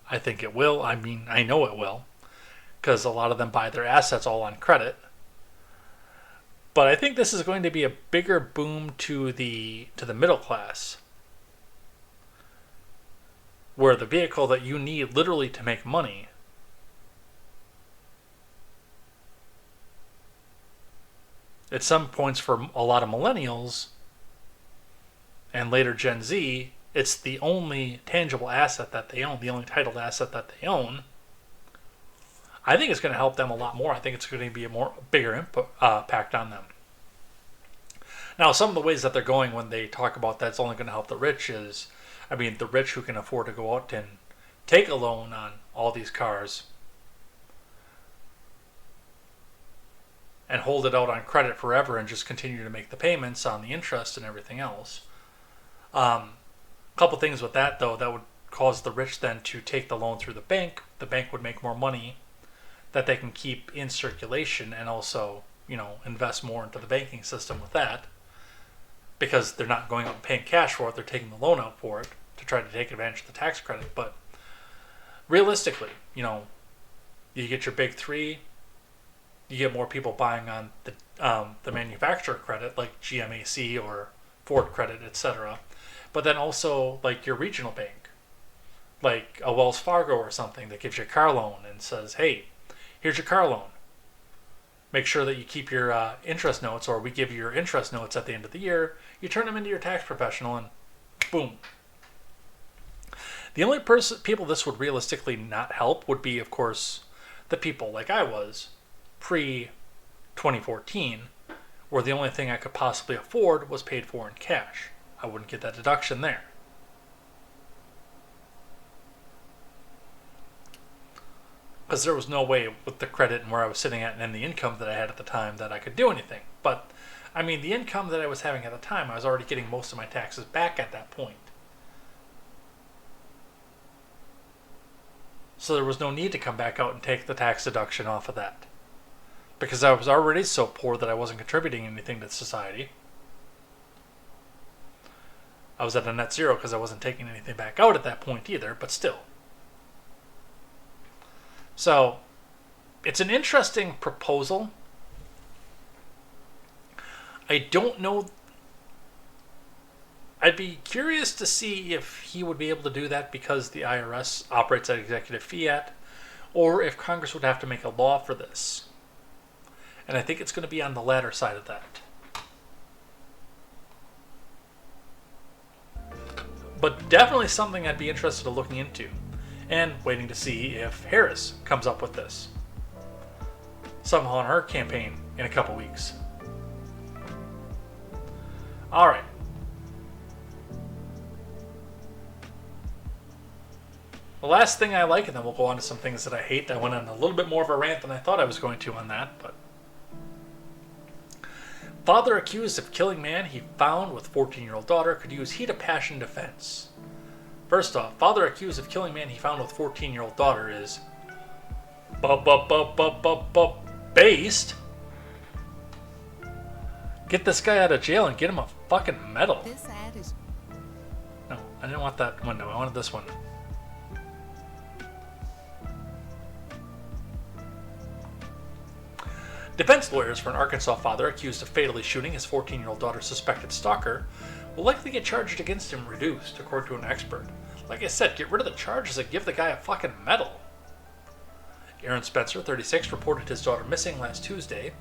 I think it will. I know it will, because a lot of them buy their assets all on credit. But I think this is going to be a bigger boom to the middle class, where the vehicle that you need literally to make money at some points for a lot of millennials and later Gen Z, it's the only tangible asset that they own, the only titled asset that they own. I think it's going to help them a lot more. I think it's going to be a bigger impact on them. Now, some of the ways that they're going when they talk about that's only going to help the rich is, the rich who can afford to go out and take a loan on all these cars and hold it out on credit forever and just continue to make the payments on the interest and everything else. A couple things with that, though, that would cause the rich then to take the loan through the bank. The bank would make more money that they can keep in circulation and also, invest more into the banking system with that, because they're not going out and paying cash for it, they're taking the loan out for it to try to take advantage of the tax credit. But realistically, you get your big three, you get more people buying on the manufacturer credit, like GMAC or Ford credit, etc. But then also like your regional bank, like a Wells Fargo or something, that gives you a car loan and says, hey, here's your car loan. Make sure that you keep your interest notes, or we give you your interest notes at the end of the year. You turn them into your tax professional, and boom. The only people this would realistically not help would be, of course, the people like I was pre-2014, where the only thing I could possibly afford was paid for in cash. I wouldn't get that deduction there. Because there was no way with the credit and where I was sitting at and the income that I had at the time that I could do anything. But, I mean, the income that I was having at the time, I was already getting most of my taxes back at that point. So there was no need to come back out and take the tax deduction off of that. Because I was already so poor that I wasn't contributing anything to society. I was at a net zero because I wasn't taking anything back out at that point either, but still. So, it's an interesting proposal. I don't know. I'd be curious to see if he would be able to do that because the IRS operates at executive fiat, or if Congress would have to make a law for this. And I think it's going to be on the latter side of that. But definitely something I'd be interested in looking into. And waiting to see if Harris comes up with this somehow on her campaign in a couple weeks. Alright. The last thing I like, and then we'll go on to some things that I hate. I went on a little bit more of a rant than I thought I was going to on that, but father accused of killing man he found with 14-year-old daughter could use heat of passion defense. First off, father accused of killing man he found with 14-year-old daughter is based. Get this guy out of jail and get him a fucking medal. This ad is... No, I didn't want that window. I wanted this one. Defense lawyers for an Arkansas father accused of fatally shooting his 14-year-old daughter's suspected stalker will likely get charged against him reduced, according to an expert. Like I said, get rid of the charges and give the guy a fucking medal. Aaron Spencer, 36, reported his daughter missing last Tuesday,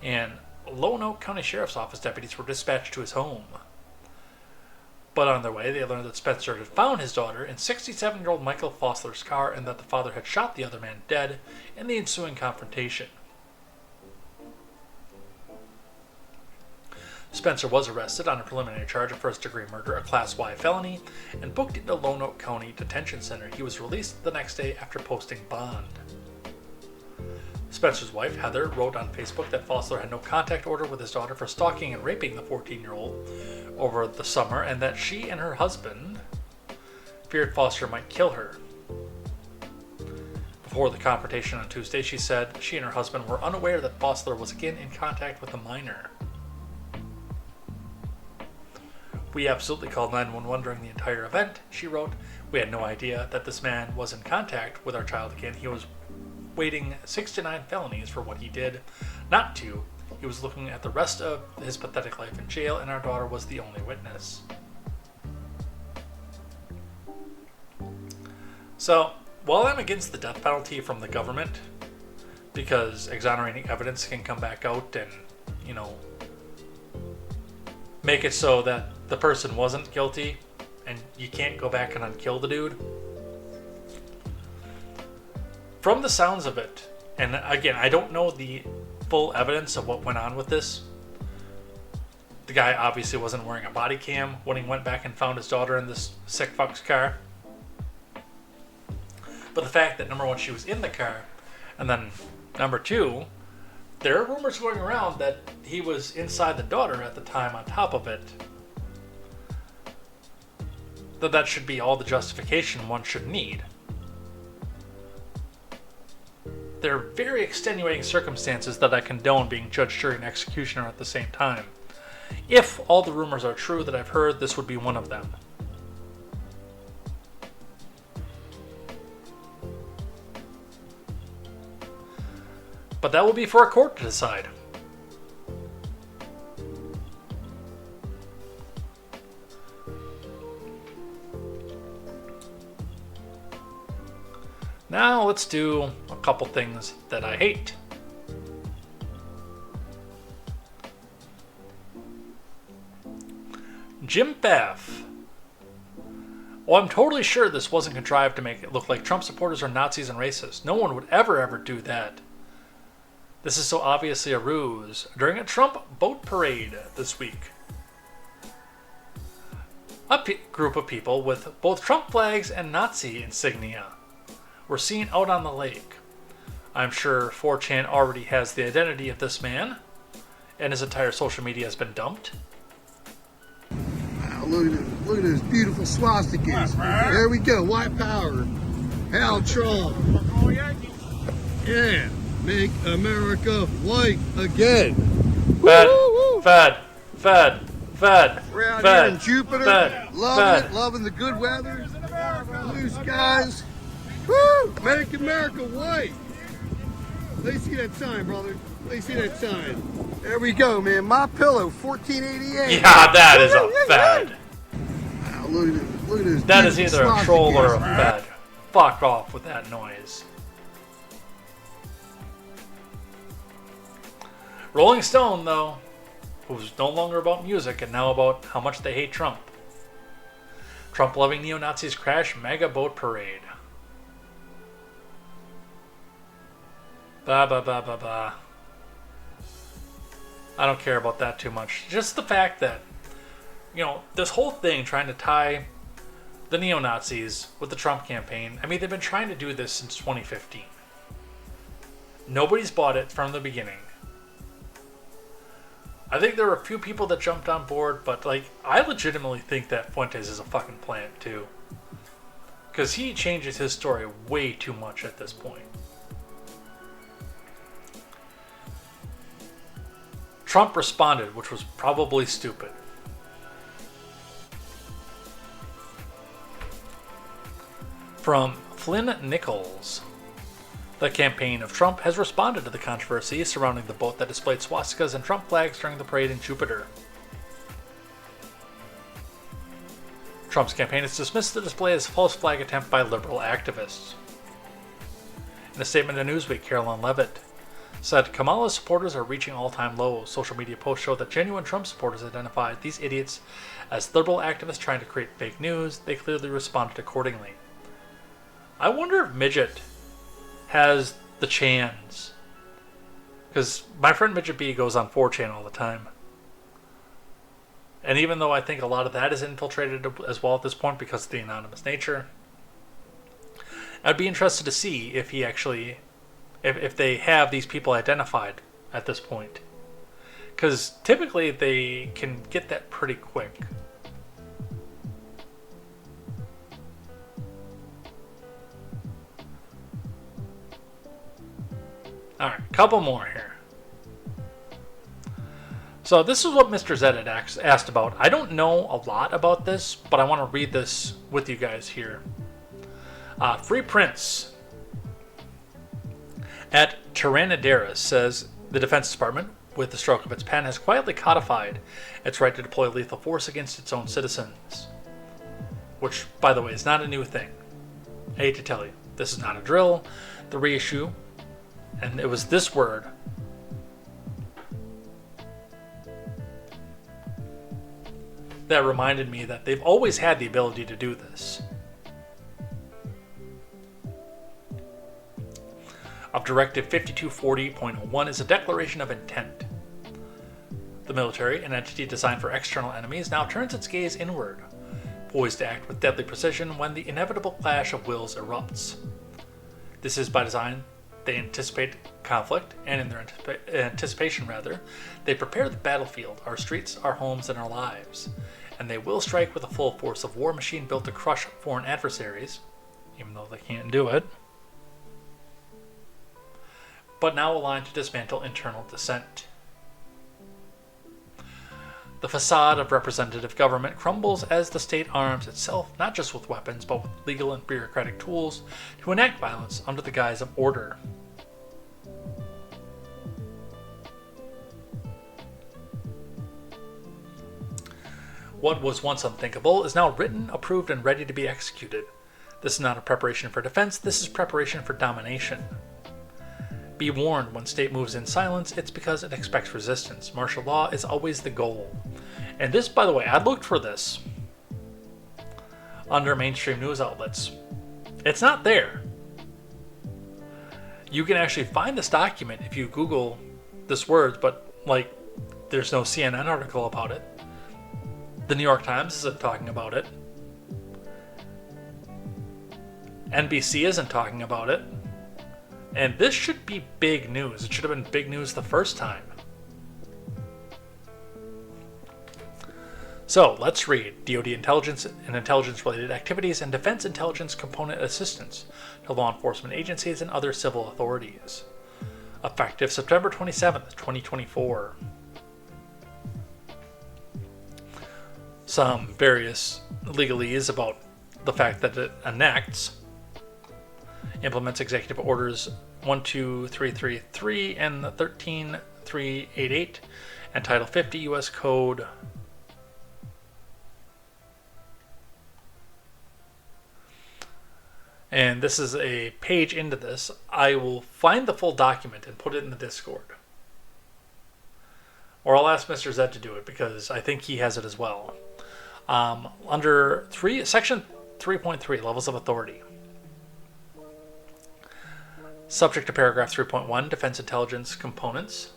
and Lonoke County Sheriff's Office deputies were dispatched to his home. But on their way, they learned that Spencer had found his daughter in 67-year-old Michael Fossler's car and that the father had shot the other man dead in the ensuing confrontation. Spencer was arrested on a preliminary charge of first-degree murder, a Class Y felony, and booked into Lonoke County Detention Center. He was released the next day after posting bond. Spencer's wife, Heather, wrote on Facebook that Fossler had no contact order with his daughter for stalking and raping the 14-year-old over the summer, and that she and her husband feared Fossler might kill her. Before the confrontation on Tuesday, she said she and her husband were unaware that Fossler was again in contact with a minor. We absolutely called 911 during the entire event, she wrote. We had no idea that this man was in contact with our child again. He was waiting 6 to 9 felonies for what he did not to. He was looking at the rest of his pathetic life in jail, and our daughter was the only witness. So, while I'm against the death penalty from the government, because exonerating evidence can come back out and, make it so that the person wasn't guilty and you can't go back and unkill the dude. From the sounds of it, and again, I don't know the full evidence of what went on with this. The guy obviously wasn't wearing a body cam when he went back and found his daughter in this sick fuck's car. But the fact that, number one, she was in the car, and then, number two, There are rumors going around that he was inside the daughter at the time on top of it. That should be all the justification one should need. There are very extenuating circumstances that I condone being judge, jury, and executioner at the same time. If all the rumors are true that I've heard, this would be one of them. But that will be for a court to decide. Now let's do a couple things that I hate. Jim Baff. Oh, I'm totally sure this wasn't contrived to make it look like Trump supporters are Nazis and racists. No one would ever do that. This is so obviously a ruse. During a Trump boat parade this week, a group of people with both Trump flags and Nazi insignia were seen out on the lake. I'm sure 4chan already has the identity of this man, and his entire social media has been dumped. Wow, look at those beautiful swastikas. There we go, white power. Hal Trump. Yeah, make America white again. Fed. We're out here in Jupiter, loving the good weather, blue skies. Woo! Make America white. Let me see that sign, brother. Let me see that sign. There we go, man. My Pillow, 1488. Yeah, that is a fed. Wow, look at this. That is either a troll or a fed. Fuck off with that noise. Rolling Stone, though, who's no longer about music and now about how much they hate Trump. Trump-loving neo-Nazis crash mega boat parade. I don't care about that too much. Just the fact that, this whole thing trying to tie the neo-Nazis with the Trump campaign, I mean, they've been trying to do this since 2015. Nobody's bought it from the beginning. I think there were a few people that jumped on board, but, I legitimately think that Fuentes is a fucking plant, too. Because he changes his story way too much at this point. Trump responded, which was probably stupid. From Flynn Nichols. The campaign of Trump has responded to the controversy surrounding the boat that displayed swastikas and Trump flags during the parade in Jupiter. Trump's campaign has dismissed the display as a false flag attempt by liberal activists. In a statement to Newsweek, Carolyn Levitt said Kamala's supporters are reaching all-time lows. Social media posts show that genuine Trump supporters identified these idiots as liberal activists trying to create fake news. They clearly responded accordingly. I wonder if Midget has the chans. Because my friend Midget B goes on 4chan all the time. And even though I think a lot of that is infiltrated as well at this point because of the anonymous nature, I'd be interested to see if he actually, if they have these people identified at this point. Because typically they can get that pretty quick. Alright, a couple more here. So this is what Mr. Zed had asked about. I don't know a lot about this, but I want to read this with you guys here. Free Prince at Tyrannodara says the Defense Department, with the stroke of its pen, has quietly codified its right to deploy lethal force against its own citizens. Which, by the way, is not a new thing. I hate to tell you, this is not a drill. The reissue, and it was this word, that reminded me that they've always had the ability to do this. Of Directive 5240.1 is a declaration of intent. The military, an entity designed for external enemies, now turns its gaze inward, poised to act with deadly precision when the inevitable clash of wills erupts. This is by design They anticipate conflict, and in their anticipation, they prepare the battlefield, our streets, our homes, and our lives. And they will strike with the full force of war machine built to crush foreign adversaries, even though they can't do it, but now aligned to dismantle internal dissent. The facade of representative government crumbles as the state arms itself, not just with weapons, but with legal and bureaucratic tools to enact violence under the guise of order. What was once unthinkable is now written, approved, and ready to be executed. This is not a preparation for defense, this is preparation for domination. Be warned, when state moves in silence, it's because it expects resistance. Martial law is always the goal. And this, by the way, I looked for this under mainstream news outlets. It's not there. You can actually find this document if you Google this word, but like, there's no CNN article about it. The New York Times isn't talking about it. NBC isn't talking about it. And this should be big news. It should have been big news the first time. So, let's read DoD intelligence and intelligence-related activities and defense intelligence component assistance to law enforcement agencies and other civil authorities. Effective September 27th, 2024. Some various legalese about the fact that it enacts, implements Executive Orders 12333 and 13388 and Title 50 U.S. Code and this is a page into this. I will find the full document and put it in the Discord. Or I'll ask Mr. Zed to do it because I think he has it as well. Under Section 3.3, Levels of Authority. Subject to paragraph 3.1, defense intelligence components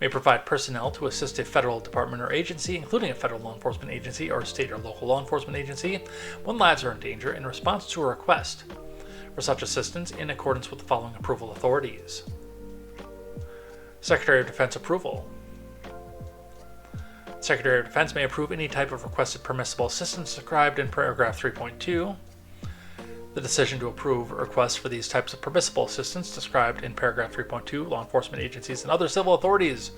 may provide personnel to assist a federal department or agency, including a federal law enforcement agency or a state or local law enforcement agency, when lives are in danger in response to a request for such assistance in accordance with the following approval authorities. Secretary of Defense approval. Secretary of Defense may approve any type of requested permissible assistance described in paragraph 3.2. The decision to approve requests for these types of permissible assistance described in paragraph 3.2, law enforcement agencies and other civil authorities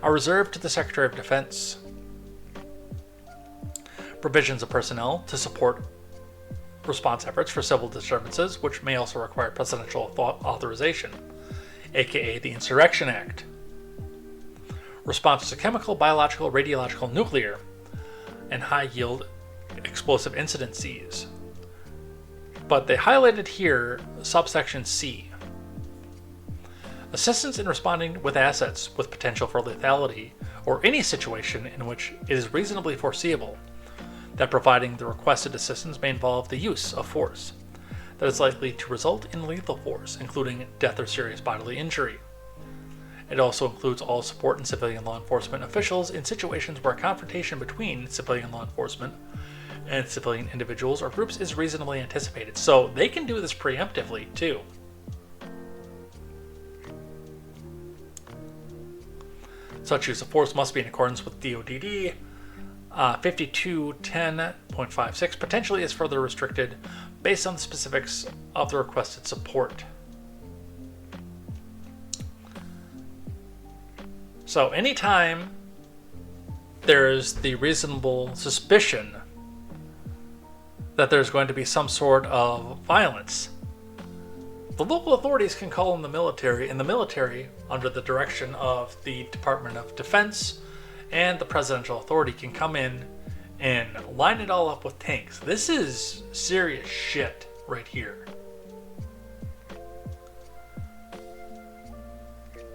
are reserved to the Secretary of Defense. Provisions of personnel to support response efforts for civil disturbances, which may also require presidential authorization, aka the Insurrection Act. Response to chemical, biological, radiological, nuclear, and high-yield explosive incidences. But they highlighted here subsection C. Assistance in responding with assets with potential for lethality or any situation in which it is reasonably foreseeable that providing the requested assistance may involve the use of force that is likely to result in lethal force, including death or serious bodily injury. It also includes all support and civilian law enforcement officials in situations where a confrontation between civilian law enforcement and civilian individuals or groups is reasonably anticipated. So they can do this preemptively too. Such use of force must be in accordance with DODD 5210.56, potentially is further restricted based on the specifics of the requested support. So anytime there's the reasonable suspicion that there's going to be some sort of violence, the local authorities can call in the military, and the military, under the direction of the Department of Defense and the presidential authority, can come in and line it all up with tanks. This is serious shit right here.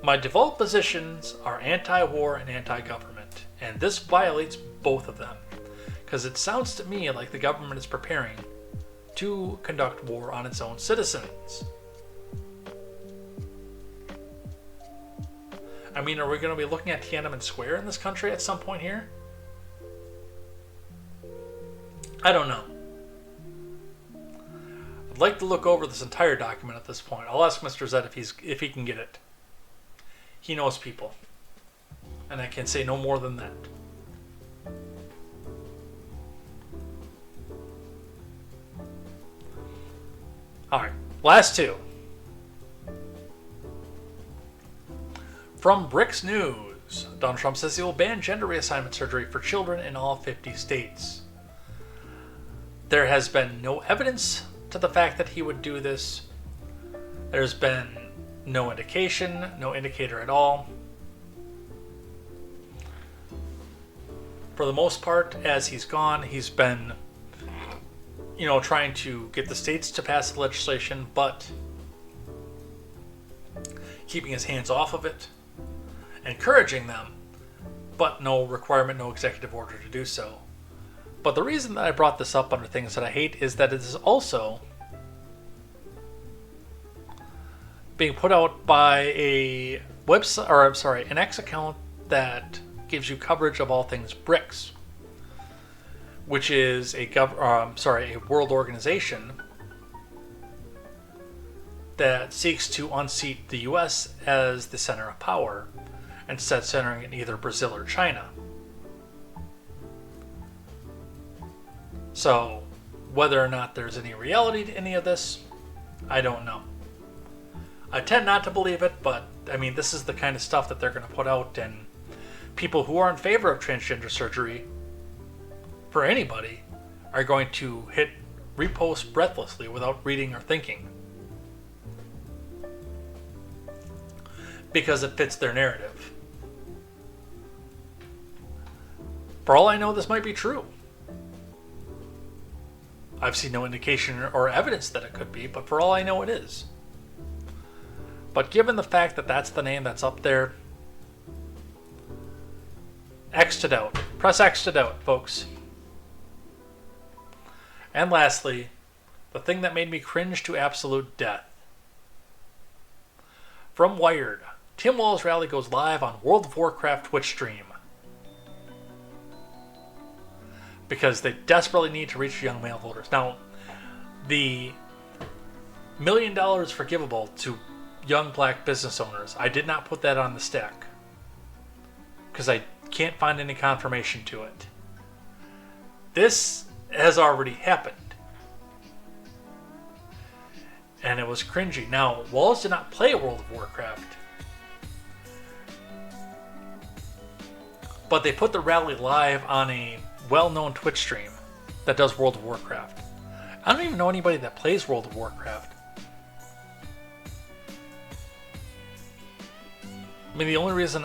My default positions are anti-war and anti-government, and this violates both of them, because it sounds to me like the government is preparing to conduct war on its own citizens. I mean, are we going to be looking at Tiananmen Square in this country at some point here? I don't know. I'd like to look over this entire document at this point. I'll ask Mr. Zed if he can get it. He knows people. And I can say no more than that. Alright, last two. From Bricks News, Donald Trump says he will ban gender reassignment surgery for children in all 50 states. There has been no evidence to the fact that he would do this. There's been no indication, no indicator at all. For the most part, as he's gone, he's been, trying to get the states to pass the legislation, but keeping his hands off of it, encouraging them, but no requirement, no executive order to do so. But the reason that I brought this up under things that I hate is that it is also being put out by a website, or I'm sorry, an X account that gives you coverage of all things BRICS, which is a world organization that seeks to unseat the U.S. as the center of power, instead centering in either Brazil or China. So, whether or not there's any reality to any of this, I don't know. I tend not to believe it, but I mean, this is the kind of stuff that they're going to put out, and people who are in favor of transgender surgery for anybody are going to hit repost breathlessly without reading or thinking, because it fits their narrative. For all I know, this might be true. I've seen no indication or evidence that it could be, but for all I know, it is. But given the fact that that's the name that's up there, X'd it out. Press X'd it out, folks. And lastly, the thing that made me cringe to absolute death. From Wired, Tim Walz rally goes live on World of Warcraft Twitch stream. Because they desperately need to reach young male voters. Now, the $1 million forgivable to young black business owners, I did not put that on the stack, because I can't find any confirmation to it. This has already happened, and it was cringy. Now, Walz did not play World of Warcraft, but they put the rally live on a well-known Twitch stream that does World of Warcraft. I don't even know anybody that plays World of Warcraft. I mean, the only reason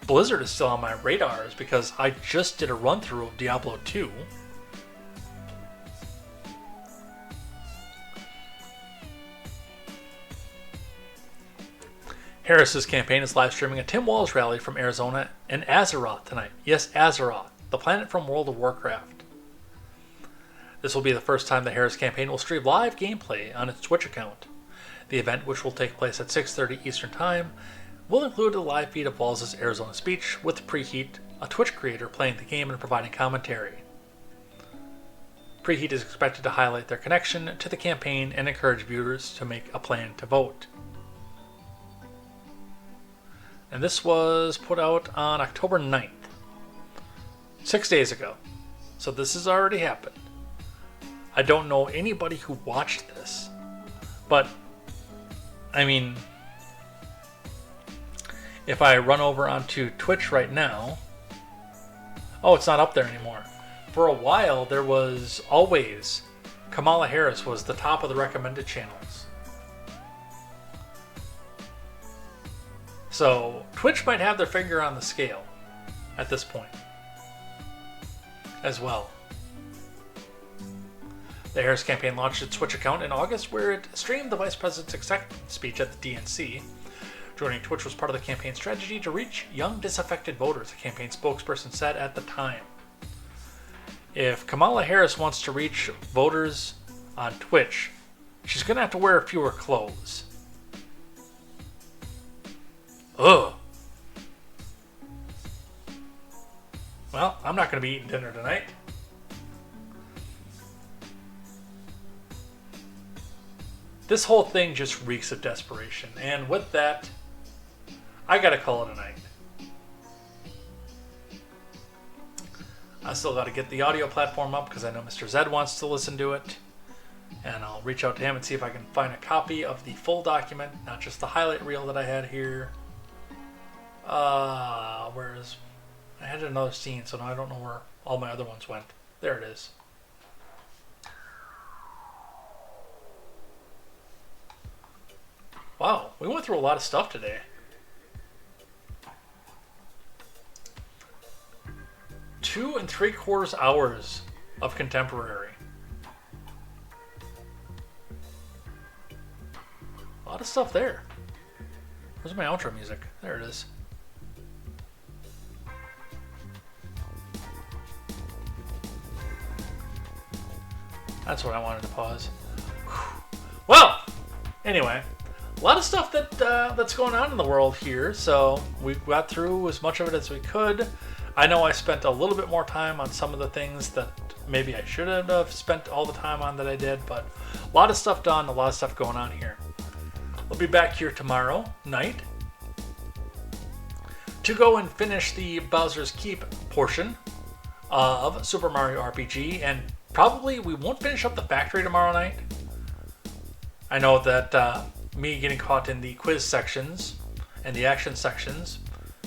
Blizzard is still on my radar is because I just did a run-through of Diablo 2. Harris's campaign is live streaming a Tim Walz rally from Arizona and Azeroth tonight. Yes, Azeroth, the planet from World of Warcraft. This will be the first time the Harris campaign will stream live gameplay on its Twitch account. The event, which will take place at 6:30 Eastern Time, will include a live feed of Walz's Arizona speech with Preheat, a Twitch creator, playing the game and providing commentary. Preheat is expected to highlight their connection to the campaign and encourage viewers to make a plan to vote. And this was put out on October 9th, 6 days ago. So this has already happened. I don't know anybody who watched this, but I mean, if I run over onto Twitch right now, oh, it's not up there anymore. For a while, there was always Kamala Harris was the top of the recommended channels. So Twitch might have their finger on the scale at this point as well. The Harris campaign launched its Twitch account in August, where it streamed the vice president's acceptance speech at the DNC. Joining Twitch was part of the campaign's strategy to reach young, disaffected voters, the campaign spokesperson said at the time. If Kamala Harris wants to reach voters on Twitch, she's going to have to wear fewer clothes. Ugh. Well, I'm not going to be eating dinner tonight. this whole thing just reeks of desperation. And with that, I gotta call it a night. I still gotta get the audio platform up because I know Mr. Zed wants to listen to it. And I'll reach out to him and see if I can find a copy of the full document, not just the highlight reel that I had here. Whereas I had another scene, so now I don't know where all my other ones went. There it is. Wow, we went through a lot of stuff today. Two and 3/4 hours of contemporary. A lot of stuff there. Where's my outro music? There it is. That's what I wanted to pause. Well, anyway, a lot of stuff that's going on in the world here, so we got through as much of it as we could. I know I spent a little bit more time on some of the things that maybe I should have spent all the time on that I did, but a lot of stuff done, a lot of stuff going on here. We'll be back here tomorrow night to go and finish the Bowser's Keep portion of Super Mario RPG, and probably we won't finish up the factory tomorrow night. I know that me getting caught in the quiz sections and the action sections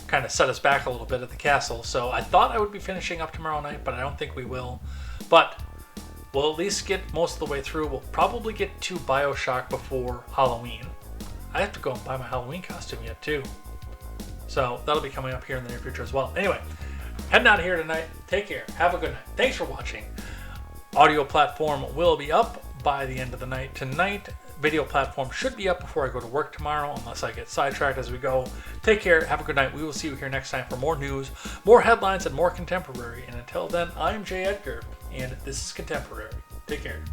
kind of set us back a little bit at the castle, so I thought I would be finishing up tomorrow night, but I don't think we will. But we'll at least get most of the way through. We'll probably get to BioShock before Halloween. I have to go and buy my Halloween costume yet too, so that'll be coming up here in the near future as well. Anyway, heading out of here tonight. Take care. Have a good night. Thanks for watching. Audio platform will be up by the end of the night tonight. Video platform should be up before I go to work tomorrow, unless I get sidetracked as we go. Take care. Have a good night. We will see you here next time for more news, more headlines, and more contemporary. And until then, I'm Jay Edgar, and this is Contemporary. Take care.